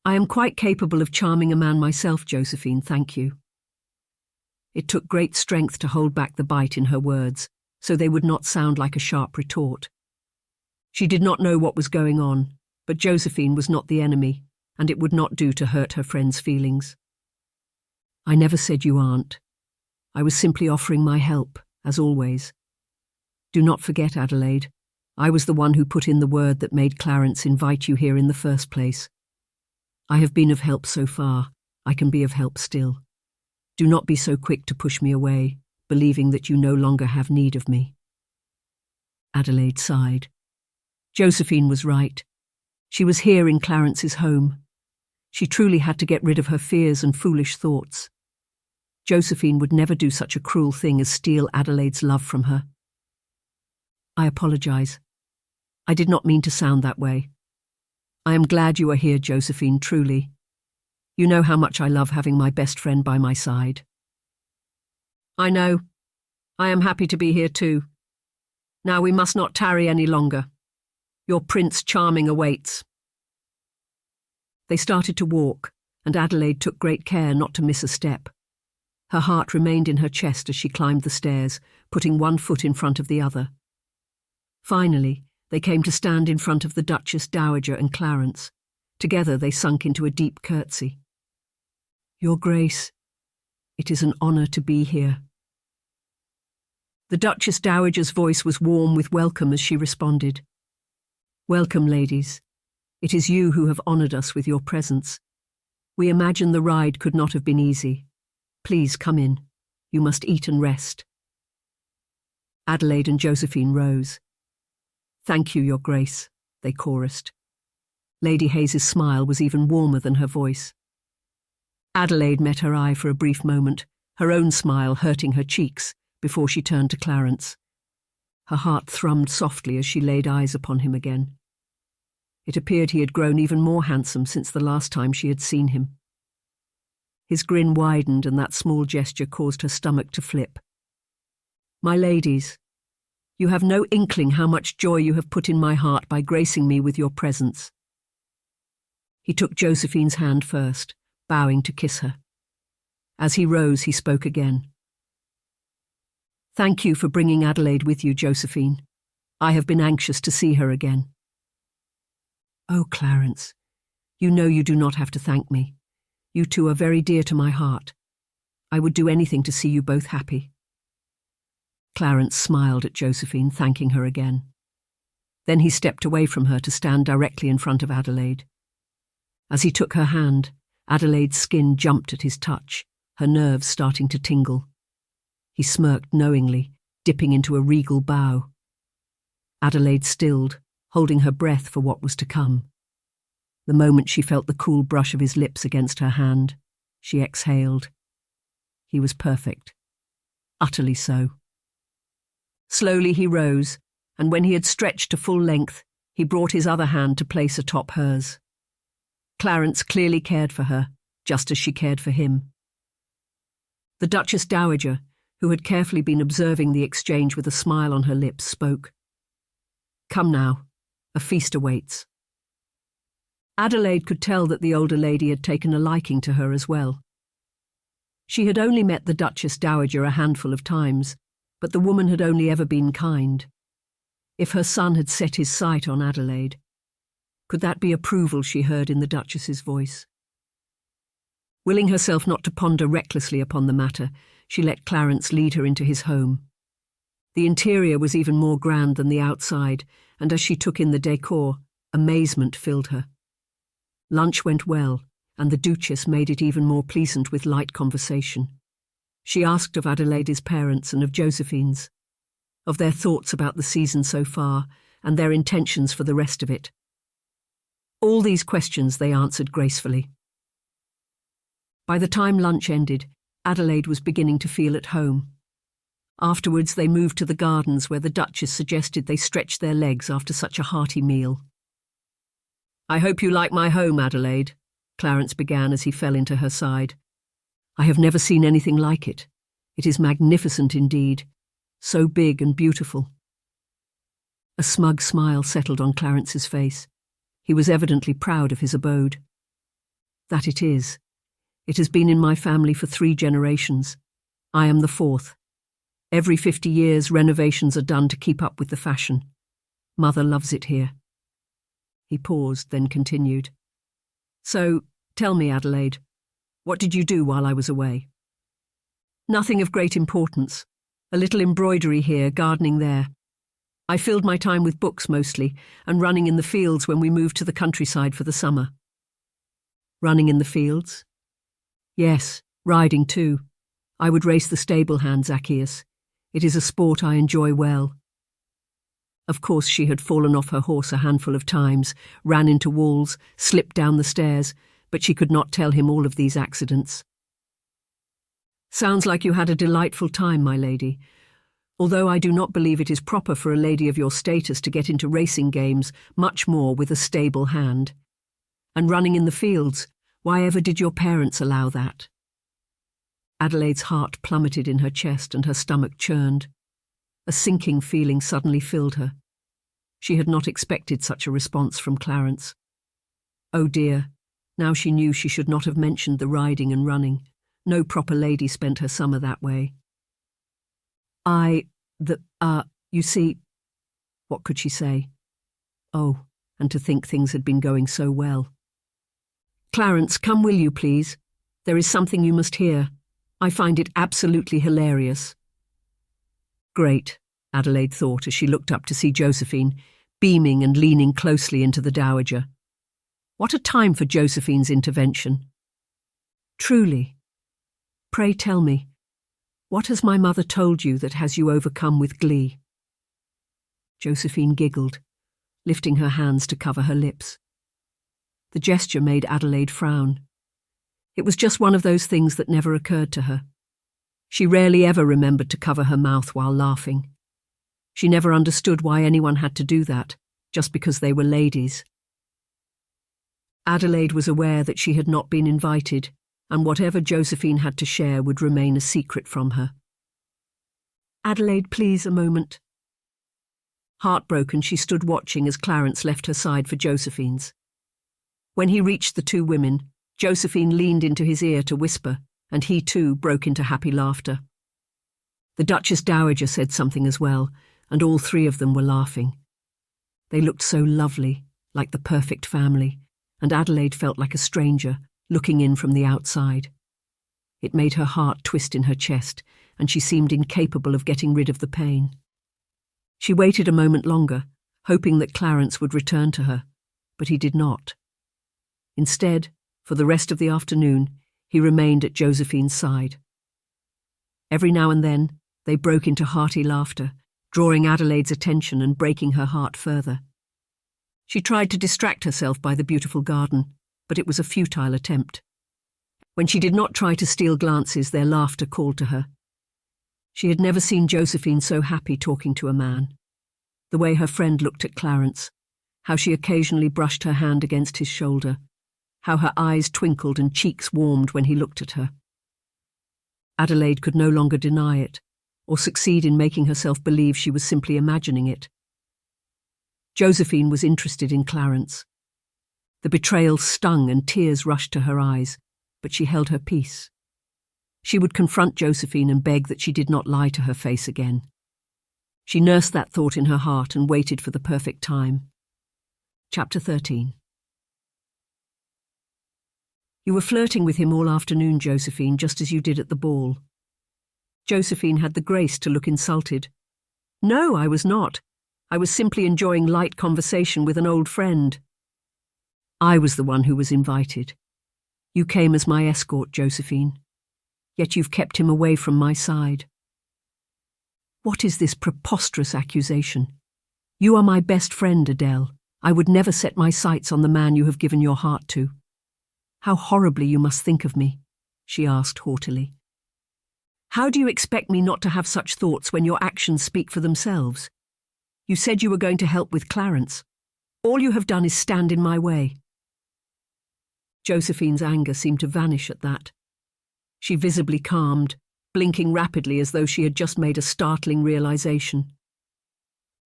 I am quite capable of charming a man myself, Josephine, thank you. It took great strength to hold back the bite in her words, so they would not sound like a sharp retort. She did not know what was going on, but Josephine was not the enemy, and it would not do to hurt her friend's feelings. I never said you aren't. I was simply offering my help, as always. Do not forget, Adelaide, I was the one who put in the word that made Clarence invite you here in the first place. I have been of help so far. I can be of help still. Do not be so quick to push me away, believing that you no longer have need of me. Adelaide sighed. Josephine was right. She was here in Clarence's home. She truly had to get rid of her fears and foolish thoughts. Josephine would never do such a cruel thing as steal Adelaide's love from her. I apologize. I did not mean to sound that way. I am glad you are here, Josephine, truly. You know how much I love having my best friend by my side. I know. I am happy to be here too. Now we must not tarry any longer. Your Prince Charming awaits. They started to walk, and Adelaide took great care not to miss a step. Her heart remained in her chest as she climbed the stairs, putting one foot in front of the other. Finally, they came to stand in front of the Duchess Dowager and Clarence. Together they sunk into a deep curtsy. Your Grace, it is an honour to be here. The Duchess Dowager's voice was warm with welcome as she responded. Welcome, ladies. It is you who have honoured us with your presence. We imagine the ride could not have been easy. Please come in. You must eat and rest. Adelaide and Josephine rose. "Thank you, Your Grace," they chorused. Lady Hayes's smile was even warmer than her voice. Adelaide met her eye for a brief moment, her own smile hurting her cheeks, before she turned to Clarence. Her heart thrummed softly as she laid eyes upon him again. It appeared he had grown even more handsome since the last time she had seen him. His grin widened, and that small gesture caused her stomach to flip. "My ladies, you have no inkling how much joy you have put in my heart by gracing me with your presence." He took Josephine's hand first, bowing to kiss her. As he rose, he spoke again. "Thank you for bringing Adelaide with you, Josephine. I have been anxious to see her again." "Oh, Clarence, you know you do not have to thank me. You two are very dear to my heart. I would do anything to see you both happy." Clarence smiled at Josephine, thanking her again. Then he stepped away from her to stand directly in front of Adelaide. As he took her hand, Adelaide's skin jumped at his touch, her nerves starting to tingle. He smirked knowingly, dipping into a regal bow. Adelaide stilled, holding her breath for what was to come. The moment she felt the cool brush of his lips against her hand, she exhaled. He was perfect. Utterly so. Slowly he rose, and when he had stretched to full length, he brought his other hand to place atop hers. Clarence clearly cared for her, just as she cared for him. The Duchess Dowager, who had carefully been observing the exchange with a smile on her lips, spoke. "Come now, a feast awaits." Adelaide could tell that the older lady had taken a liking to her as well. She had only met the Duchess Dowager a handful of times, but the woman had only ever been kind. If her son had set his sight on Adelaide, could that be approval she heard in the Duchess's voice? Willing herself not to ponder recklessly upon the matter, she let Clarence lead her into his home. The interior was even more grand than the outside, and as she took in the decor, amazement filled her. Lunch went well, and the Duchess made it even more pleasant with light conversation. She asked of Adelaide's parents and of Josephine's, of their thoughts about the season so far, and their intentions for the rest of it. All these questions they answered gracefully. By the time lunch ended, Adelaide was beginning to feel at home. Afterwards they moved to the gardens where the Duchess suggested they stretch their legs after such a hearty meal. "I hope you like my home, Adelaide," Clarence began as he fell into her side. "I have never seen anything like it. It is magnificent indeed, so big and beautiful." A smug smile settled on Clarence's face. He was evidently proud of his abode. "That it is. It has been in my family for 3 generations. I am the 4th. Every 50 years renovations are done to keep up with the fashion. Mother loves it here." He paused, then continued. "So, tell me, Adelaide, what did you do while I was away?" "Nothing of great importance. A little embroidery here, gardening there. I filled my time with books mostly, and running in the fields when we moved to the countryside for the summer." "Running in the fields?" "Yes, riding too. I would race the stable hand, Zacchaeus. It is a sport I enjoy well." Of course she had fallen off her horse a handful of times, ran into walls, slipped down the stairs, but she could not tell him all of these accidents. "Sounds like you had a delightful time, my lady. Although I do not believe it is proper for a lady of your status to get into racing games, much more with a stable hand. And running in the fields, why ever did your parents allow that?" Adelaide's heart plummeted in her chest and her stomach churned. A sinking feeling suddenly filled her. She had not expected such a response from Clarence. Oh dear, now she knew she should not have mentioned the riding and running. No proper lady spent her summer that way. You see," what could she say? Oh, and to think things had been going so well. "Clarence, come will you, please? There is something you must hear. I find it absolutely hilarious." Great, Adelaide thought as she looked up to see Josephine, beaming and leaning closely into the Dowager. What a time for Josephine's intervention. "Truly. Pray tell me, what has my mother told you that has you overcome with glee?" Josephine giggled, lifting her hands to cover her lips. The gesture made Adelaide frown. It was just one of those things that never occurred to her. She rarely ever remembered to cover her mouth while laughing. She never understood why anyone had to do that, just because they were ladies. Adelaide was aware that she had not been invited, and whatever Josephine had to share would remain a secret from her. "Adelaide, please, a moment." Heartbroken, she stood watching as Clarence left her side for Josephine's. When he reached the two women, Josephine leaned into his ear to whisper, and he too broke into happy laughter. The Duchess Dowager said something as well, and all three of them were laughing. They looked so lovely, like the perfect family, and Adelaide felt like a stranger, looking in from the outside. It made her heart twist in her chest, and she seemed incapable of getting rid of the pain. She waited a moment longer, hoping that Clarence would return to her, but he did not. Instead, for the rest of the afternoon, he remained at Josephine's side. Every now and then, they broke into hearty laughter, drawing Adelaide's attention and breaking her heart further. She tried to distract herself by the beautiful garden, but it was a futile attempt. When she did not try to steal glances, their laughter called to her. She had never seen Josephine so happy talking to a man. The way her friend looked at Clarence, how she occasionally brushed her hand against his shoulder, how her eyes twinkled and cheeks warmed when he looked at her. Adelaide could no longer deny it, or succeed in making herself believe she was simply imagining it. Josephine was interested in Clarence. The betrayal stung and tears rushed to her eyes, but she held her peace. She would confront Josephine and beg that she did not lie to her face again. She nursed that thought in her heart and waited for the perfect time. Chapter 13. "You were flirting with him all afternoon, Josephine, just as you did at the ball." Josephine had the grace to look insulted. "No, I was not. I was simply enjoying light conversation with an old friend." "I was the one who was invited. You came as my escort, Josephine. Yet you've kept him away from my side." "What is this preposterous accusation? You are my best friend, Adele. I would never set my sights on the man you have given your heart to." "How horribly you must think of me," she asked haughtily. "How do you expect me not to have such thoughts when your actions speak for themselves? You said you were going to help with Clarence. All you have done is stand in my way." Josephine's anger seemed to vanish at that. She visibly calmed, blinking rapidly as though she had just made a startling realization.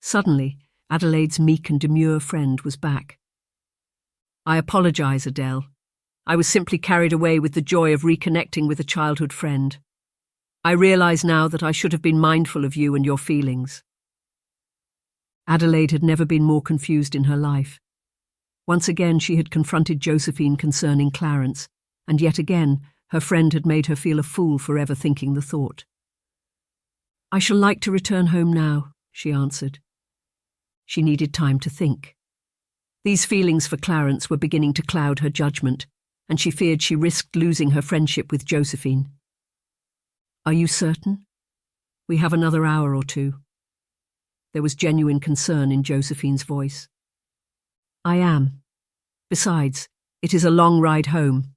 Suddenly, Adelaide's meek and demure friend was back. "I apologize, Adele. I was simply carried away with the joy of reconnecting with a childhood friend. I realize now that I should have been mindful of you and your feelings." Adelaide had never been more confused in her life. Once again she had confronted Josephine concerning Clarence, and yet again her friend had made her feel a fool for ever thinking the thought. "I shall like to return home now," she answered. She needed time to think. These feelings for Clarence were beginning to cloud her judgment, and she feared she risked losing her friendship with Josephine. "Are you certain? We have another hour or two." There was genuine concern in Josephine's voice. "I am. Besides, it is a long ride home.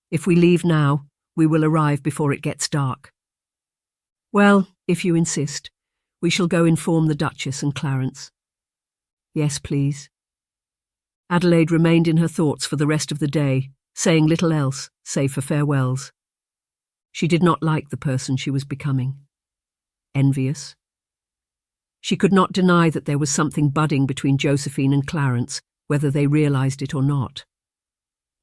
If we leave now, we will arrive before it gets dark." "Well, if you insist, we shall go inform the Duchess and Clarence." "Yes, please." Adelaide remained in her thoughts for the rest of the day, saying little else, save for farewells. She did not like the person she was becoming. Envious. She could not deny that there was something budding between Josephine and Clarence, whether they realized it or not.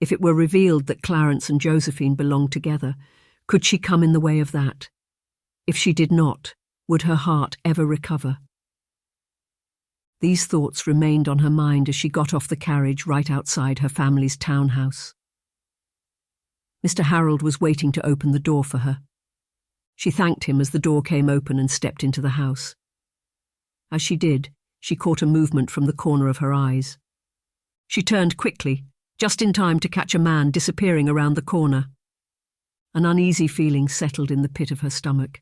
If it were revealed that Clarence and Josephine belonged together, could she come in the way of that? If she did not, would her heart ever recover? These thoughts remained on her mind as she got off the carriage right outside her family's townhouse. Mr. Harold was waiting to open the door for her. She thanked him as the door came open and stepped into the house. As she did, she caught a movement from the corner of her eyes. She turned quickly, just in time to catch a man disappearing around the corner. An uneasy feeling settled in the pit of her stomach.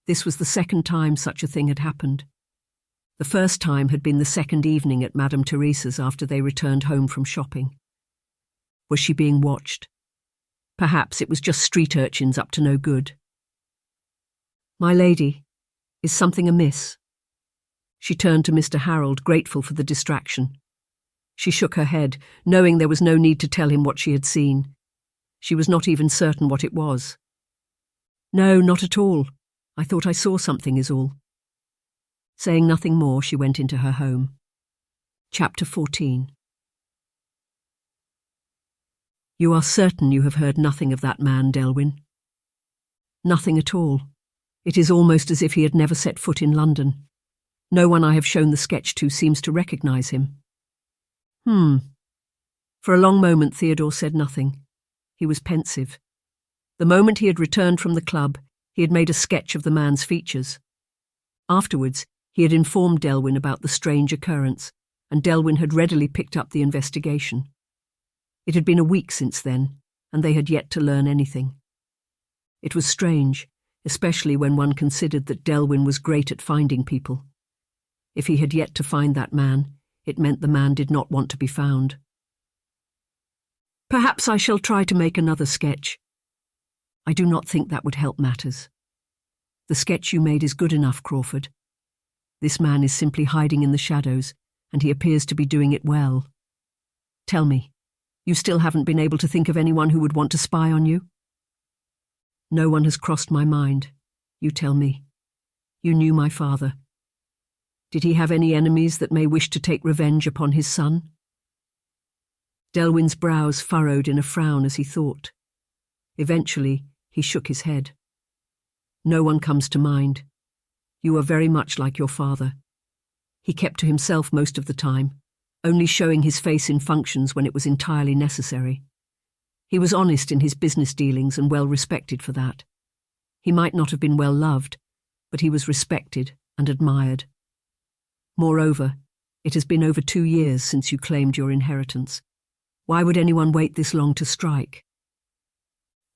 This was the second time such a thing had happened. The first time had been the second evening at Madame Teresa's after they returned home from shopping. Was she being watched? Perhaps it was just street urchins up to no good. "My lady, is something amiss?" She turned to Mr. Harold, grateful for the distraction. She shook her head, knowing there was no need to tell him what she had seen. She was not even certain what it was. "No, not at all. I thought I saw something is all." Saying nothing more, she went into her home. Chapter 14. "You are certain you have heard nothing of that man, Delwyn?" "Nothing at all. It is almost as if he had never set foot in London. No one I have shown the sketch to seems to recognise him." For a long moment Theodore said nothing. He was pensive. The moment he had returned from the club, he had made a sketch of the man's features. Afterwards, he had informed Delwyn about the strange occurrence, and Delwyn had readily picked up the investigation. It had been a week since then, and they had yet to learn anything. It was strange, especially when one considered that Delwyn was great at finding people. If he had yet to find that man, it meant the man did not want to be found. "Perhaps I shall try to make another sketch." "I do not think that would help matters. The sketch you made is good enough, Crawford. This man is simply hiding in the shadows, and he appears to be doing it well. Tell me, you still haven't been able to think of anyone who would want to spy on you?" "No one has crossed my mind. You tell me. You knew my father. Did he have any enemies that may wish to take revenge upon his son?" Delwyn's brows furrowed in a frown as he thought. Eventually, he shook his head. "No one comes to mind. You are very much like your father. He kept to himself most of the time, only showing his face in functions when it was entirely necessary. He was honest in his business dealings and well respected for that. He might not have been well loved, but he was respected and admired. Moreover, it has been over 2 years since you claimed your inheritance. Why would anyone wait this long to strike?"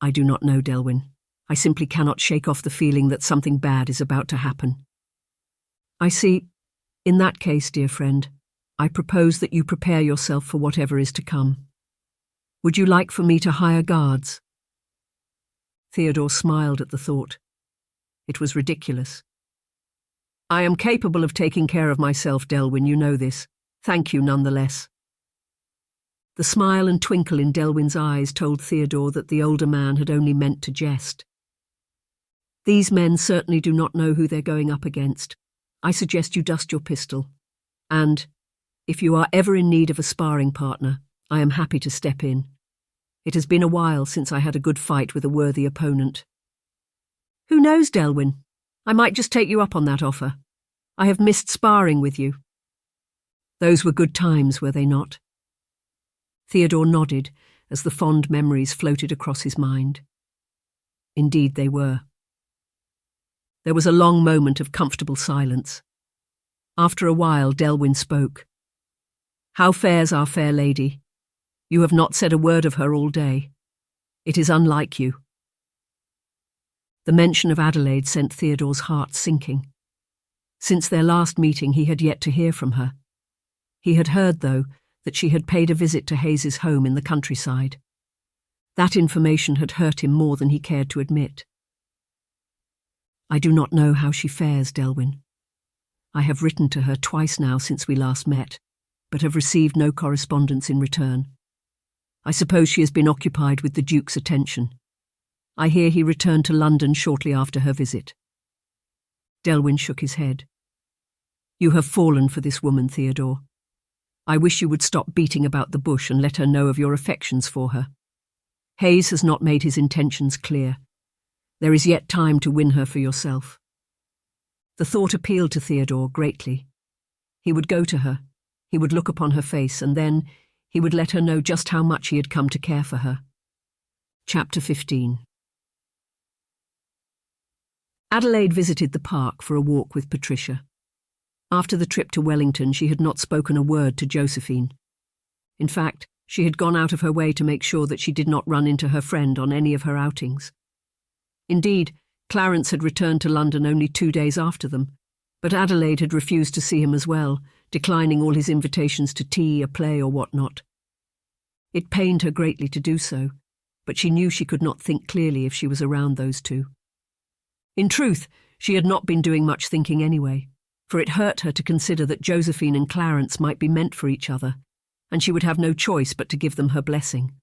"I do not know, Delwyn. I simply cannot shake off the feeling that something bad is about to happen." "I see. In that case, dear friend, I propose that you prepare yourself for whatever is to come. Would you like for me to hire guards?" Theodore smiled at the thought. It was ridiculous. "I am capable of taking care of myself, Delwyn, you know this. Thank you nonetheless." The smile and twinkle in Delwyn's eyes told Theodore that the older man had only meant to jest. "These men certainly do not know who they're going up against. I suggest you dust your pistol. And, if you are ever in need of a sparring partner, I am happy to step in. It has been a while since I had a good fight with a worthy opponent." "Who knows, Delwyn? I might just take you up on that offer. I have missed sparring with you." "Those were good times, were they not?" Theodore nodded as the fond memories floated across his mind. Indeed they were. There was a long moment of comfortable silence. After a while, Delwyn spoke. "How fares our fair lady? You have not said a word of her all day. It is unlike you." The mention of Adelaide sent Theodore's heart sinking. Since their last meeting, he had yet to hear from her. He had heard, though, that she had paid a visit to Hayes's home in the countryside. That information had hurt him more than he cared to admit. "I do not know how she fares, Delwyn. I have written to her twice now since we last met, but have received no correspondence in return. I suppose she has been occupied with the Duke's attention. I hear he returned to London shortly after her visit." Delwyn shook his head. "You have fallen for this woman, Theodore. I wish you would stop beating about the bush and let her know of your affections for her. Hayes has not made his intentions clear. There is yet time to win her for yourself." The thought appealed to Theodore greatly. He would go to her, he would look upon her face, and then he would let her know just how much he had come to care for her. Chapter 15. Adelaide visited the park for a walk with Patricia. After the trip to Wellington, she had not spoken a word to Josephine. In fact, she had gone out of her way to make sure that she did not run into her friend on any of her outings. Indeed, Clarence had returned to London only 2 days after them, But Adelaide had refused to see him as well, declining all his invitations to tea, a play, or what not. It pained her greatly to do so, but she knew she could not think clearly if she was around those two. In truth, she had not been doing much thinking anyway, for it hurt her to consider that Josephine and Clarence might be meant for each other, and she would have no choice but to give them her blessing.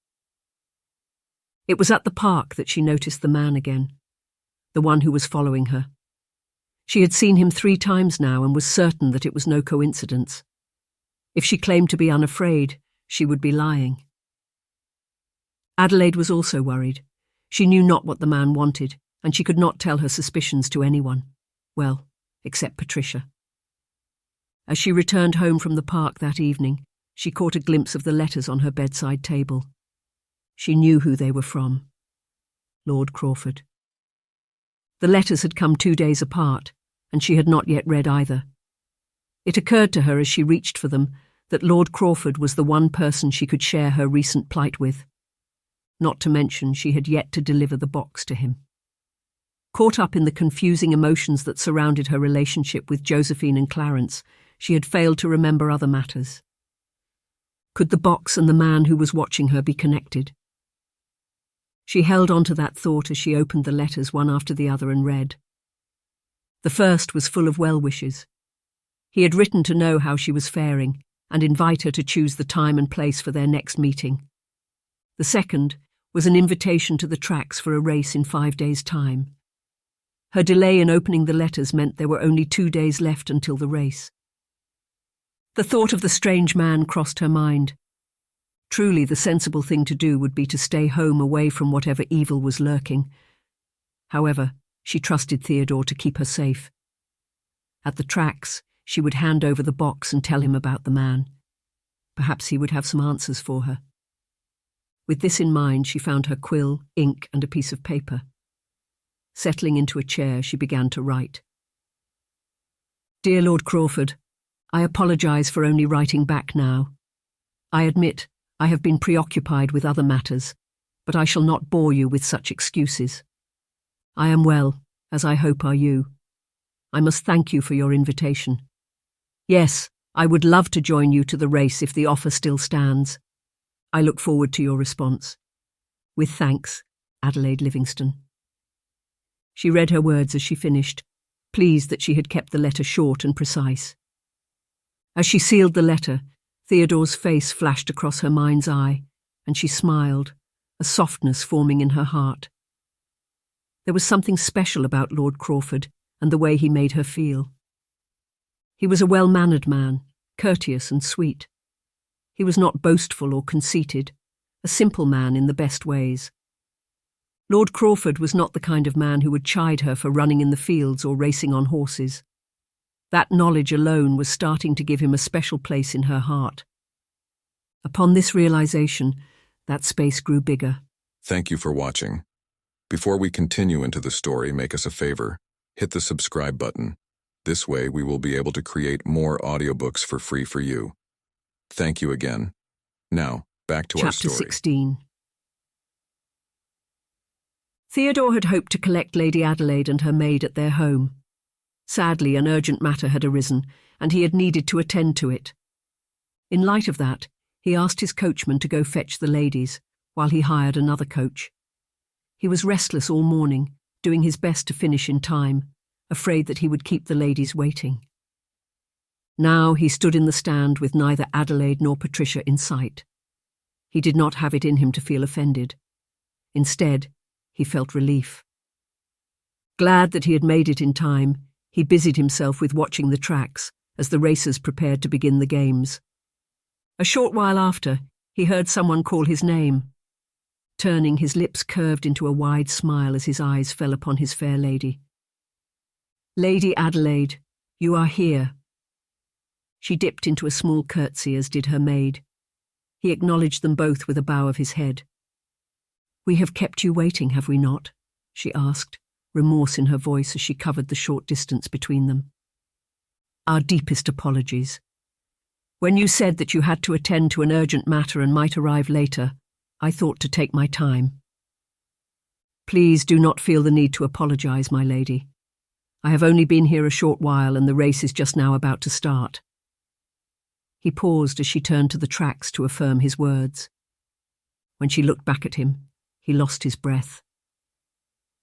It was at the park that she noticed the man again, the one who was following her. She had seen him 3 times now and was certain that it was no coincidence. If she claimed to be unafraid, she would be lying. Adelaide was also worried. She knew not what the man wanted, and she could not tell her suspicions to anyone. Well, except Patricia. As she returned home from the park that evening, she caught a glimpse of the letters on her bedside table. She knew who they were from. Lord Crawford. The letters had come 2 days apart, and she had not yet read either. It occurred to her as she reached for them that Lord Crawford was the one person she could share her recent plight with. Not to mention she had yet to deliver the box to him. Caught up in the confusing emotions that surrounded her relationship with Josephine and Clarence, she had failed to remember other matters. Could the box and the man who was watching her be connected? She held on to that thought as she opened the letters one after the other and read. The first was full of well-wishes. He had written to know how she was faring and invite her to choose the time and place for their next meeting. The second was an invitation to the tracks for a race in 5 days' time. Her delay in opening the letters meant there were only 2 days left until the race. The thought of the strange man crossed her mind. Truly, the sensible thing to do would be to stay home away from whatever evil was lurking. However, she trusted Theodore to keep her safe. At the tracks, she would hand over the box and tell him about the man. Perhaps he would have some answers for her. With this in mind, she found her quill, ink, and a piece of paper. Settling into a chair, she began to write. Dear Lord Crawford, I apologise for only writing back now. I admit I have been preoccupied with other matters, but I shall not bore you with such excuses. I am well, as I hope are you. I must thank you for your invitation. Yes, I would love to join you to the race if the offer still stands. I look forward to your response. With thanks, Adelaide Livingstone. She read her words as she finished, pleased that she had kept the letter short and precise. As she sealed the letter, Theodore's face flashed across her mind's eye, and she smiled, a softness forming in her heart. There was something special about Lord Crawford and the way he made her feel. He was a well-mannered man, courteous and sweet. He was not boastful or conceited, a simple man in the best ways. Lord Crawford was not the kind of man who would chide her for running in the fields or racing on horses. That knowledge alone was starting to give him a special place in her heart. Upon this realization, that space grew bigger. Thank you for watching. Before we continue into the story, make us a favor. Hit the subscribe button. This way we will be able to create more audiobooks for free for you. Thank you again. Now, back to our story. Chapter 16. Theodore had hoped to collect Lady Adelaide and her maid at their home. Sadly, an urgent matter had arisen, and he had needed to attend to it. In light of that, he asked his coachman to go fetch the ladies, while he hired another coach. He was restless all morning, doing his best to finish in time, afraid that he would keep the ladies waiting. Now he stood in the stand with neither Adelaide nor Patricia in sight. He did not have it in him to feel offended. Instead, he felt relief. Glad that he had made it in time, he busied himself with watching the tracks as the racers prepared to begin the games. A short while after, he heard someone call his name. Turning, his lips curved into a wide smile as his eyes fell upon his fair lady. Lady Adelaide, you are here. She dipped into a small curtsy, as did her maid. He acknowledged them both with a bow of his head. We have kept you waiting, have we not? She asked, remorse in her voice as she covered the short distance between them. Our deepest apologies. When you said that you had to attend to an urgent matter and might arrive later, I thought to take my time. Please do not feel the need to apologize, my lady. I have only been here a short while and the race is just now about to start." He paused as she turned to the tracks to affirm his words. When she looked back at him, he lost his breath.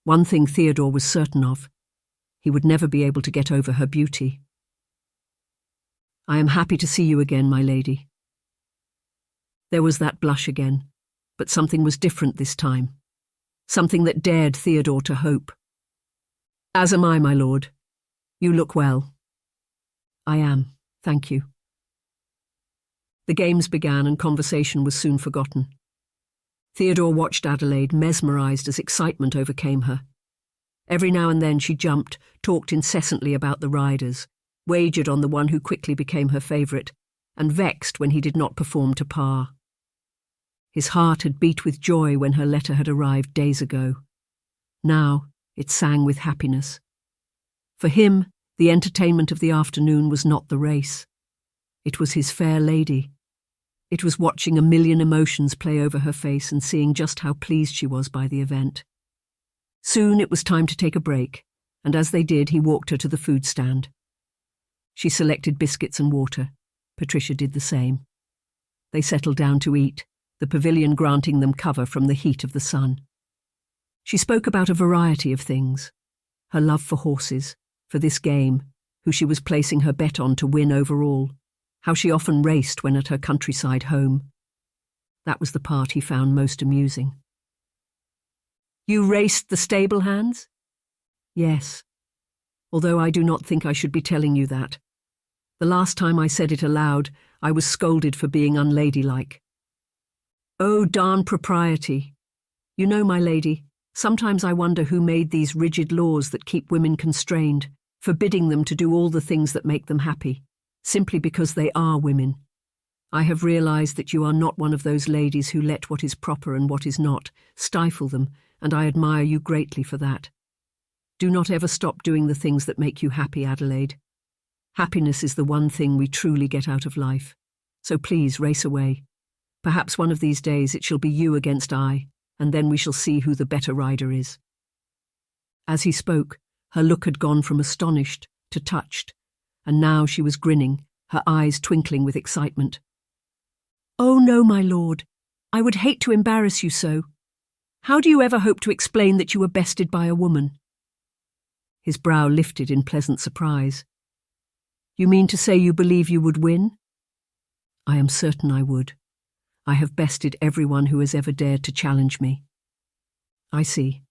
One thing Theodore was certain of: he would never be able to get over her beauty. "I am happy to see you again, my lady." There was that blush again, but something was different this time. Something that dared Theodore to hope. "As am I, my lord. You look well." "I am, thank you." The games began and conversation was soon forgotten. Theodore watched Adelaide, mesmerised as excitement overcame her. Every now and then she jumped, talked incessantly about the riders, wagered on the one who quickly became her favourite, and vexed when he did not perform to par. His heart had beat with joy when her letter had arrived days ago. Now it sang with happiness. For him, the entertainment of the afternoon was not the race. It was his fair lady. It was watching a million emotions play over her face and seeing just how pleased she was by the event. Soon it was time to take a break, and as they did, he walked her to the food stand. She selected biscuits and water. Patricia did the same. They settled down to eat, the pavilion granting them cover from the heat of the sun. She spoke about a variety of things: her love for horses, for this game, who she was placing her bet on to win overall, how she often raced when at her countryside home. That was the part he found most amusing. "You raced the stable hands?" "Yes, although I do not think I should be telling you that. The last time I said it aloud, I was scolded for being unladylike." "Oh, darn propriety. You know, my lady, sometimes I wonder who made these rigid laws that keep women constrained, forbidding them to do all the things that make them happy, simply because they are women. I have realised that you are not one of those ladies who let what is proper and what is not stifle them, and I admire you greatly for that. Do not ever stop doing the things that make you happy, Adelaide. Happiness is the one thing we truly get out of life. So please race away. Perhaps one of these days it shall be you against I, and then we shall see who the better rider is." As he spoke, her look had gone from astonished to touched, and now she was grinning, her eyes twinkling with excitement. "Oh no, my lord. I would hate to embarrass you so. How do you ever hope to explain that you were bested by a woman?" His brow lifted in pleasant surprise. "You mean to say you believe you would win?" "I am certain I would. I have bested everyone who has ever dared to challenge me." "I see.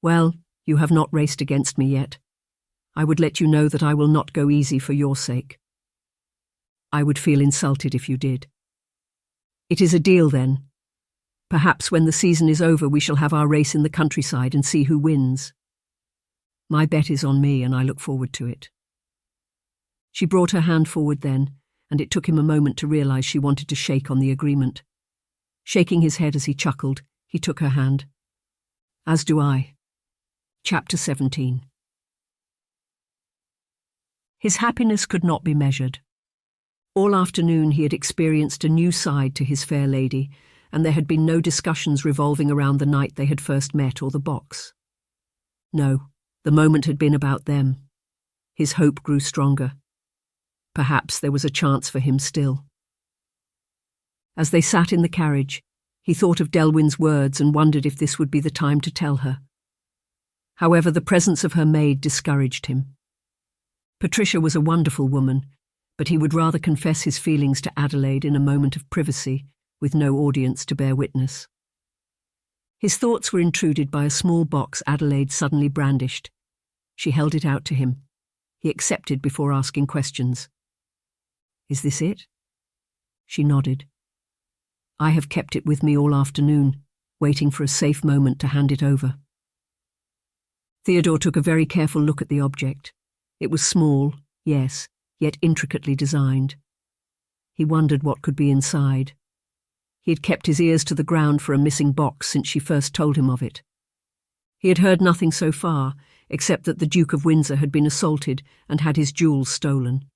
Well, you have not raced against me yet. I would let you know that I will not go easy for your sake. I would feel insulted if you did. It is a deal then. Perhaps when the season is over we shall have our race in the countryside and see who wins. My bet is on me and I look forward to it." She brought her hand forward then, and it took him a moment to realise she wanted to shake on the agreement. Shaking his head as he chuckled, he took her hand. "As do I." Chapter 17. His happiness could not be measured. All afternoon he had experienced a new side to his fair lady, and there had been no discussions revolving around the night they had first met or the box. No, the moment had been about them. His hope grew stronger. Perhaps there was a chance for him still. As they sat in the carriage, he thought of Delwyn's words and wondered if this would be the time to tell her. However, the presence of her maid discouraged him. Patricia was a wonderful woman, but he would rather confess his feelings to Adelaide in a moment of privacy, with no audience to bear witness. His thoughts were intruded by a small box Adelaide suddenly brandished. She held it out to him. He accepted before asking questions. "Is this it?" She nodded. "I have kept it with me all afternoon, waiting for a safe moment to hand it over." Theodore took a very careful look at the object. It was small, yes, yet intricately designed. He wondered what could be inside. He had kept his ears to the ground for a missing box since she first told him of it. He had heard nothing so far, except that the Duke of Windsor had been assaulted and had his jewels stolen.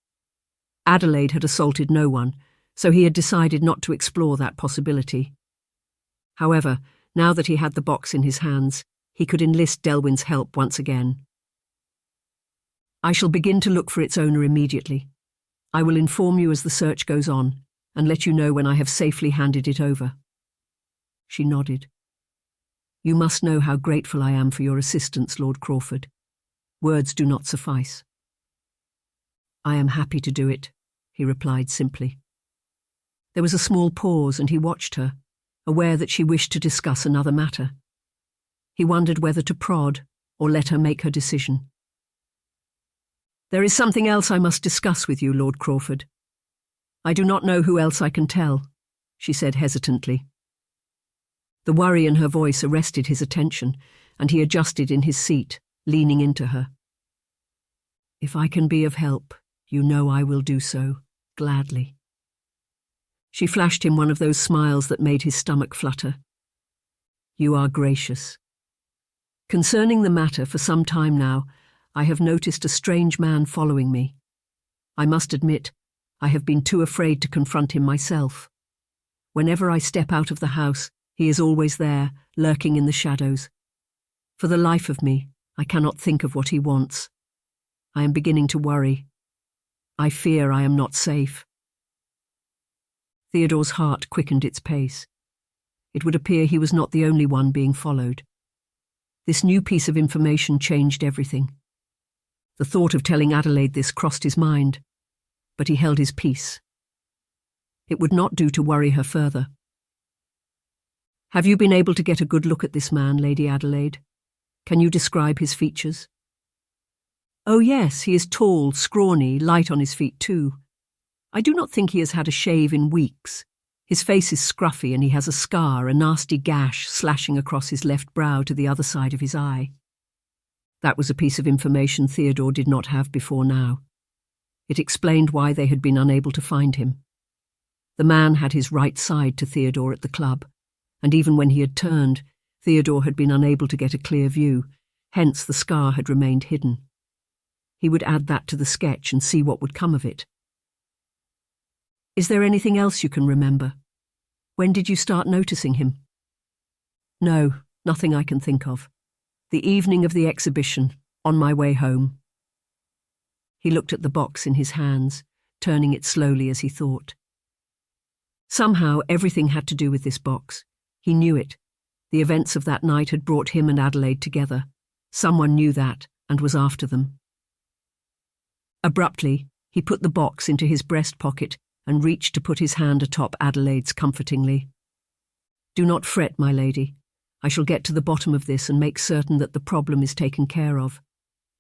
Adelaide had assaulted no one, so he had decided not to explore that possibility. However, now that he had the box in his hands, he could enlist Delwyn's help once again. I shall begin to look for its owner immediately. I will inform you as the search goes on, and let you know when I have safely handed it over." She nodded. "You must know how grateful I am for your assistance, Lord Crawford. Words do not suffice." "I am happy to do it," he replied simply. There was a small pause, and he watched her, aware that she wished to discuss another matter. He wondered whether to prod or let her make her decision. "There is something else I must discuss with you, Lord Crawford. I do not know who else I can tell," she said hesitantly. The worry in her voice arrested his attention, and he adjusted in his seat, leaning into her. "If I can be of help, you know I will do so, gladly." She flashed him one of those smiles that made his stomach flutter. "You are gracious. Concerning the matter, for some time now, I have noticed a strange man following me. I must admit, I have been too afraid to confront him myself. Whenever I step out of the house, he is always there, lurking in the shadows. For the life of me, I cannot think of what he wants. I am beginning to worry. I fear I am not safe." Theodore's heart quickened its pace. It would appear he was not the only one being followed. This new piece of information changed everything. The thought of telling Adelaide this crossed his mind, but he held his peace. It would not do to worry her further. "Have you been able to get a good look at this man, Lady Adelaide? Can you describe his features?" "Oh yes, he is tall, scrawny, light on his feet too. I do not think he has had a shave in weeks. His face is scruffy and he has a scar, a nasty gash slashing across his left brow to the other side of his eye." That was a piece of information Theodore did not have before now. It explained why they had been unable to find him. The man had his right side to Theodore at the club, and even when he had turned, Theodore had been unable to get a clear view, hence the scar had remained hidden. He would add that to the sketch and see what would come of it. "Is there anything else you can remember? When did you start noticing him?" "No, nothing I can think of. The evening of the exhibition, on my way home." He looked at the box in his hands, turning it slowly as he thought. Somehow everything had to do with this box. He knew it. The events of that night had brought him and Adelaide together. Someone knew that and was after them. Abruptly, he put the box into his breast pocket and reached to put his hand atop Adelaide's comfortingly. "Do not fret, my lady. I shall get to the bottom of this and make certain that the problem is taken care of.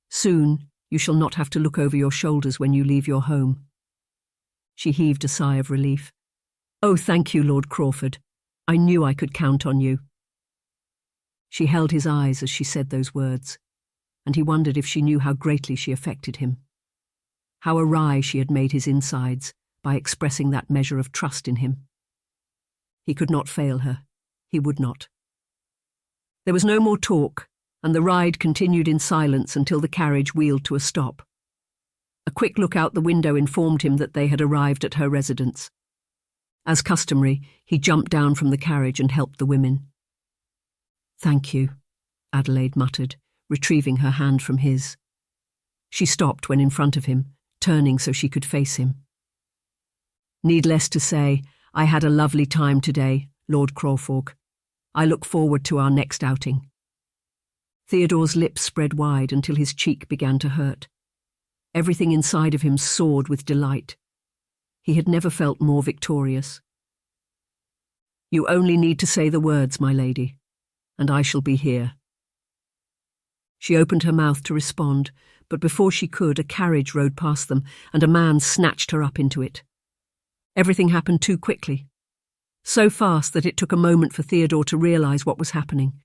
Soon, you shall not have to look over your shoulders when you leave your home." She heaved a sigh of relief. "Oh, thank you, Lord Crawford. I knew I could count on you." She held his eyes as she said those words, and he wondered if she knew how greatly she affected him. How awry she had made his insides by expressing that measure of trust in him. He could not fail her. He would not. There was no more talk, and the ride continued in silence until the carriage wheeled to a stop. A quick look out the window informed him that they had arrived at her residence. As customary, he jumped down from the carriage and helped the women. "Thank you," Adelaide muttered, retrieving her hand from his. She stopped when in front of him, turning so she could face him. "Needless to say, I had a lovely time today, Lord Crawford. I look forward to our next outing." Theodore's lips spread wide until his cheek began to hurt. Everything inside of him soared with delight. He had never felt more victorious. "You only need to say the words, my lady, and I shall be here." She opened her mouth to respond, but before she could, a carriage rode past them, and a man snatched her up into it. Everything happened too quickly. So fast that it took a moment for Theodore to realize what was happening.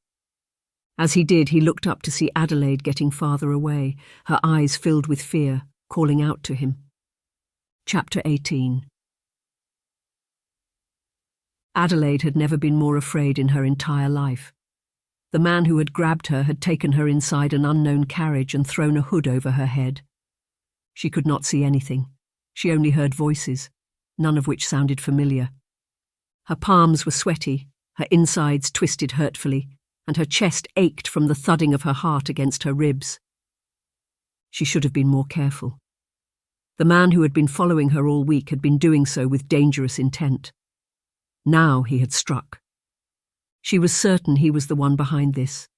As he did, he looked up to see Adelaide getting farther away, her eyes filled with fear, calling out to him. Chapter 18. Adelaide had never been more afraid in her entire life. The man who had grabbed her had taken her inside an unknown carriage and thrown a hood over her head. She could not see anything. She only heard voices, none of which sounded familiar. Her palms were sweaty, her insides twisted hurtfully, and her chest ached from the thudding of her heart against her ribs. She should have been more careful. The man who had been following her all week had been doing so with dangerous intent. Now he had struck. She was certain he was the one behind this.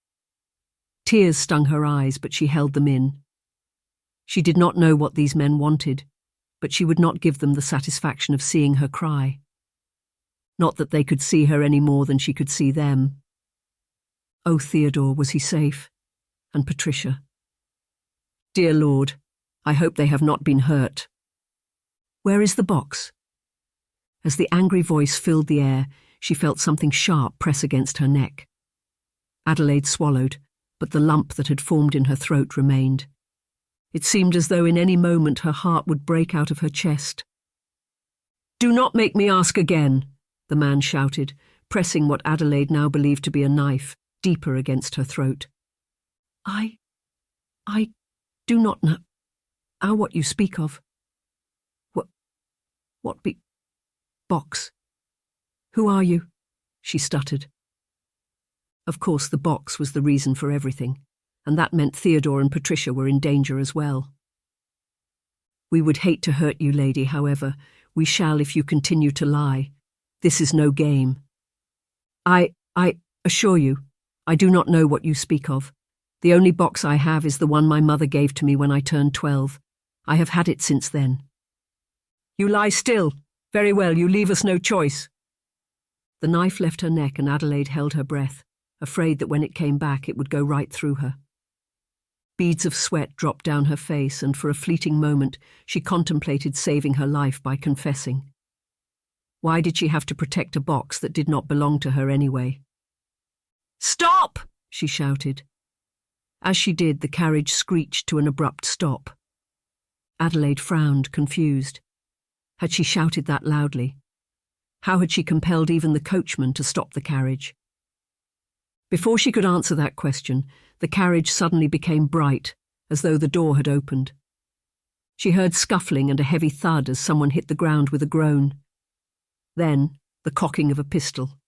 Tears stung her eyes, but she held them in. She did not know what these men wanted, but she would not give them the satisfaction of seeing her cry. Not that they could see her any more than she could see them. Oh, Theodore, was he safe? And Patricia? Dear Lord, I hope they have not been hurt. Where is the box? As the angry voice filled the air, she felt something sharp press against her neck. Adelaide swallowed, but the lump that had formed in her throat remained. It seemed as though in any moment her heart would break out of her chest. "Do not make me ask again," the man shouted, pressing what Adelaide now believed to be a knife deeper against her throat. I do not know what you speak of. What box? Who are you?" she stuttered. Of course, the box was the reason for everything, and that meant Theodore and Patricia were in danger as well. "We would hate to hurt you, lady, however, we shall if you continue to lie. This is no game. I assure you, I do not know what you speak of. The only box I have is the one my mother gave to me when I turned 12. I have had it since then." "You lie still. Very well, you leave us no choice." The knife left her neck and Adelaide held her breath, afraid that when it came back it would go right through her. Beads of sweat dropped down her face, and for a fleeting moment she contemplated saving her life by confessing. Why did she have to protect a box that did not belong to her anyway? "Stop!" she shouted. As she did, the carriage screeched to an abrupt stop. Adelaide frowned, confused. Had she shouted that loudly? How had she compelled even the coachman to stop the carriage? Before she could answer that question, the carriage suddenly became bright, as though the door had opened. She heard scuffling and a heavy thud as someone hit the ground with a groan. Then, the cocking of a pistol.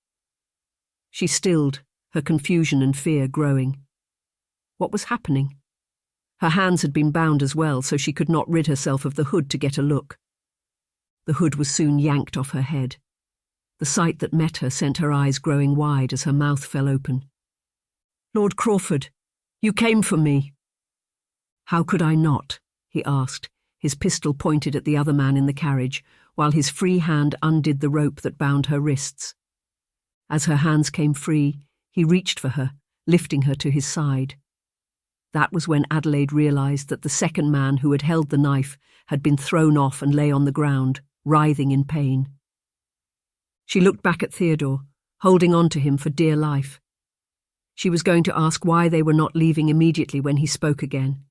She stilled, her confusion and fear growing. What was happening? Her hands had been bound as well, so she could not rid herself of the hood to get a look. The hood was soon yanked off her head. The sight that met her sent her eyes growing wide as her mouth fell open. "Lord Crawford, you came for me." "How could I not?" he asked, his pistol pointed at the other man in the carriage, while his free hand undid the rope that bound her wrists. As her hands came free, he reached for her, lifting her to his side. That was when Adelaide realised that the second man who had held the knife had been thrown off and lay on the ground, writhing in pain. She looked back at Theodore, holding on to him for dear life. She was going to ask why they were not leaving immediately when he spoke again.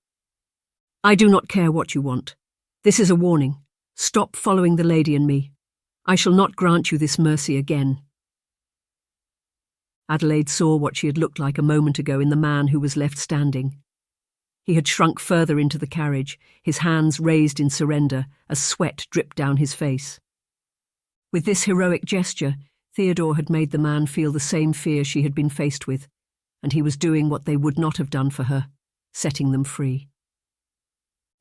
"I do not care what you want. This is a warning. Stop following the lady and me. I shall not grant you this mercy again." Adelaide saw what she had looked like a moment ago in the man who was left standing. He had shrunk further into the carriage, his hands raised in surrender as sweat dripped down his face. With this heroic gesture, Theodore had made the man feel the same fear she had been faced with, and he was doing what they would not have done for her, setting them free.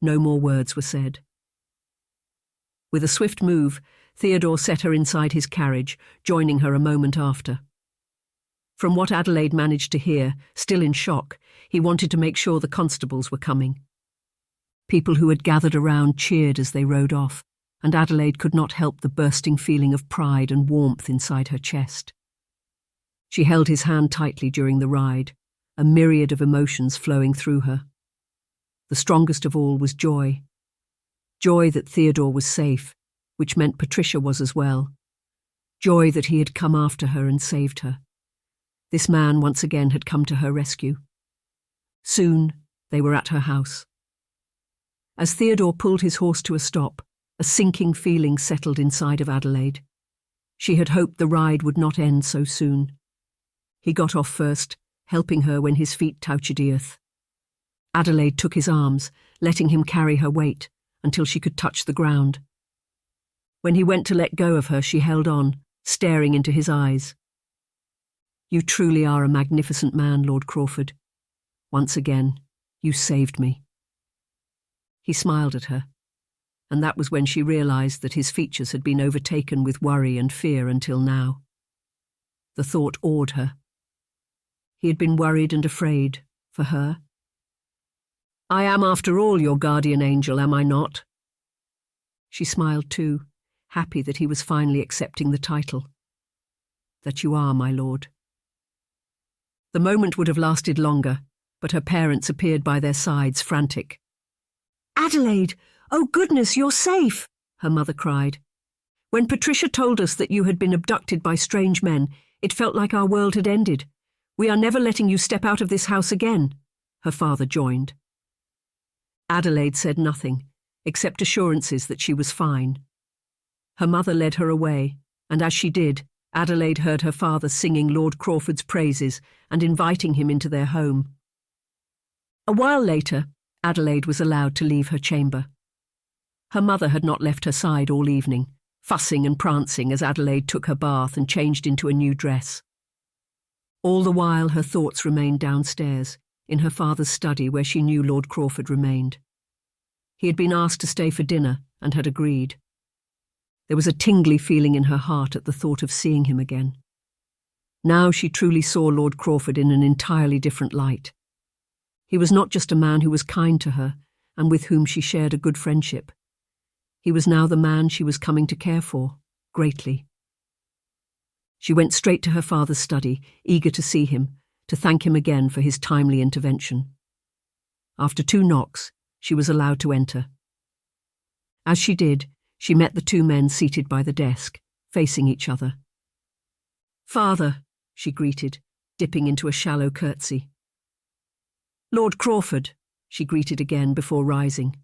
No more words were said. With a swift move, Theodore set her inside his carriage, joining her a moment after. From what Adelaide managed to hear, still in shock, he wanted to make sure the constables were coming. People who had gathered around cheered as they rode off, and Adelaide could not help the bursting feeling of pride and warmth inside her chest. She held his hand tightly during the ride, a myriad of emotions flowing through her. The strongest of all was joy. Joy that Theodore was safe, which meant Patricia was as well. Joy that he had come after her and saved her. This man once again had come to her rescue. Soon they were at her house. As Theodore pulled his horse to a stop, a sinking feeling settled inside of Adelaide. She had hoped the ride would not end so soon. He got off first, helping her when his feet touched the earth. Adelaide took his arms, letting him carry her weight, until she could touch the ground. When he went to let go of her, she held on, staring into his eyes. "You truly are a magnificent man, Lord Crawford. Once again, you saved me." He smiled at her, and that was when she realized that his features had been overtaken with worry and fear until now. The thought awed her. He had been worried and afraid for her. "I am, after all, your guardian angel, am I not?" She smiled too, happy that he was finally accepting the title. "That you are, my lord." The moment would have lasted longer, but her parents appeared by their sides, frantic. "Adelaide! Oh goodness, you're safe!" her mother cried. "When Patricia told us that you had been abducted by strange men, it felt like our world had ended. We are never letting you step out of this house again," her father joined. Adelaide said nothing, except assurances that she was fine. Her mother led her away, and as she did, Adelaide heard her father singing Lord Crawford's praises and inviting him into their home. A while later, Adelaide was allowed to leave her chamber. Her mother had not left her side all evening, fussing and prancing as Adelaide took her bath and changed into a new dress. All the while her thoughts remained downstairs, in her father's study where she knew Lord Crawford remained. He had been asked to stay for dinner and had agreed. There was a tingly feeling in her heart at the thought of seeing him again. Now she truly saw Lord Crawford in an entirely different light. He was not just a man who was kind to her and with whom she shared a good friendship. He was now the man she was coming to care for, greatly. She went straight to her father's study, eager to see him, to thank him again for his timely intervention. After 2 knocks, she was allowed to enter. As she did, she met the 2 men seated by the desk, facing each other. "Father," she greeted, dipping into a shallow curtsy. "Lord Crawford," she greeted again before rising.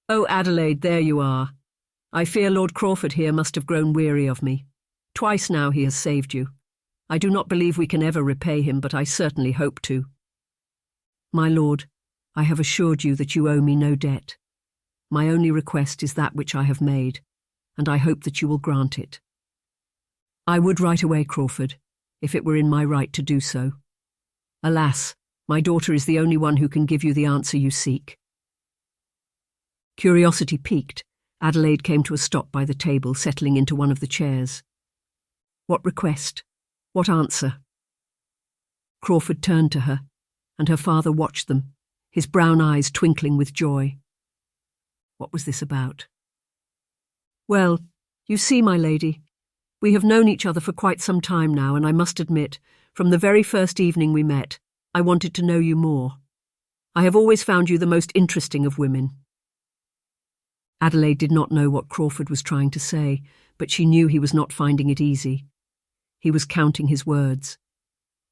"Oh, Adelaide, there you are. I fear Lord Crawford here must have grown weary of me. Twice now he has saved you. I do not believe we can ever repay him, but I certainly hope to." "My lord, I have assured you that you owe me no debt. My only request is that which I have made, and I hope that you will grant it. I would right away, Crawford, if it were in my right to do so. Alas, my daughter is the only one who can give you the answer you seek." Curiosity piqued, Adelaide came to a stop by the table, settling into one of the chairs. "What request? What answer?" Crawford turned to her, and her father watched them, his brown eyes twinkling with joy. What was this about? "Well, you see, my lady, we have known each other for quite some time now, and I must admit, from the very first evening we met, I wanted to know you more. I have always found you the most interesting of women." Adelaide did not know what Crawford was trying to say, but she knew he was not finding it easy. He was counting his words.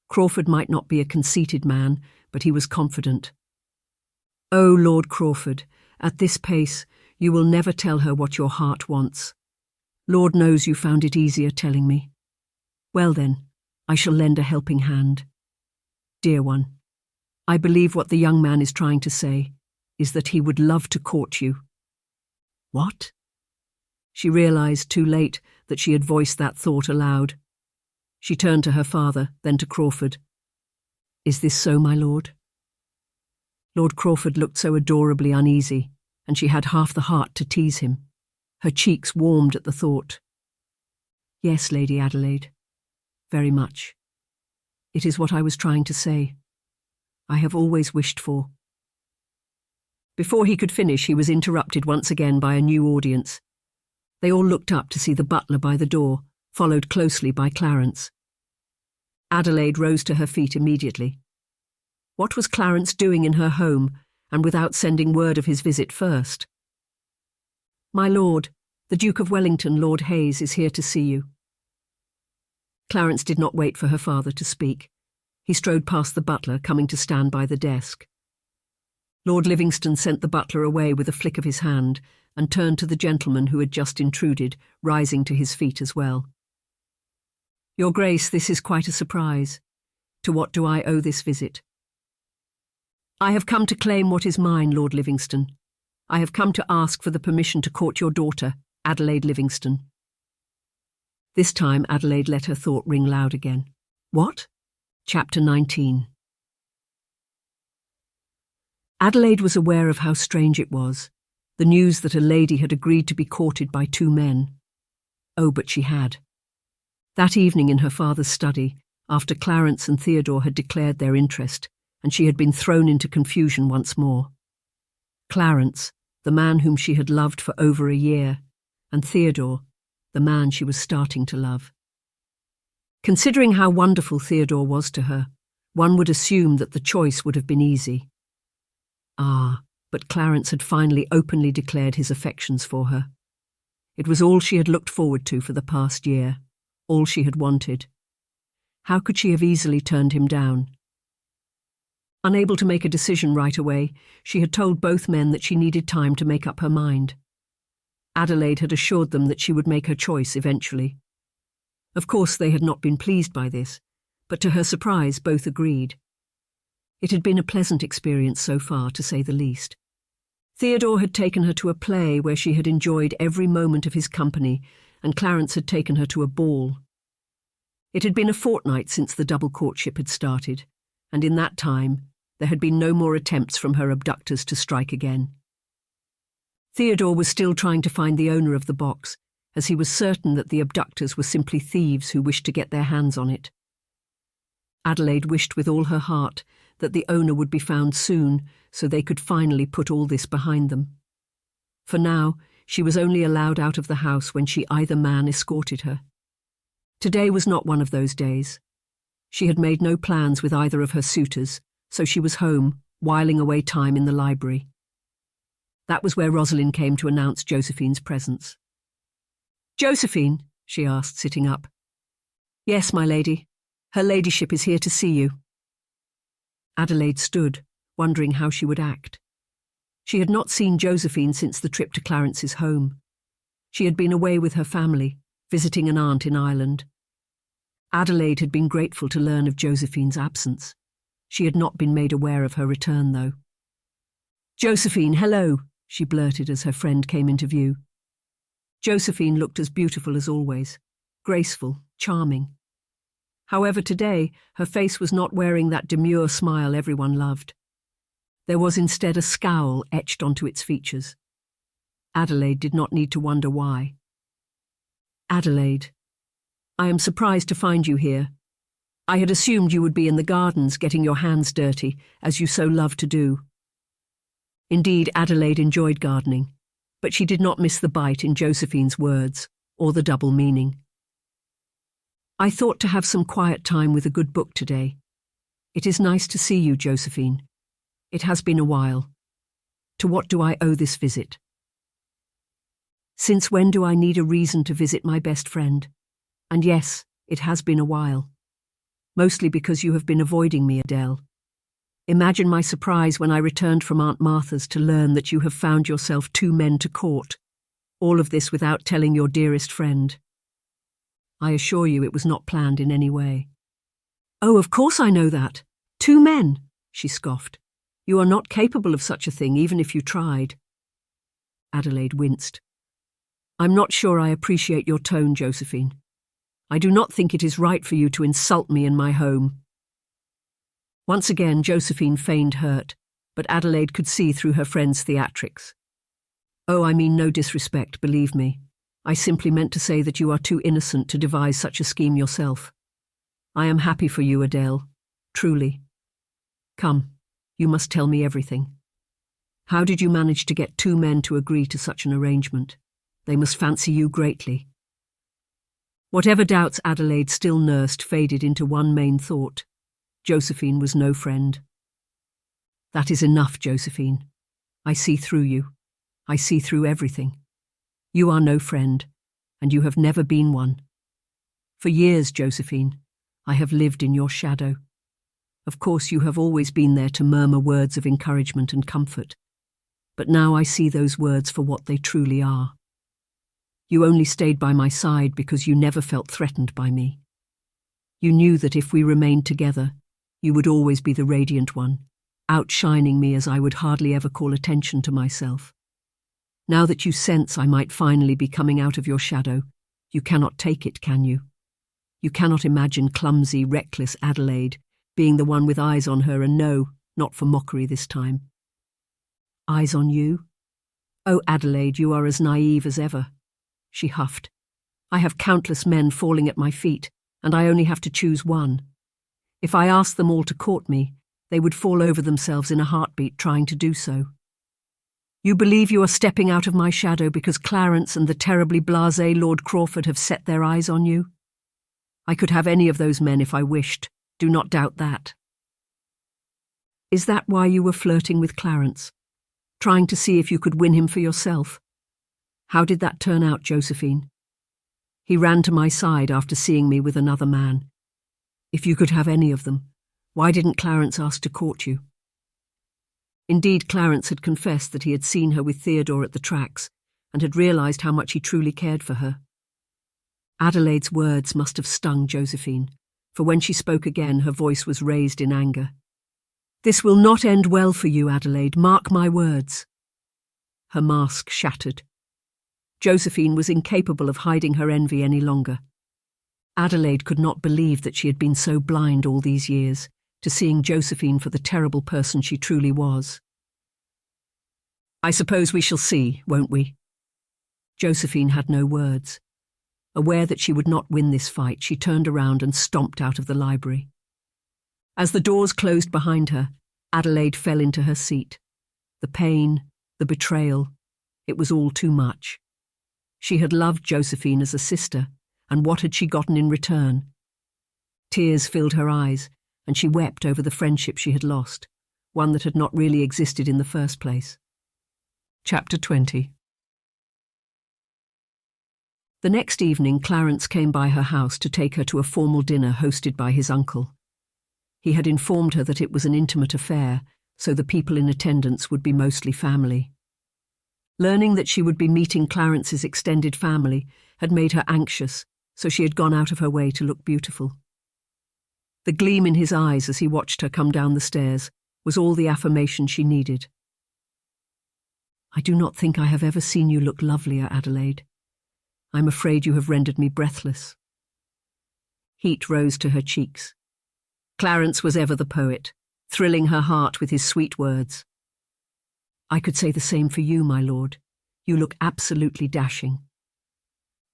Crawford might not be a conceited man, but he was confident. "Oh, Lord Crawford, at this pace, you will never tell her what your heart wants. Lord knows you found it easier telling me. Well then, I shall lend a helping hand. Dear one, I believe what the young man is trying to say is that he would love to court you." What? She realized too late that she had voiced that thought aloud. She turned to her father, then to Crawford. "Is this so, my lord?" Lord Crawford looked so adorably uneasy, and she had half the heart to tease him. Her cheeks warmed at the thought. "Yes, Lady Adelaide, very much. It is what I was trying to say. I have always wished for." Before he could finish, he was interrupted once again by a new audience. They all looked up to see the butler by the door, followed closely by Clarence. Adelaide rose to her feet immediately. What was Clarence doing in her home, and without sending word of his visit first? "My lord, the Duke of Wellington, Lord Hayes, is here to see you." Clarence did not wait for her father to speak. He strode past the butler, coming to stand by the desk. Lord Livingstone sent the butler away with a flick of his hand and turned to the gentleman who had just intruded, rising to his feet as well. "Your Grace, this is quite a surprise. To what do I owe this visit?" "I have come to claim what is mine, Lord Livingstone. I have come to ask for the permission to court your daughter, Adelaide Livingstone." This time Adelaide let her thought ring loud again. What? Chapter 19. Adelaide was aware of how strange it was, the news that a lady had agreed to be courted by two men. Oh, but she had. That evening in her father's study, after Clarence and Theodore had declared their interest, and she had been thrown into confusion once more. Clarence, the man whom she had loved for over a year, and Theodore, the man she was starting to love. Considering how wonderful Theodore was to her, one would assume that the choice would have been easy. Ah, but Clarence had finally openly declared his affections for her. It was all she had looked forward to for the past year, all she had wanted. How could she have easily turned him down? Unable to make a decision right away, she had told both men that she needed time to make up her mind. Adelaide had assured them that she would make her choice eventually. Of course, they had not been pleased by this, but to her surprise, both agreed. It had been a pleasant experience so far, to say the least. Theodore had taken her to a play where she had enjoyed every moment of his company, and Clarence had taken her to a ball. It had been a fortnight since the double courtship had started, and in that time there had been no more attempts from her abductors to strike again. Theodore was still trying to find the owner of the box, as he was certain that the abductors were simply thieves who wished to get their hands on it. Adelaide wished with all her heart that the owner would be found soon, so they could finally put all this behind them. For now, she was only allowed out of the house when either man escorted her. Today was not one of those days. She had made no plans with either of her suitors, so she was home, whiling away time in the library. That was where Rosalind came to announce Josephine's presence. "Josephine," she asked, sitting up. "Yes, my lady. Her ladyship is here to see you." Adelaide stood, wondering how she would act. She had not seen Josephine since the trip to Clarence's home. She had been away with her family, visiting an aunt in Ireland. Adelaide had been grateful to learn of Josephine's absence. She had not been made aware of her return, though. "Josephine, hello," she blurted as her friend came into view. Josephine looked as beautiful as always, graceful, charming. However, today, her face was not wearing that demure smile everyone loved. There was instead a scowl etched onto its features. Adelaide did not need to wonder why. "Adelaide, I am surprised to find you here. I had assumed you would be in the gardens getting your hands dirty, as you so love to do." Indeed, Adelaide enjoyed gardening, but she did not miss the bite in Josephine's words, or the double meaning. "I thought to have some quiet time with a good book today. It is nice to see you, Josephine. It has been a while. To what do I owe this visit? Since when do I need a reason to visit my best friend? And yes, it has been a while. Mostly because you have been avoiding me, Adele. Imagine my surprise when I returned from Aunt Martha's to learn that you have found yourself two men to court. All of this without telling your dearest friend. I assure you it was not planned in any way." "Oh, of course I know that. Two men," she scoffed. "You are not capable of such a thing, even if you tried." Adelaide winced. "I'm not sure I appreciate your tone, Josephine. I do not think it is right for you to insult me in my home." Once again, Josephine feigned hurt, but Adelaide could see through her friend's theatrics. "Oh, I mean no disrespect, believe me. I simply meant to say that you are too innocent to devise such a scheme yourself. I am happy for you, Adele, truly. Come, you must tell me everything. How did you manage to get two men to agree to such an arrangement? They must fancy you greatly." Whatever doubts Adelaide still nursed faded into one main thought. Josephine was no friend. "That is enough, Josephine. I see through you. I see through everything. You are no friend, and you have never been one. For years, Josephine, I have lived in your shadow. Of course, you have always been there to murmur words of encouragement and comfort, but now I see those words for what they truly are. You only stayed by my side because you never felt threatened by me. You knew that if we remained together, you would always be the radiant one, outshining me as I would hardly ever call attention to myself. Now that you sense I might finally be coming out of your shadow, you cannot take it, can you? You cannot imagine clumsy, reckless Adelaide being the one with eyes on her, and no, not for mockery this time. Eyes on you? Oh, Adelaide, you are as naive as ever. She huffed. I have countless men falling at my feet, and I only have to choose one. If I asked them all to court me, they would fall over themselves in a heartbeat trying to do so. You believe you are stepping out of my shadow because Clarence and the terribly blasé Lord Crawford have set their eyes on you? I could have any of those men if I wished. Do not doubt that. Is that why you were flirting with Clarence? Trying to see if you could win him for yourself? How did that turn out, Josephine? He ran to my side after seeing me with another man. If you could have any of them, why didn't Clarence ask to court you? Indeed, Clarence had confessed that he had seen her with Theodore at the tracks and had realised how much he truly cared for her. Adelaide's words must have stung Josephine, for when she spoke again, her voice was raised in anger. This will not end well for you, Adelaide, mark my words. Her mask shattered. Josephine was incapable of hiding her envy any longer. Adelaide could not believe that she had been so blind all these years to seeing Josephine for the terrible person she truly was. I suppose we shall see, won't we? Josephine had no words. Aware that she would not win this fight, she turned around and stomped out of the library. As the doors closed behind her, Adelaide fell into her seat. The pain, the betrayal, it was all too much. She had loved Josephine as a sister, and what had she gotten in return? Tears filled her eyes, and she wept over the friendship she had lost, one that had not really existed in the first place. Chapter 20. The next evening, Clarence came by her house to take her to a formal dinner hosted by his uncle. He had informed her that it was an intimate affair, so the people in attendance would be mostly family. Learning that she would be meeting Clarence's extended family had made her anxious, so she had gone out of her way to look beautiful. The gleam in his eyes as he watched her come down the stairs was all the affirmation she needed. I do not think I have ever seen you look lovelier, Adelaide. I'm afraid you have rendered me breathless. Heat rose to her cheeks. Clarence was ever the poet, thrilling her heart with his sweet words. I could say the same for you, my lord. You look absolutely dashing.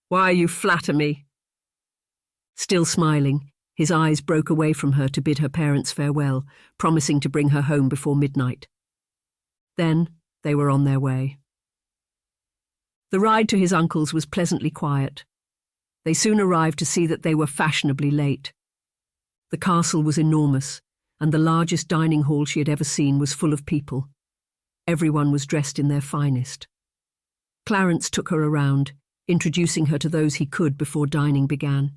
Why, you flatter me. Still smiling, his eyes broke away from her to bid her parents farewell, promising to bring her home before midnight. Then they were on their way. The ride to his uncle's was pleasantly quiet. They soon arrived to see that they were fashionably late. The castle was enormous, and the largest dining hall she had ever seen was full of people. Everyone was dressed in their finest. Clarence took her around, introducing her to those he could before dining began.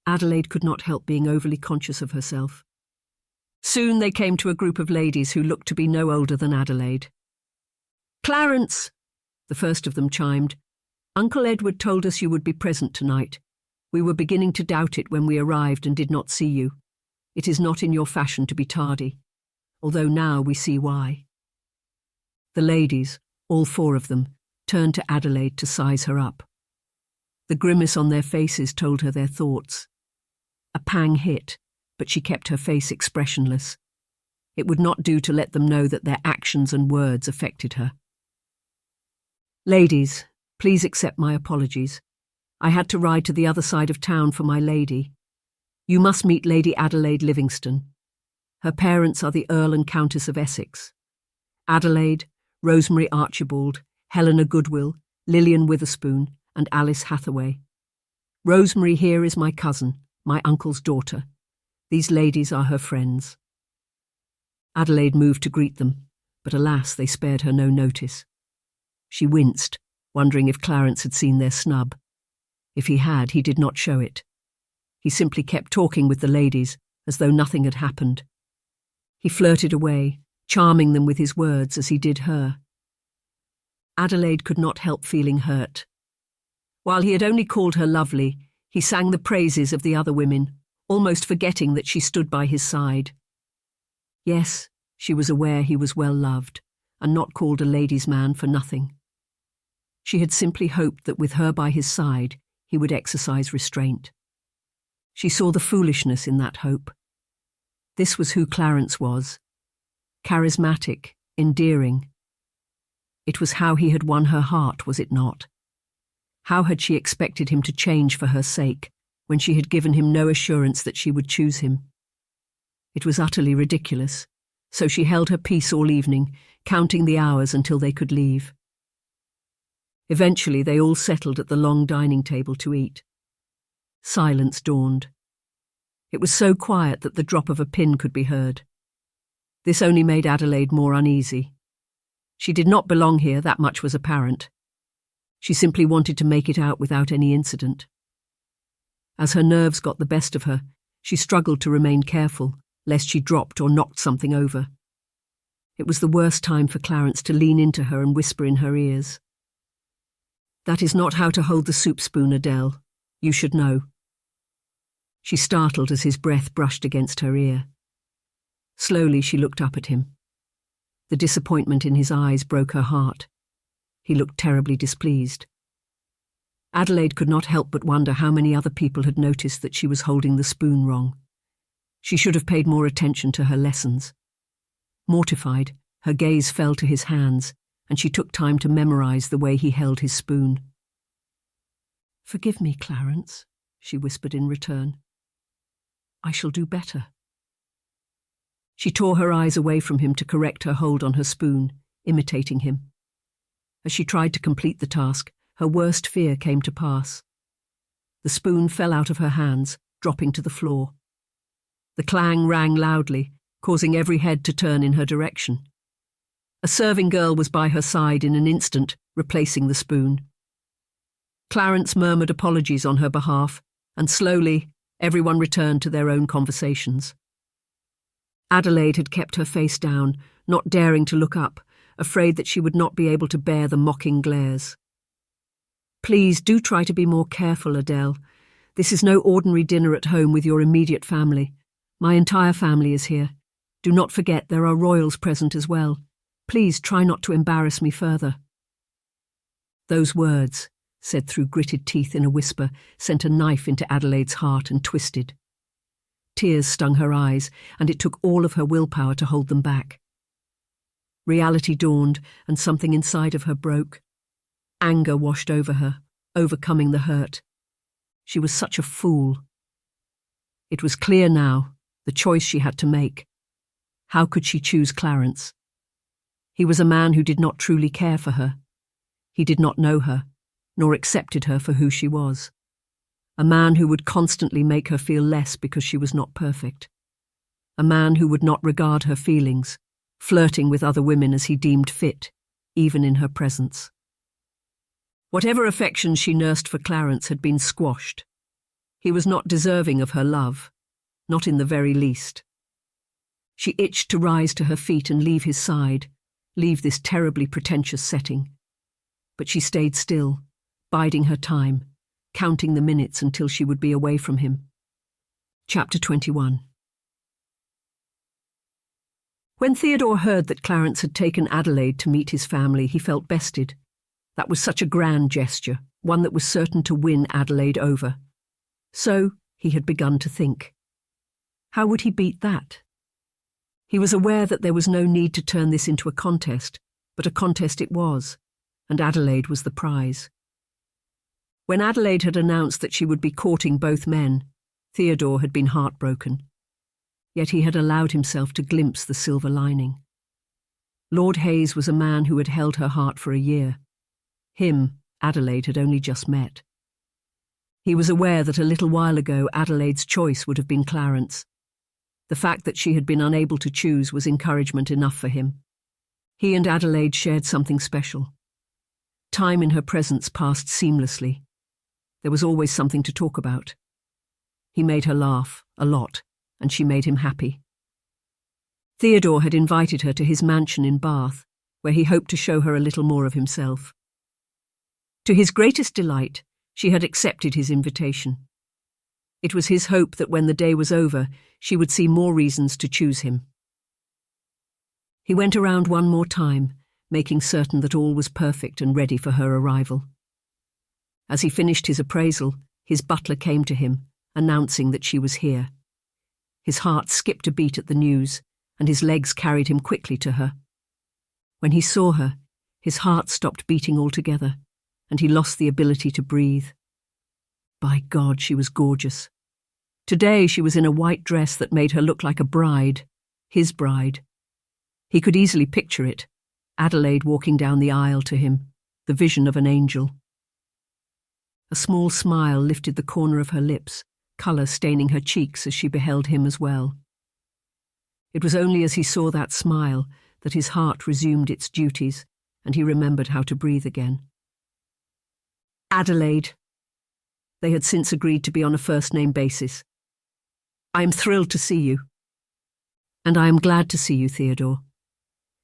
Adelaide could not help being overly conscious of herself. Soon they came to a group of ladies who looked to be no older than Adelaide. Clarence, the first of them chimed. Uncle Edward told us you would be present tonight. We were beginning to doubt it when we arrived and did not see you. It is not in your fashion to be tardy, although now we see why. The ladies, all four of them, turned to Adelaide to size her up. The grimace on their faces told her their thoughts. A pang hit, but she kept her face expressionless. It would not do to let them know that their actions and words affected her. Ladies, please accept my apologies. I had to ride to the other side of town for my lady. You must meet Lady Adelaide Livingstone. Her parents are the Earl and Countess of Essex. Adelaide, Rosemary Archibald, Helena Goodwill, Lillian Witherspoon, and Alice Hathaway. Rosemary here is my cousin, my uncle's daughter. These ladies are her friends. Adelaide moved to greet them, but alas, they spared her no notice. She winced, wondering if Clarence had seen their snub. If he had, he did not show it. He simply kept talking with the ladies, as though nothing had happened. He flirted away, charming them with his words as he did her. Adelaide could not help feeling hurt. While he had only called her lovely, he sang the praises of the other women, almost forgetting that she stood by his side. Yes, she was aware he was well loved, and not called a ladies' man for nothing. She had simply hoped that with her by his side, he would exercise restraint. She saw the foolishness in that hope. This was who Clarence was. Charismatic, endearing, It was how he had won her heart, was it not? How had she expected him to change for her sake, when she had given him no assurance that she would choose him? It was utterly ridiculous, so she held her peace all evening, counting the hours until they could leave. Eventually they all settled at the long dining table to eat. Silence dawned. It was so quiet that the drop of a pin could be heard. This only made Adelaide more uneasy. She did not belong here, that much was apparent. She simply wanted to make it out without any incident. As her nerves got the best of her, she struggled to remain careful, lest she dropped or knocked something over. It was the worst time for Clarence to lean into her and whisper in her ears. "That is not how to hold the soup spoon, Adele. You should know." She startled as his breath brushed against her ear. Slowly she looked up at him. The disappointment in his eyes broke her heart. He looked terribly displeased. Adelaide could not help but wonder how many other people had noticed that she was holding the spoon wrong. She should have paid more attention to her lessons. Mortified, her gaze fell to his hands, and she took time to memorize the way he held his spoon. "Forgive me, Clarence," she whispered in return. "I shall do better." She tore her eyes away from him to correct her hold on her spoon, imitating him. As she tried to complete the task, her worst fear came to pass. The spoon fell out of her hands, dropping to the floor. The clang rang loudly, causing every head to turn in her direction. A serving girl was by her side in an instant, replacing the spoon. Clarence murmured apologies on her behalf, and slowly everyone returned to their own conversations. Adelaide had kept her face down, not daring to look up, afraid that she would not be able to bear the mocking glares. "Please do try to be more careful, Adele. This is no ordinary dinner at home with your immediate family. My entire family is here. Do not forget there are royals present as well. Please try not to embarrass me further." Those words, said through gritted teeth in a whisper, sent a knife into Adelaide's heart and twisted. Tears stung her eyes, and it took all of her willpower to hold them back. Reality dawned, and something inside of her broke. Anger washed over her, overcoming the hurt. She was such a fool. It was clear now, the choice she had to make. How could she choose Clarence? He was a man who did not truly care for her. He did not know her, nor accepted her for who she was. A man who would constantly make her feel less because she was not perfect. A man who would not regard her feelings, flirting with other women as he deemed fit, even in her presence. Whatever affection she nursed for Clarence had been squashed. He was not deserving of her love, not in the very least. She itched to rise to her feet and leave his side, leave this terribly pretentious setting. But she stayed still, biding her time, counting the minutes until she would be away from him. Chapter 21. When Theodore heard that Clarence had taken Adelaide to meet his family, he felt bested. That was such a grand gesture, one that was certain to win Adelaide over. So he had begun to think. How would he beat that? He was aware that there was no need to turn this into a contest, but a contest it was, and Adelaide was the prize. When Adelaide had announced that she would be courting both men, Theodore had been heartbroken. Yet he had allowed himself to glimpse the silver lining. Lord Hayes was a man who had held her heart for a year. Him, Adelaide had only just met. He was aware that a little while ago Adelaide's choice would have been Clarence. The fact that she had been unable to choose was encouragement enough for him. He and Adelaide shared something special. Time in her presence passed seamlessly. There was always something to talk about. He made her laugh, a lot, and she made him happy. Theodore had invited her to his mansion in Bath, where he hoped to show her a little more of himself. To his greatest delight, she had accepted his invitation. It was his hope that when the day was over, she would see more reasons to choose him. He went around one more time, making certain that all was perfect and ready for her arrival. As he finished his appraisal, his butler came to him, announcing that she was here. His heart skipped a beat at the news, and his legs carried him quickly to her. When he saw her, His heart stopped beating altogether, and he lost the ability to breathe. By God, she was gorgeous. Today she was in a white dress that made her look like a bride, his bride. He could easily picture it, Adelaide walking down the aisle to him, the vision of an angel. A small smile lifted the corner of her lips, colour staining her cheeks as she beheld him as well. It was only as he saw that smile that his heart resumed its duties, and he remembered how to breathe again. Adelaide. They had since agreed to be on a first-name basis. I am thrilled to see you. And I am glad to see you, Theodore.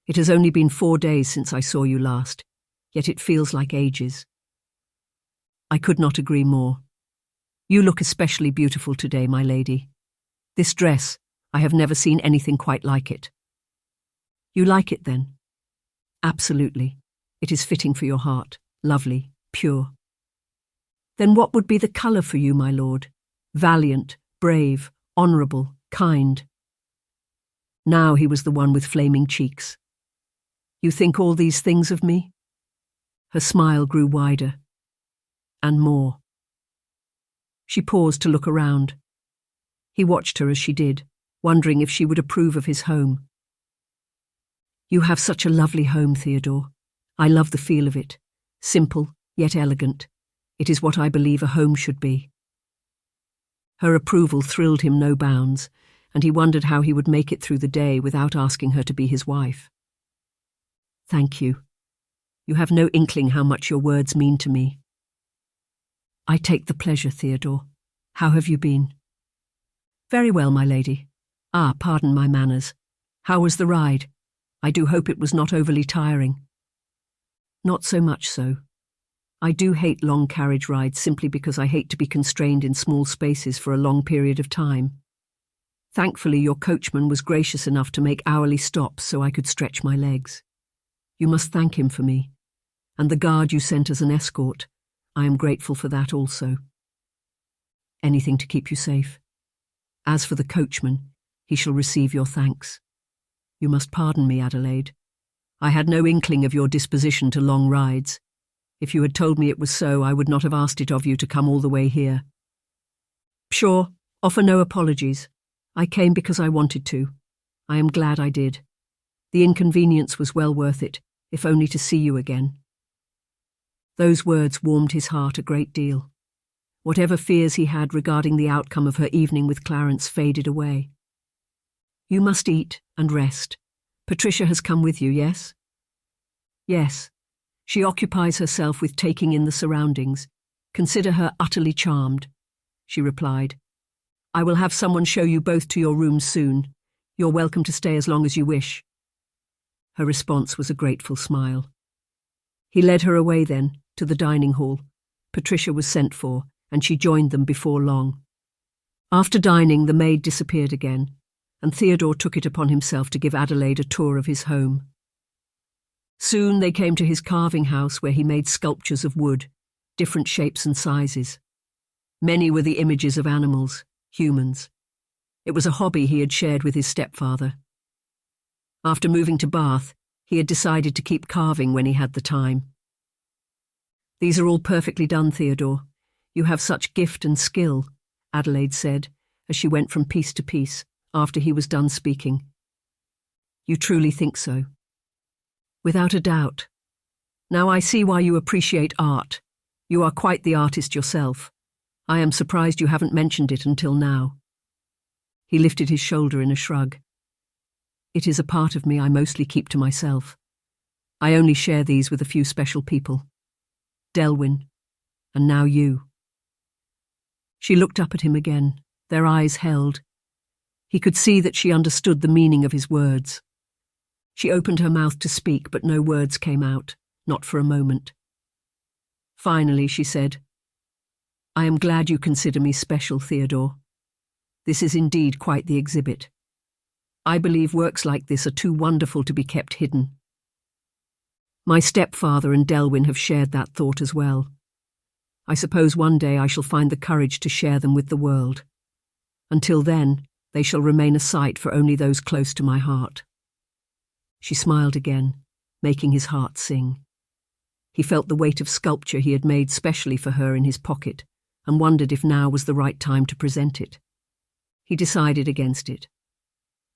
It has only been 4 days since I saw you last, yet it feels like ages. I could not agree more. You look especially beautiful today, my lady. This dress, I have never seen anything quite like it. You like it, then? Absolutely. It is fitting for your heart, lovely, pure. Then what would be the colour for you, my lord? Valiant, brave, honourable, kind. Now he was the one with flaming cheeks. You think all these things of me? Her smile grew wider. And more. She paused to look around. He watched her as she did, wondering if she would approve of his home. You have such a lovely home, Theodore. I love the feel of it. Simple, yet elegant. It is what I believe a home should be. Her approval thrilled him no bounds, and he wondered how he would make it through the day without asking her to be his wife. Thank you. You have no inkling how much your words mean to me. I take the pleasure, Theodore. How have you been? Very well, my lady. Pardon my manners. How was the ride? I do hope it was not overly tiring. Not so much so. I do hate long carriage rides simply because I hate to be constrained in small spaces for a long period of time. Thankfully, your coachman was gracious enough to make hourly stops so I could stretch my legs. You must thank him for me. And the guard you sent as an escort. I am grateful for that also. Anything to keep you safe. As for the coachman, he shall receive your thanks. You must pardon me, Adelaide. I had no inkling of your disposition to long rides. If you had told me it was so, I would not have asked it of you to come all the way here. Sure, offer no apologies. I came because I wanted to. I am glad I did. The inconvenience was well worth it, if only to see you again. Those words warmed his heart a great deal. Whatever fears he had regarding the outcome of her evening with Clarence faded away. You must eat and rest. Patricia has come with you, yes? Yes. She occupies herself with taking in the surroundings. Consider her utterly charmed, she replied. I will have someone show you both to your rooms soon. You're welcome to stay as long as you wish. Her response was a grateful smile. He led her away then, to the dining hall. Patricia was sent for, and she joined them before long. After dining, the maid disappeared again, and Theodore took it upon himself to give Adelaide a tour of his home. Soon they came to his carving house where he made sculptures of wood, different shapes and sizes. Many were the images of animals, humans. It was a hobby he had shared with his stepfather. After moving to Bath, he had decided to keep carving when he had the time. These are all perfectly done, Theodore. You have such gift and skill, Adelaide said, as she went from piece to piece, after he was done speaking. You truly think so? Without a doubt. Now I see why you appreciate art. You are quite the artist yourself. I am surprised you haven't mentioned it until now. He lifted his shoulder in a shrug. It is a part of me I mostly keep to myself. I only share these with a few special people. Delwyn, and now you. She looked up at him again, their eyes held. He could see that she understood the meaning of his words. She opened her mouth to speak, but no words came out, not for a moment. Finally, she said, I am glad you consider me special, Theodore. This is indeed quite the exhibit. I believe works like this are too wonderful to be kept hidden. My stepfather and Delwyn have shared that thought as well. I suppose one day I shall find the courage to share them with the world. Until then, they shall remain a sight for only those close to my heart. She smiled again, making his heart sing. He felt the weight of sculpture he had made specially for her in his pocket and wondered if now was the right time to present it. He decided against it.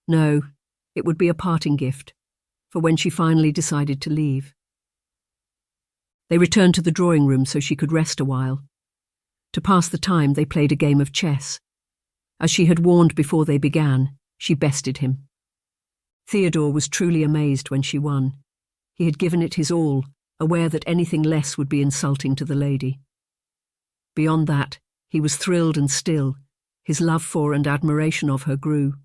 No, it would be a parting gift, for when she finally decided to leave. They returned to the drawing room so she could rest a while. To pass the time, they played a game of chess. As she had warned before they began, she bested him. Theodore was truly amazed when she won. He had given it his all, aware that anything less would be insulting to the lady. Beyond that, he was thrilled and still. His love for and admiration of her grew.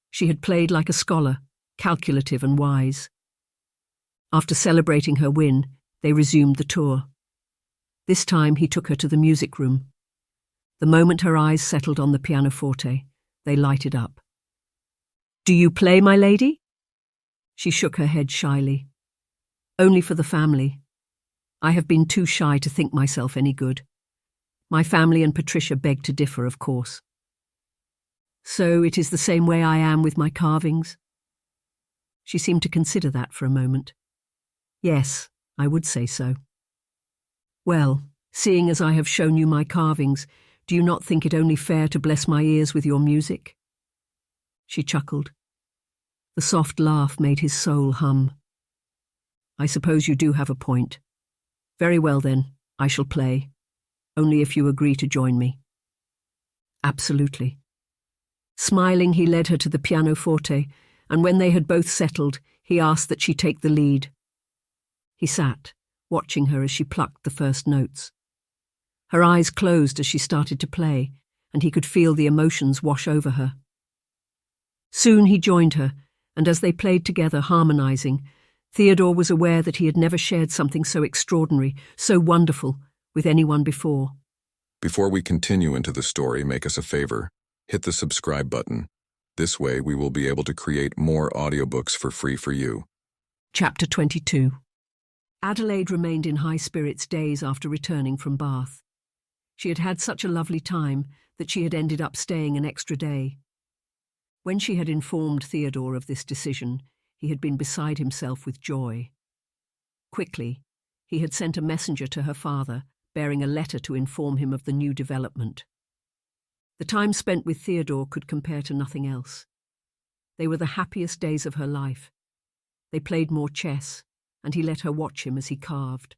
She had played like a scholar, calculative and wise. After celebrating her win, they resumed the tour. This time he took her to the music room. The moment her eyes settled on the pianoforte, they lighted up. "Do you play, my lady?" She shook her head shyly. "Only for the family. I have been too shy to think myself any good. My family and Patricia beg to differ, of course." "So it is the same way I am with my carvings?" She seemed to consider that for a moment. "Yes, I would say so." "Well, seeing as I have shown you my carvings, do you not think it only fair to bless my ears with your music?" She chuckled. The soft laugh made his soul hum. "I suppose you do have a point. Very well then, I shall play, only if you agree to join me." "Absolutely." Smiling, he led her to the pianoforte, and when they had both settled, he asked that she take the lead. He sat, watching her as she plucked the first notes. Her eyes closed as she started to play, and he could feel the emotions wash over her. Soon he joined her, and as they played together, harmonizing, Theodore was aware that he had never shared something so extraordinary, so wonderful, with anyone before. Before we continue into the story, make us a favor. Hit the subscribe button. This way we will be able to create more audiobooks for free for you. Chapter 22. Adelaide remained in high spirits days after returning from Bath. She had had such a lovely time that she had ended up staying an extra day. When she had informed Theodore of this decision, he had been beside himself with joy. Quickly, he had sent a messenger to her father, bearing a letter to inform him of the new development. The time spent with Theodore could compare to nothing else. They were the happiest days of her life. They played more chess, and he let her watch him as he carved.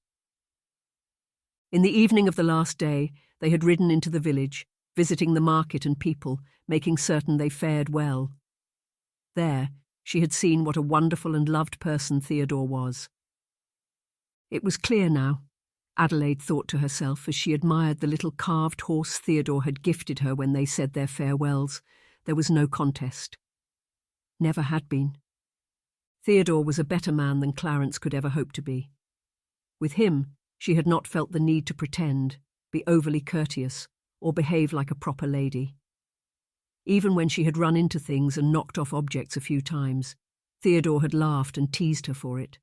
In the evening of the last day, they had ridden into the village, visiting the market and people, making certain they fared well. There, she had seen what a wonderful and loved person Theodore was. It was clear now, Adelaide thought to herself as she admired the little carved horse Theodore had gifted her when they said their farewells. There was no contest. Never had been. Theodore was a better man than Clarence could ever hope to be. With him, she had not felt the need to pretend, be overly courteous, or behave like a proper lady. Even when she had run into things and knocked off objects a few times, Theodore had laughed and teased her for it.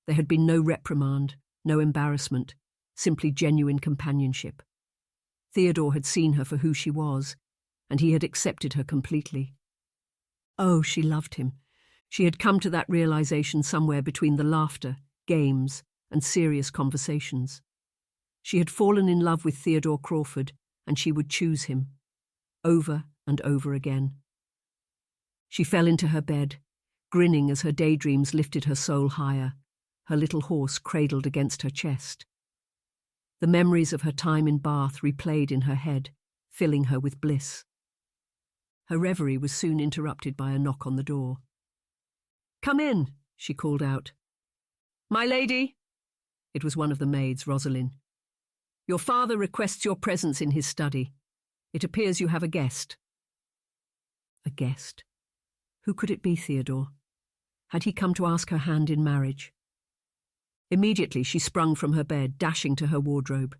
There had been no reprimand, no embarrassment, simply genuine companionship. Theodore had seen her for who she was, and he had accepted her completely. Oh, she loved him. She had come to that realization somewhere between the laughter, games, and serious conversations. She had fallen in love with Theodore Crawford, and she would choose him, over and over again. She fell into her bed, grinning as her daydreams lifted her soul higher, her little horse cradled against her chest. The memories of her time in Bath replayed in her head, filling her with bliss. Her reverie was soon interrupted by a knock on the door. "Come in," she called out. "My lady." It was one of the maids, Rosalind. "Your father requests your presence in his study. It appears you have a guest." A guest? Who could it be, Theodore? Had he come to ask her hand in marriage? Immediately she sprung from her bed, dashing to her wardrobe.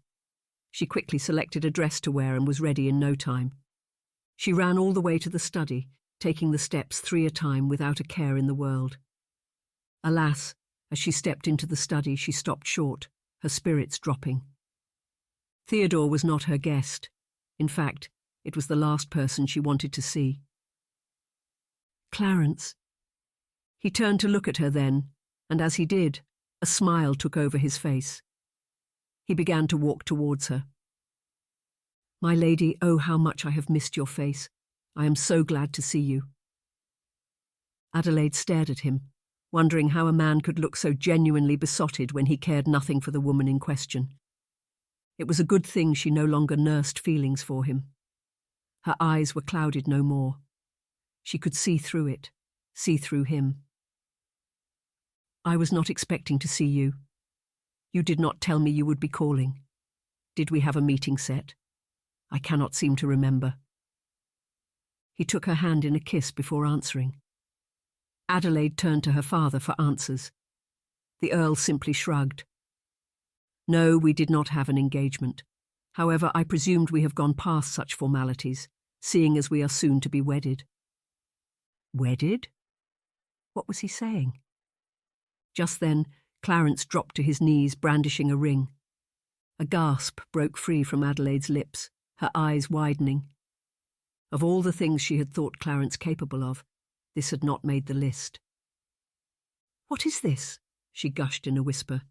She quickly selected a dress to wear and was ready in no time. She ran all the way to the study, taking the steps 3 a time without a care in the world. Alas, as she stepped into the study, she stopped short, her spirits dropping. Theodore was not her guest. In fact, it was the last person she wanted to see. Clarence. He turned to look at her then, and as he did, A smile took over his face. He began to walk towards her. "My lady, oh, how much I have missed your face. I am so glad to see you." Adelaide stared at him, wondering how a man could look so genuinely besotted when he cared nothing for the woman in question. It was a good thing she no longer nursed feelings for him. Her eyes were clouded no more. She could see through it, see through him. "I was not expecting to see you. You did not tell me you would be calling. Did we have a meeting set? I cannot seem to remember." He took her hand in a kiss before answering. Adelaide turned to her father for answers. The Earl simply shrugged. "No, we did not have an engagement. However, I presumed we have gone past such formalities, seeing as we are soon to be wedded." Wedded? What was he saying? Just then, Clarence dropped to his knees, brandishing a ring. A gasp broke free from Adelaide's lips, her eyes widening. Of all the things she had thought Clarence capable of, this had not made the list. "What is this?" she gushed in a whisper.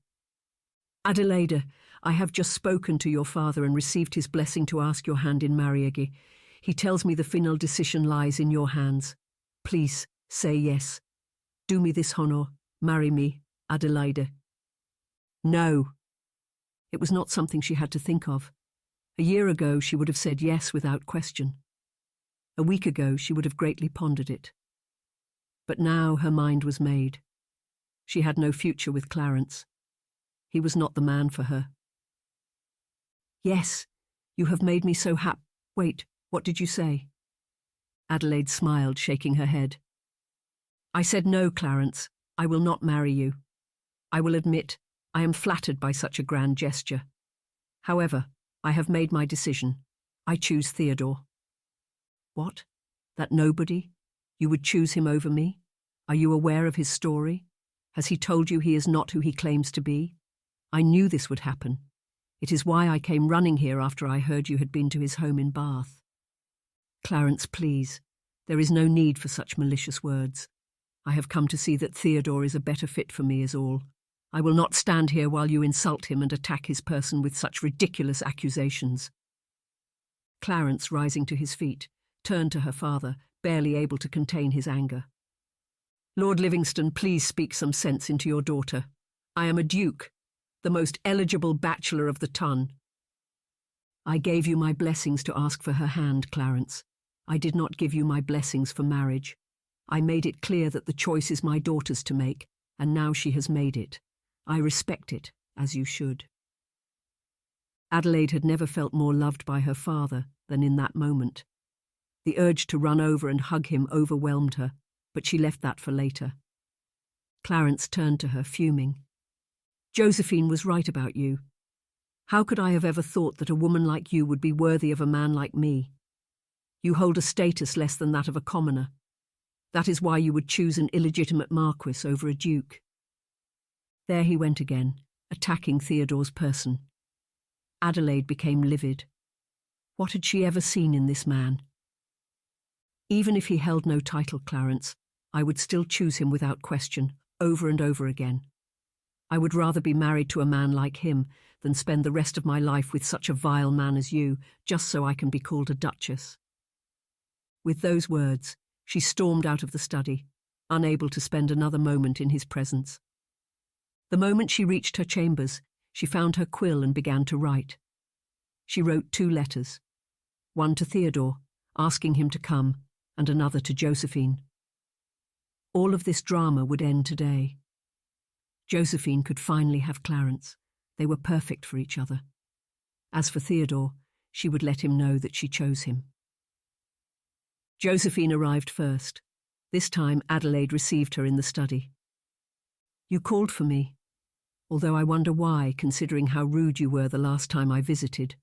"Adelaide, I have just spoken to your father and received his blessing to ask your hand in marriage. He tells me the final decision lies in your hands. Please, say yes. Do me this honour. Marry me, Adelaide." No. It was not something she had to think of. A year ago she would have said yes without question. A week ago she would have greatly pondered it. But now her mind was made. She had no future with Clarence. He was not the man for her. "Yes, you have made me so Wait, what did you say?" Adelaide smiled, shaking her head. "I said no, Clarence. I will not marry you. I will admit I am flattered by such a grand gesture. However, I have made my decision. I choose Theodore." "What? That nobody? You would choose him over me? Are you aware of his story? Has he told you he is not who he claims to be? I knew this would happen. It is why I came running here after I heard you had been to his home in Bath." "Clarence, please. There is no need for such malicious words. I have come to see that Theodore is a better fit for me is all. I will not stand here while you insult him and attack his person with such ridiculous accusations." Clarence, rising to his feet, turned to her father, barely able to contain his anger. "Lord Livingstone, please speak some sense into your daughter. I am a duke, the most eligible bachelor of the ton." "I gave you my blessings to ask for her hand, Clarence. I did not give you my blessings for marriage. I made it clear that the choice is my daughter's to make, and now she has made it. I respect it, as you should." Adelaide had never felt more loved by her father than in that moment. The urge to run over and hug him overwhelmed her, but she left that for later. Clarence turned to her, fuming. "Josephine was right about you. How could I have ever thought that a woman like you would be worthy of a man like me? You hold a status less than that of a commoner. That is why you would choose an illegitimate marquis over a duke." There he went again, attacking Theodore's person. Adelaide became livid. What had she ever seen in this man? "Even if he held no title, Clarence, I would still choose him without question, over and over again. I would rather be married to a man like him than spend the rest of my life with such a vile man as you, just so I can be called a duchess." With those words, she stormed out of the study, unable to spend another moment in his presence. The moment she reached her chambers, she found her quill and began to write. She wrote 2 letters, one to Theodore, asking him to come, and another to Josephine. All of this drama would end today. Josephine could finally have Clarence. They were perfect for each other. As for Theodore, she would let him know that she chose him. Josephine arrived first. This time Adelaide received her in the study. "You called for me, although I wonder why, considering how rude you were the last time I visited."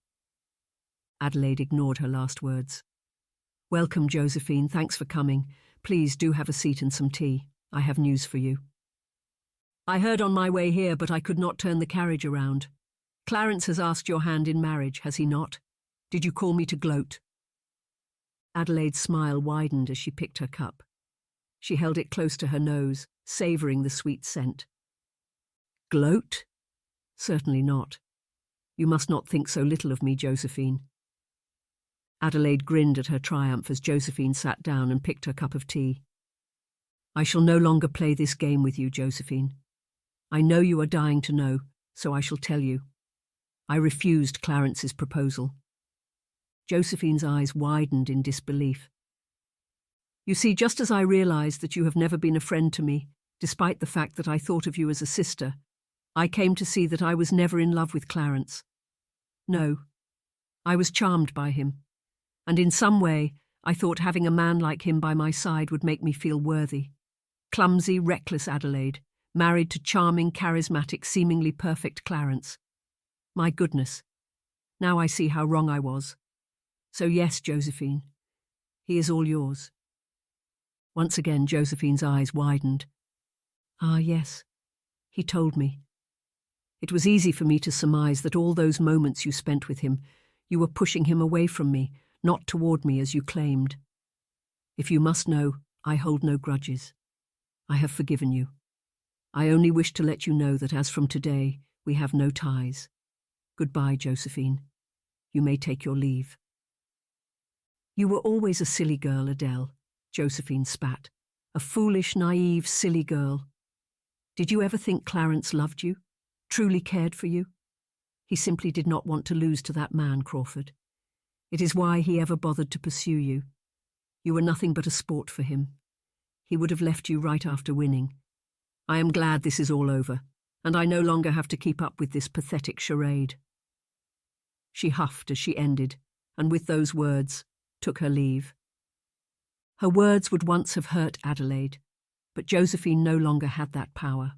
Adelaide ignored her last words. "Welcome, Josephine. Thanks for coming. Please do have a seat and some tea. I have news for you." "I heard on my way here, but I could not turn the carriage around. Clarence has asked your hand in marriage, has he not? Did you call me to gloat?" Adelaide's smile widened as she picked her cup. She held it close to her nose, savouring the sweet scent. Gloat? Certainly not. You must not think so little of me, Josephine. Adelaide grinned at her triumph as Josephine sat down and picked her cup of tea. I shall no longer play this game with you, Josephine. I know you are dying to know, so I shall tell you. I refused Clarence's proposal. Josephine's eyes widened in disbelief. You see, just as I realized that you have never been a friend to me, despite the fact that I thought of you as a sister, I came to see that I was never in love with Clarence. No, I was charmed by him, and in some way I thought having a man like him by my side would make me feel worthy. Clumsy, reckless Adelaide, married to charming, charismatic, seemingly perfect Clarence. My goodness, now I see how wrong I was. So yes, Josephine, he is all yours. Once again Josephine's eyes widened. Ah, yes, he told me. It was easy for me to surmise that all those moments you spent with him, you were pushing him away from me, not toward me as you claimed. If you must know, I hold no grudges. I have forgiven you. I only wish to let you know that as from today, we have no ties. Goodbye, Josephine. You may take your leave. You were always a silly girl, Adele, Josephine spat. A foolish, naive, silly girl. Did you ever think Clarence loved you? Truly cared for you? He simply did not want to lose to that man, Crawford. It is why he ever bothered to pursue you. You were nothing but a sport for him. He would have left you right after winning. I am glad this is all over, and I no longer have to keep up with this pathetic charade. She huffed as she ended, and with those words, took her leave. Her words would once have hurt Adelaide, but Josephine no longer had that power.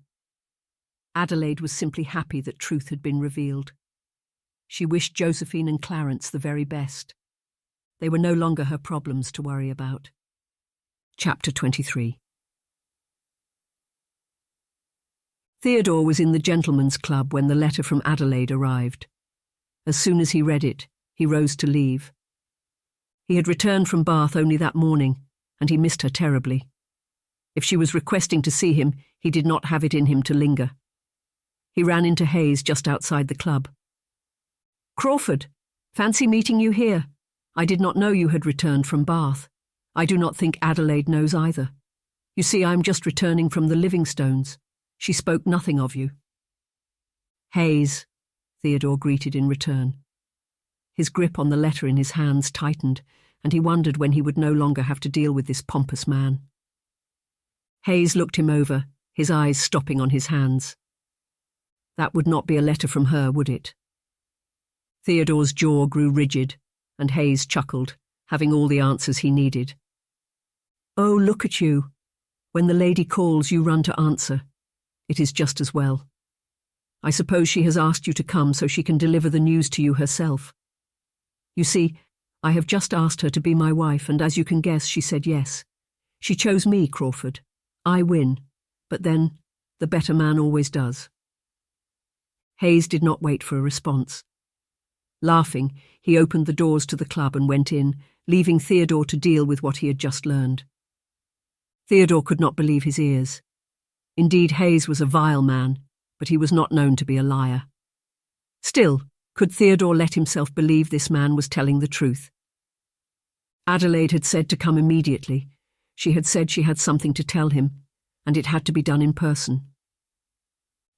Adelaide was simply happy that truth had been revealed. She wished Josephine and Clarence the very best. They were no longer her problems to worry about. Chapter 23. Theodore was in the gentlemen's club when the letter from Adelaide arrived. As soon as he read it, he rose to leave. He had returned from Bath only that morning, and he missed her terribly. If she was requesting to see him, he did not have it in him to linger. He ran into Ayles just outside the club. Crawford, fancy meeting you here. I did not know you had returned from Bath. I do not think Adelaide knows either. You see, I am just returning from the Livingstones. She spoke nothing of you. Ayles, Theodore greeted in return. His grip on the letter in his hands tightened, and he wondered when he would no longer have to deal with this pompous man. Ayles looked him over, his eyes stopping on his hands. That would not be a letter from her, would it? Theodore's jaw grew rigid, and Ayles chuckled, having all the answers he needed. Oh, look at you. When the lady calls, you run to answer. It is just as well. I suppose she has asked you to come so she can deliver the news to you herself. You see, I have just asked her to be my wife, and as you can guess, she said yes. She chose me, Crawford. I win, but then, the better man always does. Ayles did not wait for a response. Laughing, he opened the doors to the club and went in, leaving Theodore to deal with what he had just learned. Theodore could not believe his ears. Indeed, Ayles was a vile man, but he was not known to be a liar. Still, could Theodore let himself believe this man was telling the truth? Adelaide had said to come immediately. She had said she had something to tell him, and it had to be done in person.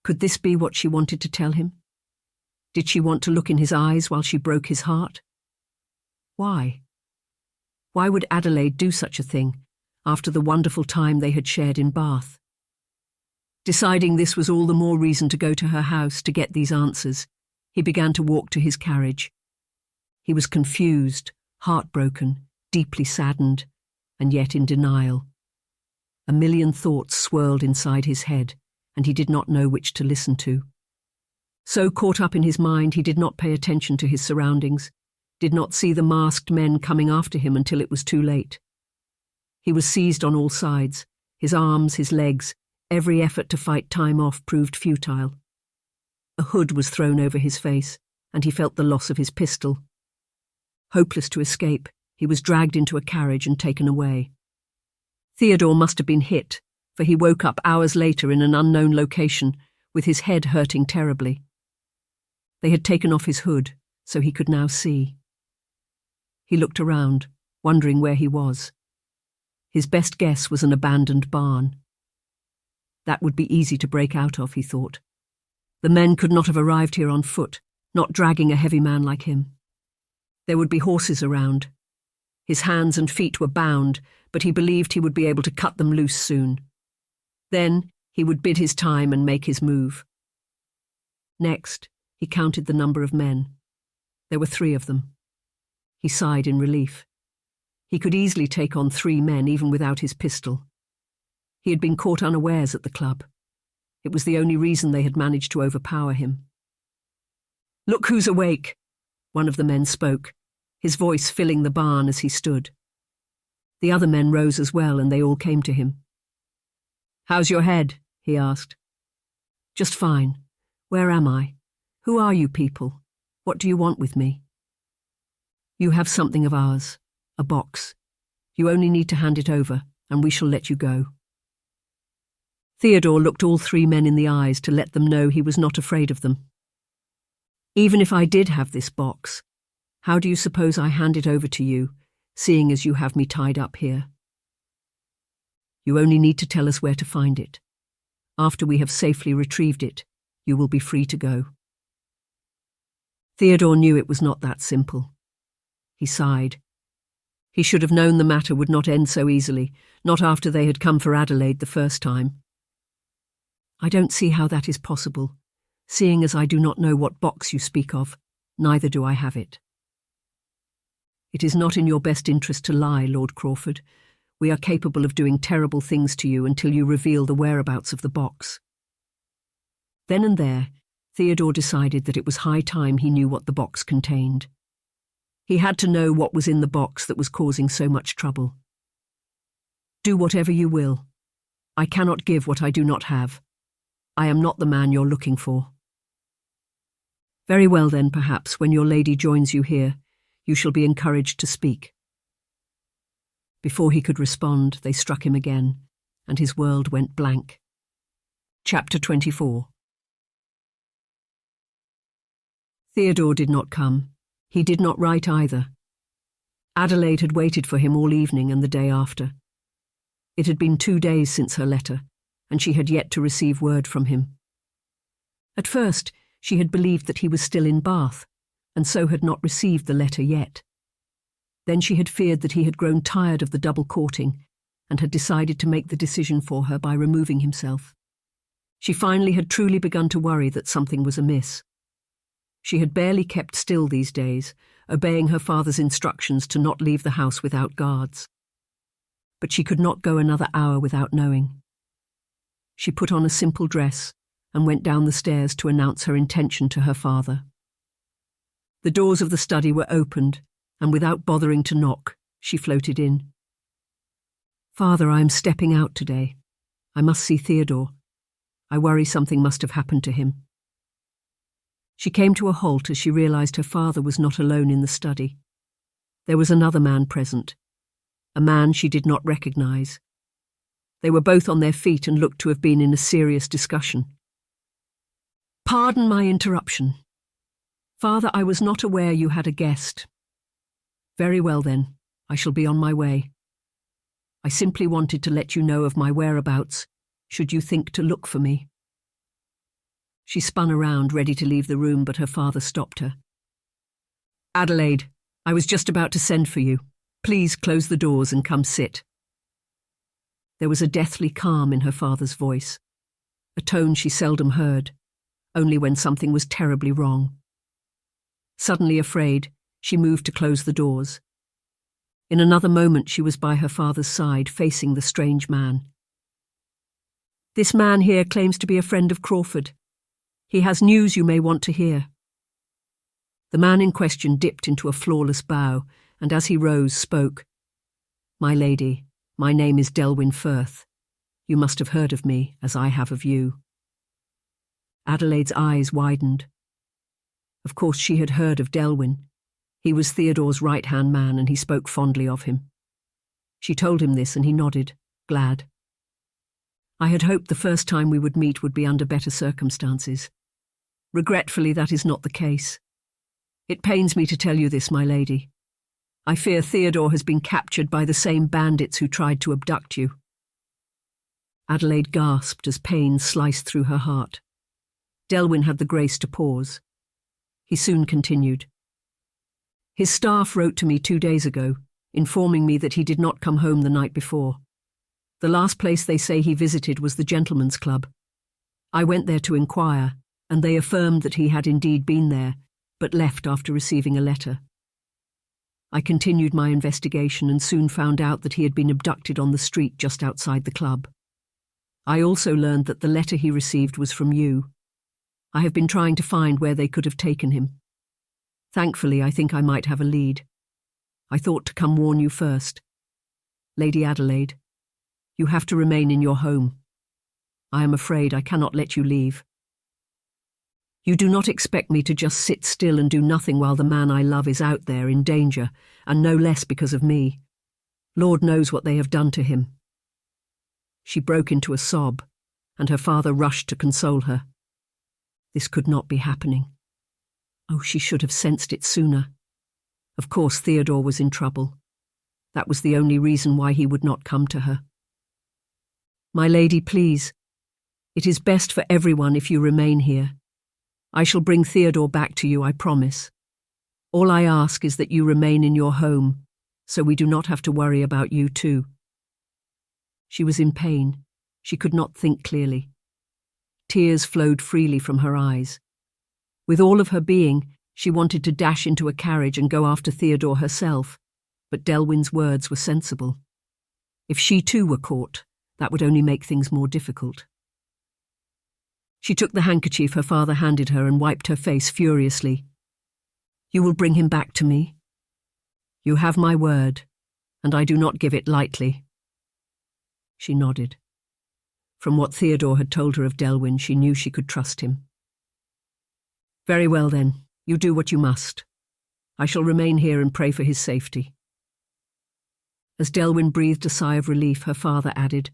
Could this be what she wanted to tell him? Did she want to look in his eyes while she broke his heart? Why? Why would Adelaide do such a thing after the wonderful time they had shared in Bath? Deciding this was all the more reason to go to her house to get these answers, he began to walk to his carriage. He was confused, heartbroken, deeply saddened, and yet in denial. A million thoughts swirled inside his head, and he did not know which to listen to. So caught up in his mind, he did not pay attention to his surroundings, did not see the masked men coming after him until it was too late. He was seized on all sides, his arms, his legs. Every effort to fight time off proved futile. A hood was thrown over his face, and he felt the loss of his pistol. Hopeless to escape, he was dragged into a carriage and taken away. Theodore must have been hit, for he woke up hours later in an unknown location, with his head hurting terribly. They had taken off his hood, so he could now see. He looked around, wondering where he was. His best guess was an abandoned barn. That would be easy to break out of, he thought. The men could not have arrived here on foot, not dragging a heavy man like him. There would be horses around. His hands and feet were bound, but he believed he would be able to cut them loose soon. Then he would bid his time and make his move. Next, he counted the number of men. There were 3 of them. He sighed in relief. He could easily take on 3 men even without his pistol. He had been caught unawares at the club. It was the only reason they had managed to overpower him. "Look who's awake," one of the men spoke, his voice filling the barn as he stood. The other men rose as well, and they all came to him. "How's your head?" he asked. "Just fine. Where am I? Who are you people? What do you want with me?" "You have something of ours, a box. You only need to hand it over, and we shall let you go." Theodore looked all 3 men in the eyes to let them know he was not afraid of them. "Even if I did have this box, how do you suppose I hand it over to you, seeing as you have me tied up here? You only need to tell us where to find it. After we have safely retrieved it, you will be free to go." Theodore knew it was not that simple. He sighed. He should have known the matter would not end so easily, not after they had come for Adelaide the first time. "I don't see how that is possible. Seeing as I do not know what box you speak of, neither do I have it." "It is not in your best interest to lie, Lord Crawford. We are capable of doing terrible things to you until you reveal the whereabouts of the box." Then and there, Theodore decided that it was high time he knew what the box contained. He had to know what was in the box that was causing so much trouble. "Do whatever you will. I cannot give what I do not have. I am not the man you're looking for." "Very well then, perhaps, when your lady joins you here, you shall be encouraged to speak." Before he could respond, they struck him again, and his world went blank. Chapter 24. Theodore did not come. He did not write either. Adelaide had waited for him all evening and the day after. It had been 2 days since her letter, and she had yet to receive word from him. At first, she had believed that he was still in Bath, and so had not received the letter yet. Then she had feared that he had grown tired of the double courting, and had decided to make the decision for her by removing himself. She finally had truly begun to worry that something was amiss. She had barely kept still these days, obeying her father's instructions to not leave the house without guards. But she could not go another hour without knowing. She put on a simple dress and went down the stairs to announce her intention to her father. The doors of the study were opened, and without bothering to knock, she floated in. "Father, I am stepping out today. I must see Theodore. I worry something must have happened to him." She came to a halt as she realized her father was not alone in the study. There was another man present, a man she did not recognize. They were both on their feet and looked to have been in a serious discussion. "Pardon my interruption. Father, I was not aware you had a guest." "Very well then, I shall be on my way. I simply wanted to let you know of my whereabouts, should you think to look for me." She spun around, ready to leave the room, but her father stopped her. "Adelaide, I was just about to send for you. Please close the doors and come sit." There was a deathly calm in her father's voice, a tone she seldom heard, only when something was terribly wrong. Suddenly afraid, she moved to close the doors. In another moment she was by her father's side, facing the strange man. "This man here claims to be a friend of Crawford. He has news you may want to hear." The man in question dipped into a flawless bow, and as he rose, spoke. "My lady, my name is Delwyn Firth. You must have heard of me, as I have of you." Adelaide's eyes widened. Of course she had heard of Delwyn. He was Theodore's right-hand man, and he spoke fondly of him. She told him this, and he nodded, glad. I had hoped the first time we would meet would be under better circumstances. Regretfully, that is not the case. It pains me to tell you this, my lady. I fear Theodore has been captured by the same bandits who tried to abduct you." Adelaide gasped as pain sliced through her heart. Delwyn had the grace to pause. He soon continued. "His staff wrote to me 2 days ago, informing me that he did not come home the night before. The last place they say he visited was the Gentlemen's Club. I went there to inquire, and they affirmed that he had indeed been there, but left after receiving a letter. I continued my investigation and soon found out that he had been abducted on the street just outside the club. I also learned that the letter he received was from you. I have been trying to find where they could have taken him. Thankfully, I think I might have a lead. I thought to come warn you first. Lady Adelaide, you have to remain in your home. I am afraid I cannot let you leave. You do not expect me to just sit still and do nothing while the man I love is out there in danger, and no less because of me. Lord knows what they have done to him." She broke into a sob, and her father rushed to console her. This could not be happening. Oh, she should have sensed it sooner. Of course, Theodore was in trouble. That was the only reason why he would not come to her. "My lady, please. It is best for everyone if you remain here. I shall bring Theodore back to you, I promise. All I ask is that you remain in your home, so we do not have to worry about you too." She was in pain. She could not think clearly. Tears flowed freely from her eyes. With all of her being, she wanted to dash into a carriage and go after Theodore herself, but Delwyn's words were sensible. If she too were caught, that would only make things more difficult. She took the handkerchief her father handed her and wiped her face furiously. "You will bring him back to me? You have my word, and I do not give it lightly." She nodded. From what Theodore had told her of Delwyn, she knew she could trust him. "Very well then, you do what you must. I shall remain here and pray for his safety." As Delwyn breathed a sigh of relief, her father added,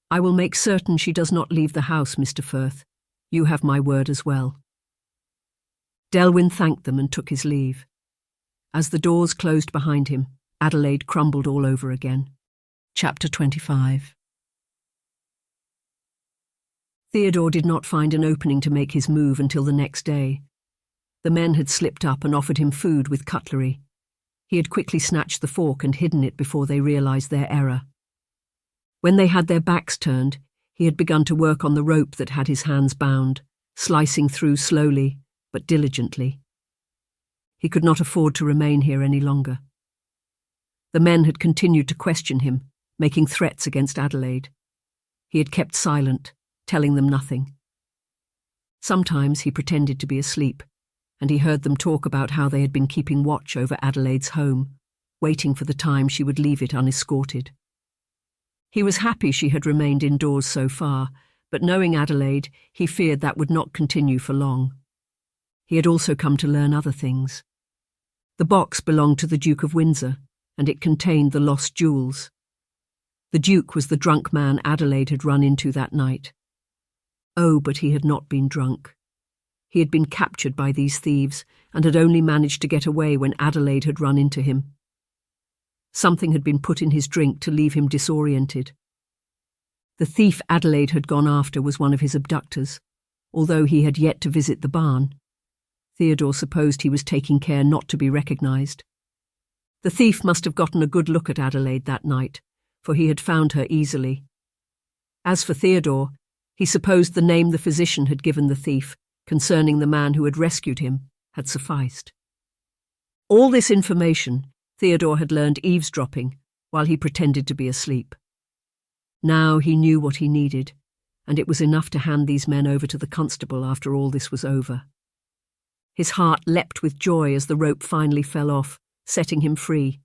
"I will make certain she does not leave the house, Mr. Firth. You have my word as well." Delwyn thanked them and took his leave. As the doors closed behind him, Adelaide crumbled all over again. Chapter 25. Theodore did not find an opening to make his move until the next day. The men had slipped up and offered him food with cutlery. He had quickly snatched the fork and hidden it before they realized their error. When they had their backs turned, he had begun to work on the rope that had his hands bound, slicing through slowly, but diligently. He could not afford to remain here any longer. The men had continued to question him, making threats against Adelaide. He had kept silent, telling them nothing. Sometimes he pretended to be asleep, and he heard them talk about how they had been keeping watch over Adelaide's home, waiting for the time she would leave it unescorted. He was happy she had remained indoors so far, but knowing Adelaide, he feared that would not continue for long. He had also come to learn other things. The box belonged to the Duke of Windsor, and it contained the lost jewels. The Duke was the drunk man Adelaide had run into that night. Oh, but he had not been drunk. He had been captured by these thieves and had only managed to get away when Adelaide had run into him. Something had been put in his drink to leave him disoriented. The thief Adelaide had gone after was one of his abductors, although he had yet to visit the barn. Theodore supposed he was taking care not to be recognised. The thief must have gotten a good look at Adelaide that night, for he had found her easily. As for Theodore, he supposed the name the physician had given the thief, concerning the man who had rescued him, had sufficed. All this information Theodore had learned eavesdropping while he pretended to be asleep. Now he knew what he needed, and it was enough to hand these men over to the constable after all this was over. His heart leapt with joy as the rope finally fell off, setting him free.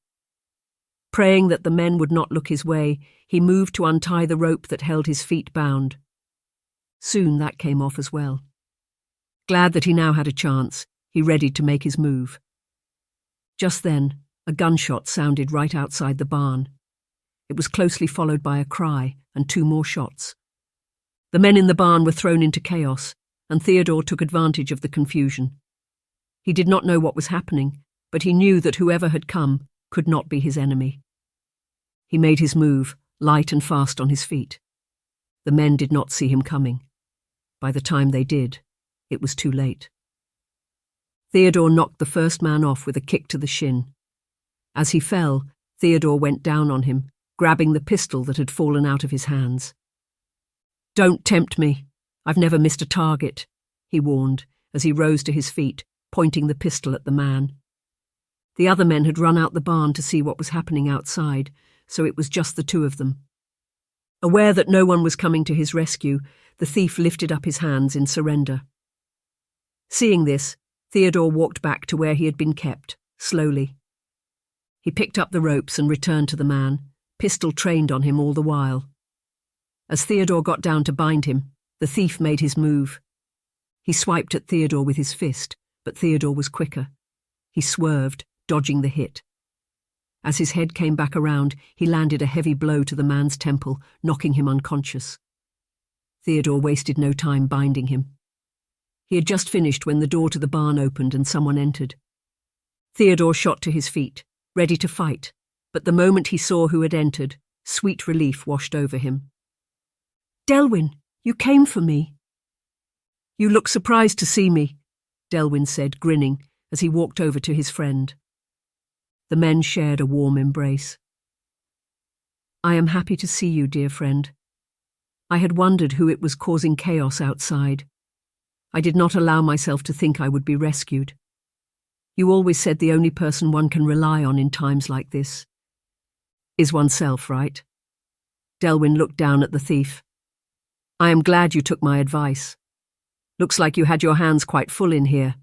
Praying that the men would not look his way, he moved to untie the rope that held his feet bound. Soon that came off as well. Glad that he now had a chance, he readied to make his move. Just then, a gunshot sounded right outside the barn. It was closely followed by a cry and 2 more shots. The men in the barn were thrown into chaos, and Theodore took advantage of the confusion. He did not know what was happening, but he knew that whoever had come could not be his enemy. He made his move, light and fast on his feet. The men did not see him coming. By the time they did, it was too late. Theodore knocked the first man off with a kick to the shin. As he fell, Theodore went down on him, grabbing the pistol that had fallen out of his hands. "Don't tempt me. I've never missed a target," he warned as he rose to his feet, pointing the pistol at the man. The other men had run out the barn to see what was happening outside, so it was just the 2 of them. Aware that no one was coming to his rescue, the thief lifted up his hands in surrender. Seeing this, Theodore walked back to where he had been kept, slowly. He picked up the ropes and returned to the man, pistol trained on him all the while. As Theodore got down to bind him, the thief made his move. He swiped at Theodore with his fist, but Theodore was quicker. He swerved, dodging the hit. As his head came back around, he landed a heavy blow to the man's temple, knocking him unconscious. Theodore wasted no time binding him. He had just finished when the door to the barn opened and someone entered. Theodore shot to his feet, ready to fight, but the moment he saw who had entered, sweet relief washed over him. "Delwyn, you came for me." "You look surprised to see me," Delwyn said, grinning, as he walked over to his friend. The men shared a warm embrace. "I am happy to see you, dear friend. I had wondered who it was causing chaos outside. I did not allow myself to think I would be rescued. You always said the only person one can rely on in times like this is oneself, right?" Delwyn looked down at the thief. "I am glad you took my advice. Looks like you had your hands quite full in here.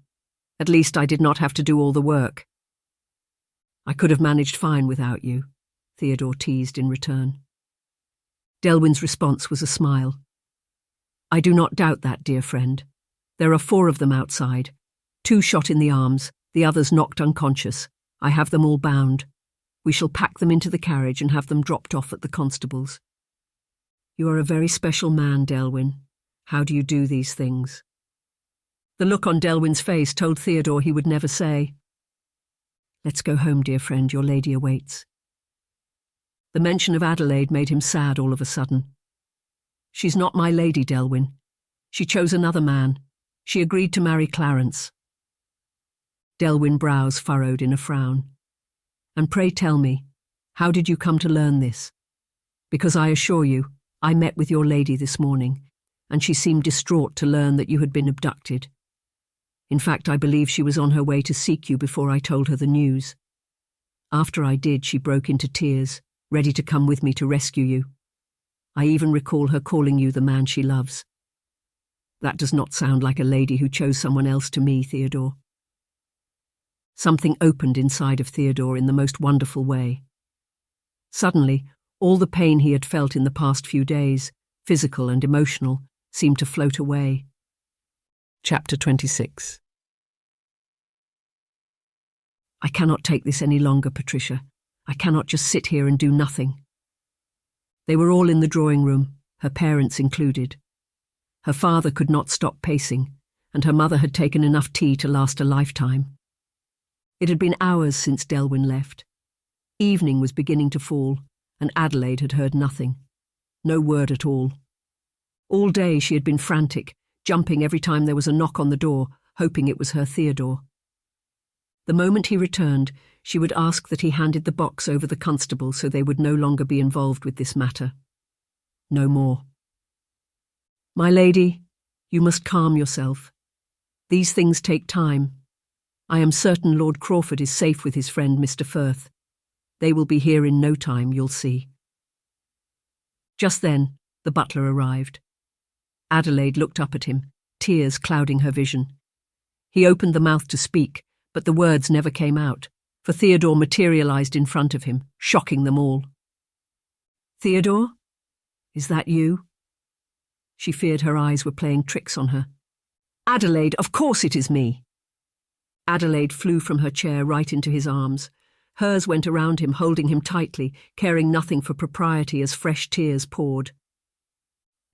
At least I did not have to do all the work." "I could have managed fine without you," Theodore teased in return. Delwyn's response was a smile. "I do not doubt that, dear friend. There are 4 of them outside. 2 shot in the arms, the others knocked unconscious. I have them all bound. We shall pack them into the carriage and have them dropped off at the constable's." "You are a very special man, Delwyn. How do you do these things?" The look on Delwyn's face told Theodore he would never say. "Let's go home, dear friend, your lady awaits." The mention of Adelaide made him sad all of a sudden. "She's not my lady, Delwyn. She chose another man. She agreed to marry Clarence." Delwyn's brows furrowed in a frown. "And pray tell me, how did you come to learn this? Because I assure you, I met with your lady this morning, and she seemed distraught to learn that you had been abducted. In fact, I believe she was on her way to seek you before I told her the news. After I did, she broke into tears, ready to come with me to rescue you. I even recall her calling you the man she loves. That does not sound like a lady who chose someone else to me, Theodore." Something opened inside of Theodore in the most wonderful way. Suddenly, all the pain he had felt in the past few days, physical and emotional, seemed to float away. Chapter 26. "I cannot take this any longer, Patricia. I cannot just sit here and do nothing." They were all in the drawing room, her parents included. Her father could not stop pacing, and her mother had taken enough tea to last a lifetime. It had been hours since Delwyn left. Evening was beginning to fall, and Adelaide had heard nothing. No word at all. All day she had been frantic, jumping every time there was a knock on the door, hoping it was her Theodore. The moment he returned, she would ask that he handed the box over the constable so they would no longer be involved with this matter. No more. "My lady, you must calm yourself. These things take time. I am certain Lord Crawford is safe with his friend Mr. Firth. They will be here in no time, you'll see." Just then, the butler arrived. Adelaide looked up at him, tears clouding her vision. He opened the mouth to speak, but the words never came out, for Theodore materialized in front of him, shocking them all. "Theodore? Is that you?" She feared her eyes were playing tricks on her. "Adelaide, of course it is me." Adelaide flew from her chair right into his arms. Hers went around him, holding him tightly, caring nothing for propriety as fresh tears poured.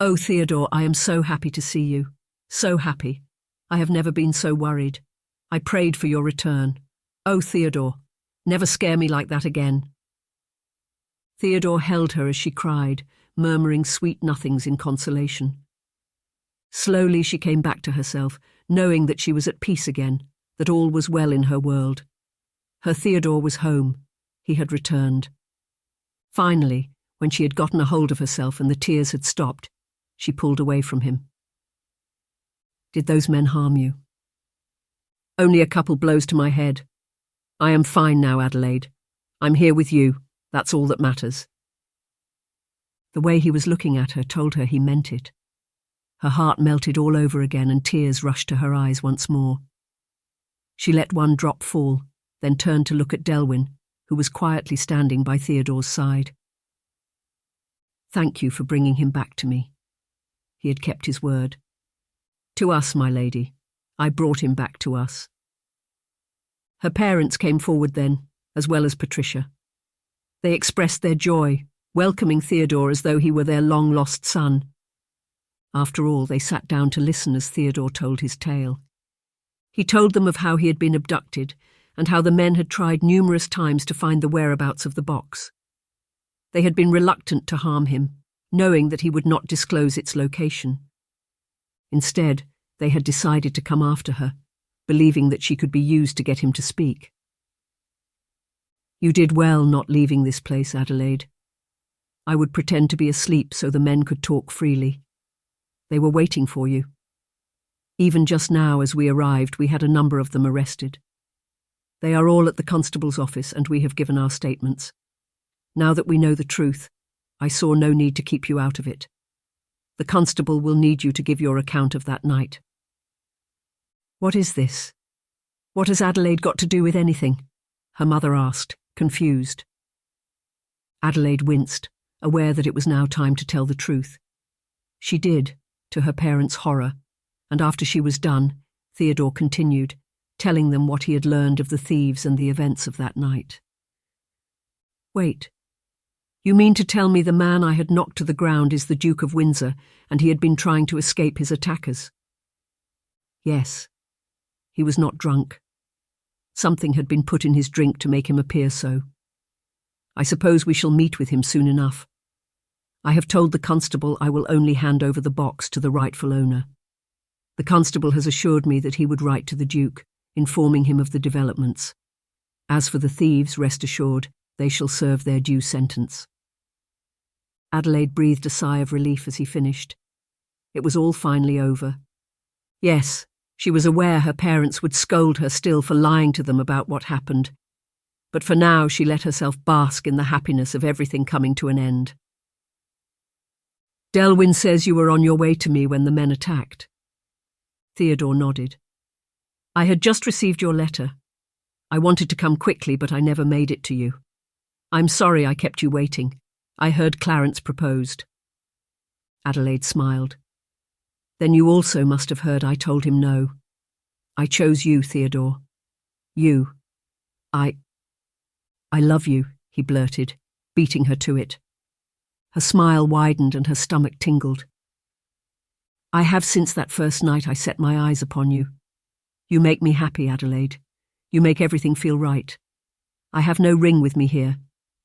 "Oh, Theodore, I am so happy to see you. So happy. I have never been so worried. I prayed for your return. Oh, Theodore, never scare me like that again." Theodore held her as she cried, murmuring sweet nothings in consolation. Slowly she came back to herself, knowing that she was at peace again, that all was well in her world. Her Theodore was home. He had returned. Finally, when she had gotten a hold of herself and the tears had stopped, she pulled away from him. "Did those men harm you?" "Only a couple blows to my head. I am fine now, Adelaide. I'm here with you. That's all that matters." The way he was looking at her told her he meant it. Her heart melted all over again and tears rushed to her eyes once more. She let one drop fall, then turned to look at Delwyn, who was quietly standing by Theodore's side. "Thank you for bringing him back to me." He had kept his word. "To us, my lady. I brought him back to us." Her parents came forward then, as well as Patricia. They expressed their joy, welcoming Theodore as though he were their long-lost son. After all, they sat down to listen as Theodore told his tale. He told them of how he had been abducted and how the men had tried numerous times to find the whereabouts of the box. They had been reluctant to harm him, knowing that he would not disclose its location. Instead, they had decided to come after her, believing that she could be used to get him to speak. "You did well not leaving this place, Adelaide. I would pretend to be asleep so the men could talk freely. They were waiting for you. Even just now, as we arrived, we had a number of them arrested. They are all at the constable's office, and we have given our statements. Now that we know the truth, I saw no need to keep you out of it. The constable will need you to give your account of that night." "What is this? What has Adelaide got to do with anything?" her mother asked, confused. Adelaide winced, aware that it was now time to tell the truth. She did, to her parents' horror, and after she was done, Theodore continued, telling them what he had learned of the thieves and the events of that night. "Wait. You mean to tell me the man I had knocked to the ground is the Duke of Windsor, and he had been trying to escape his attackers?" "Yes. He was not drunk. Something had been put in his drink to make him appear so. I suppose we shall meet with him soon enough. I have told the constable I will only hand over the box to the rightful owner. The constable has assured me that he would write to the Duke, informing him of the developments. As for the thieves, rest assured, they shall serve their due sentence." Adelaide breathed a sigh of relief as he finished. It was all finally over. Yes, she was aware her parents would scold her still for lying to them about what happened, but for now she let herself bask in the happiness of everything coming to an end. "Delwyn says you were on your way to me when the men attacked." Theodore nodded. "I had just received your letter. I wanted to come quickly, but I never made it to you. I'm sorry I kept you waiting. I heard Clarence proposed." Adelaide smiled. "Then you also must have heard I told him no. I chose you, Theodore. You. I love you," he blurted, beating her to it. Her smile widened and her stomach tingled. "I have since that first night I set my eyes upon you. You make me happy, Adelaide. You make everything feel right. I have no ring with me here,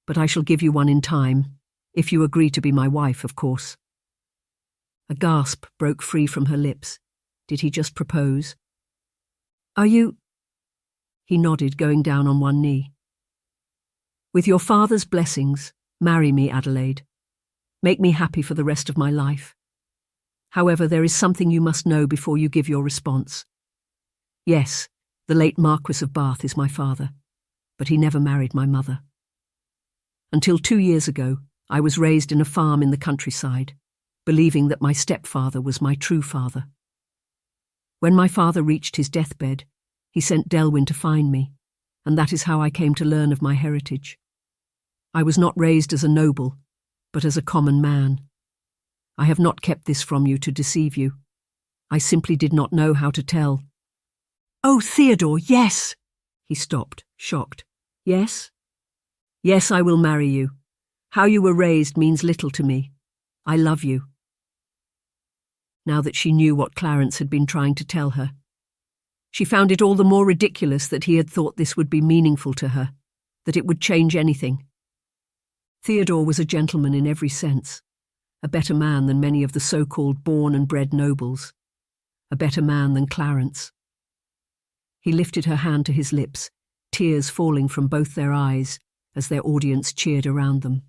but I shall give you one in time, if you agree to be my wife, of course." A gasp broke free from her lips. Did he just propose? "Are you—" He nodded, going down on one knee. "With your father's blessings, marry me, Adelaide. Make me happy for the rest of my life. However, there is something you must know before you give your response. Yes, the late Marquess of Bath is my father, but he never married my mother. Until 2 years ago, I was raised in a farm in the countryside, believing that my stepfather was my true father. When my father reached his deathbed, he sent Delwyn to find me, and that is how I came to learn of my heritage. I was not raised as a noble, but as a common man. I have not kept this from you to deceive you. I simply did not know how to tell." "Oh, Theodore, yes!" He stopped, shocked. "Yes? Yes, I will marry you. How you were raised means little to me. I love you. Now that she knew what Clarence had been trying to tell her, she found it all the more ridiculous that he had thought this would be meaningful to her, that it would change anything. Theodore was a gentleman in every sense, a better man than many of the so-called born and bred nobles, a better man than Clarence. He lifted her hand to his lips, tears falling from both their eyes as their audience cheered around them.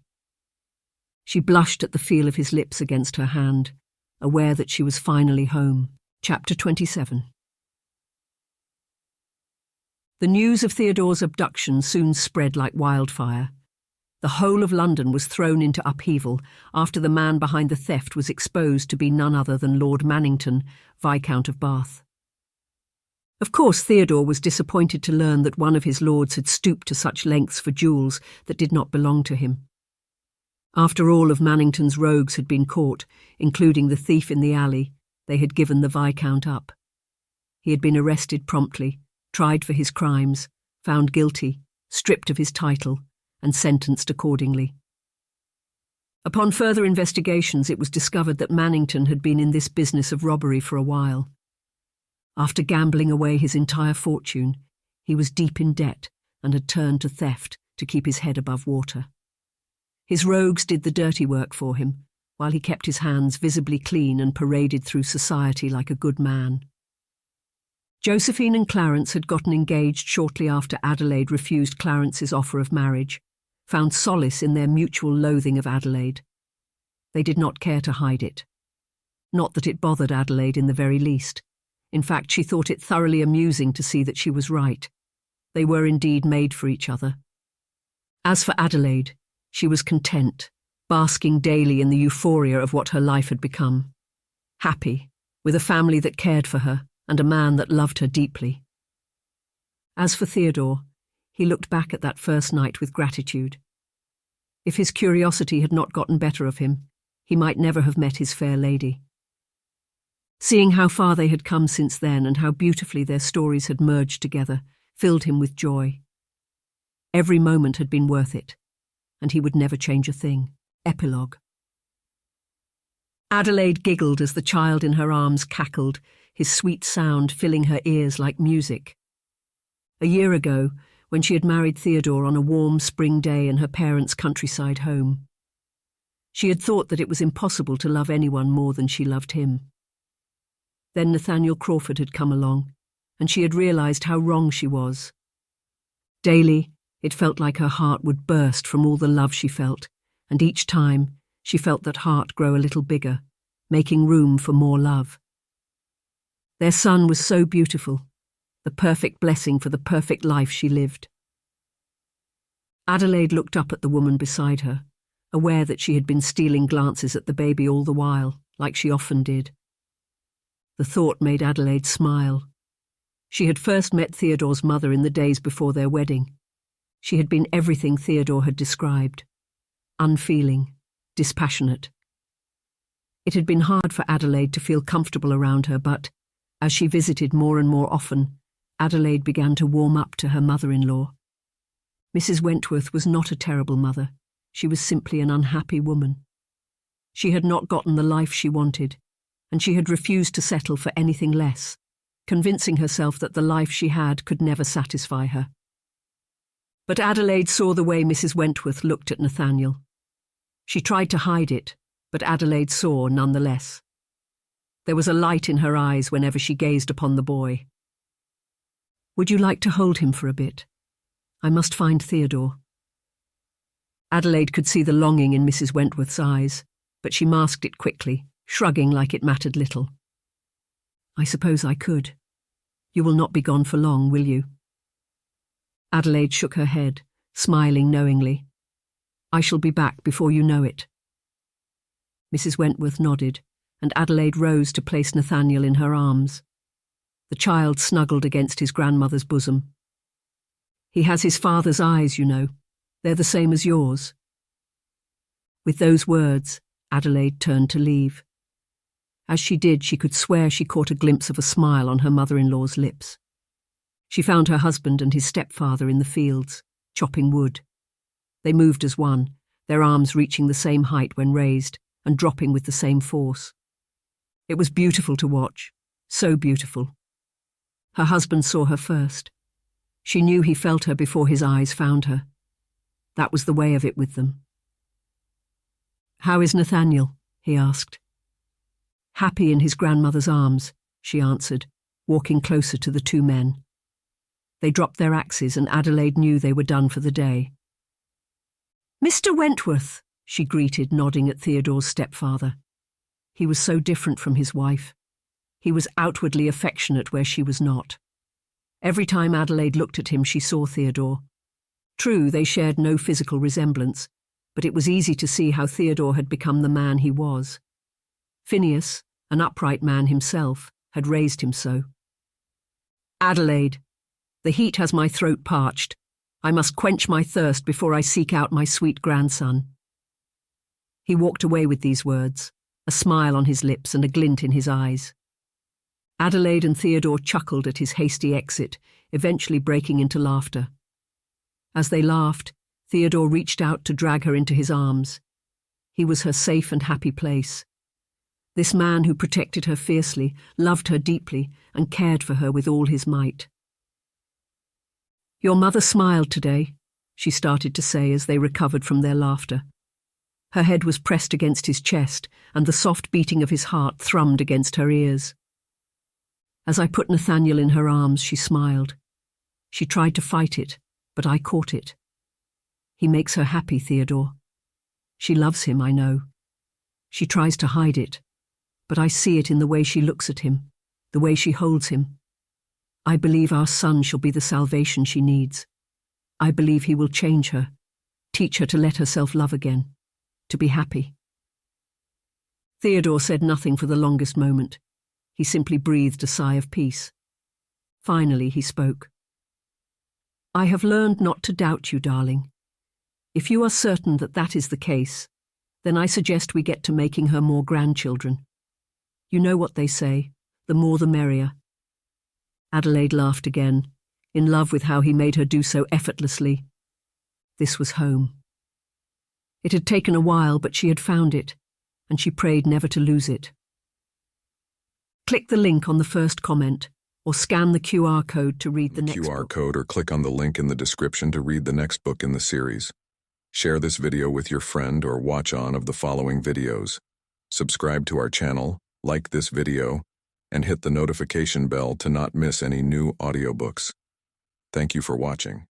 She blushed at the feel of his lips against her hand, aware that she was finally home. Chapter 27. The news of Theodore's abduction soon spread like wildfire. The whole of London was thrown into upheaval after the man behind the theft was exposed to be none other than Lord Mannington, Viscount of Bath. Of course, Theodore was disappointed to learn that one of his lords had stooped to such lengths for jewels that did not belong to him. After all of Mannington's rogues had been caught, including the thief in the alley, they had given the Viscount up. He had been arrested promptly, tried for his crimes, found guilty, stripped of his title, and sentenced accordingly. Upon further investigations, it was discovered that Mannington had been in this business of robbery for a while. After gambling away his entire fortune, he was deep in debt and had turned to theft to keep his head above water. His rogues did the dirty work for him, while he kept his hands visibly clean and paraded through society like a good man. Josephine and Clarence had gotten engaged shortly after Adelaide refused Clarence's offer of marriage, found solace in their mutual loathing of Adelaide. They did not care to hide it. Not that it bothered Adelaide in the very least. In fact, she thought it thoroughly amusing to see that she was right. They were indeed made for each other. As for Adelaide, she was content, basking daily in the euphoria of what her life had become. Happy, with a family that cared for her, and a man that loved her deeply. As for Theodore, he looked back at that first night with gratitude. If his curiosity had not gotten better of him, he might never have met his fair lady. Seeing how far they had come since then and how beautifully their stories had merged together filled him with joy. Every moment had been worth it, and he would never change a thing. Epilogue. Adelaide giggled as the child in her arms cackled, his sweet sound filling her ears like music. A year ago, when she had married Theodore on a warm spring day in her parents' countryside home, she had thought that it was impossible to love anyone more than she loved him. Then Nathaniel Crawford had come along, and she had realised how wrong she was. Daily, it felt like her heart would burst from all the love she felt, and each time she felt that heart grow a little bigger, making room for more love. Their son was so beautiful, the perfect blessing for the perfect life she lived. Adelaide looked up at the woman beside her, aware that she had been stealing glances at the baby all the while, like she often did. The thought made Adelaide smile. She had first met Theodore's mother in the days before their wedding. She had been everything Theodore had described: unfeeling, dispassionate. It had been hard for Adelaide to feel comfortable around her, but, as she visited more and more often, Adelaide began to warm up to her mother-in-law. Mrs. Wentworth was not a terrible mother. She was simply an unhappy woman. She had not gotten the life she wanted, and she had refused to settle for anything less, convincing herself that the life she had could never satisfy her. But Adelaide saw the way Mrs. Wentworth looked at Nathaniel. She tried to hide it, but Adelaide saw nonetheless. There was a light in her eyes whenever she gazed upon the boy. "Would you like to hold him for a bit? I must find Theodore." Adelaide could see the longing in Mrs. Wentworth's eyes, but she masked it quickly, shrugging like it mattered little. "I suppose I could. You will not be gone for long, will you?" Adelaide shook her head, smiling knowingly. "I shall be back before you know it." Mrs. Wentworth nodded, and Adelaide rose to place Nathaniel in her arms. The child snuggled against his grandmother's bosom. "He has his father's eyes, you know. They're the same as yours." With those words, Adelaide turned to leave. As she did, she could swear she caught a glimpse of a smile on her mother-in-law's lips. She found her husband and his stepfather in the fields, chopping wood. They moved as one, their arms reaching the same height when raised and dropping with the same force. It was beautiful to watch, so beautiful. Her husband saw her first. She knew he felt her before his eyes found her. That was the way of it with them. "How is Nathaniel?" he asked. "Happy in his grandmother's arms," she answered, walking closer to the two men. They dropped their axes and Adelaide knew they were done for the day. "Mr. Wentworth," she greeted, nodding at Theodore's stepfather. He was so different from his wife. He was outwardly affectionate where she was not. Every time Adelaide looked at him, she saw Theodore. True, they shared no physical resemblance, but it was easy to see how Theodore had become the man he was. Phineas, an upright man himself, had raised him so. "Adelaide, the heat has my throat parched. I must quench my thirst before I seek out my sweet grandson." He walked away with these words, a smile on his lips and a glint in his eyes. Adelaide and Theodore chuckled at his hasty exit, eventually breaking into laughter. As they laughed, Theodore reached out to drag her into his arms. He was her safe and happy place. This man who protected her fiercely, loved her deeply, and cared for her with all his might. "Your mother smiled today," she started to say as they recovered from their laughter. Her head was pressed against his chest, and the soft beating of his heart thrummed against her ears. As I put Nathaniel in her arms, she smiled. She tried to fight it, but I caught it. He makes her happy, Theodore. She loves him, I know. She tries to hide it, but I see it in the way she looks at him, the way she holds him. I believe our son shall be the salvation she needs. I believe he will change her, teach her to let herself love again, to be happy. Theodore said nothing for the longest moment. He simply breathed a sigh of peace. Finally he spoke. "I have learned not to doubt you, darling. If you are certain that that is the case, then I suggest we get to making her more grandchildren. You know what they say, the more the merrier." Adelaide laughed again, in love with how he made her do so effortlessly. This was home. It had taken a while, but she had found it, and she prayed never to lose it. Click the link on the first comment, or scan the QR code to read the next QR book. code or click on the link in the description to read the next book in the series. Share this video with your friend or watch on of the following videos. Subscribe to our channel, like this video, and hit the notification bell to not miss any new audiobooks. Thank you for watching.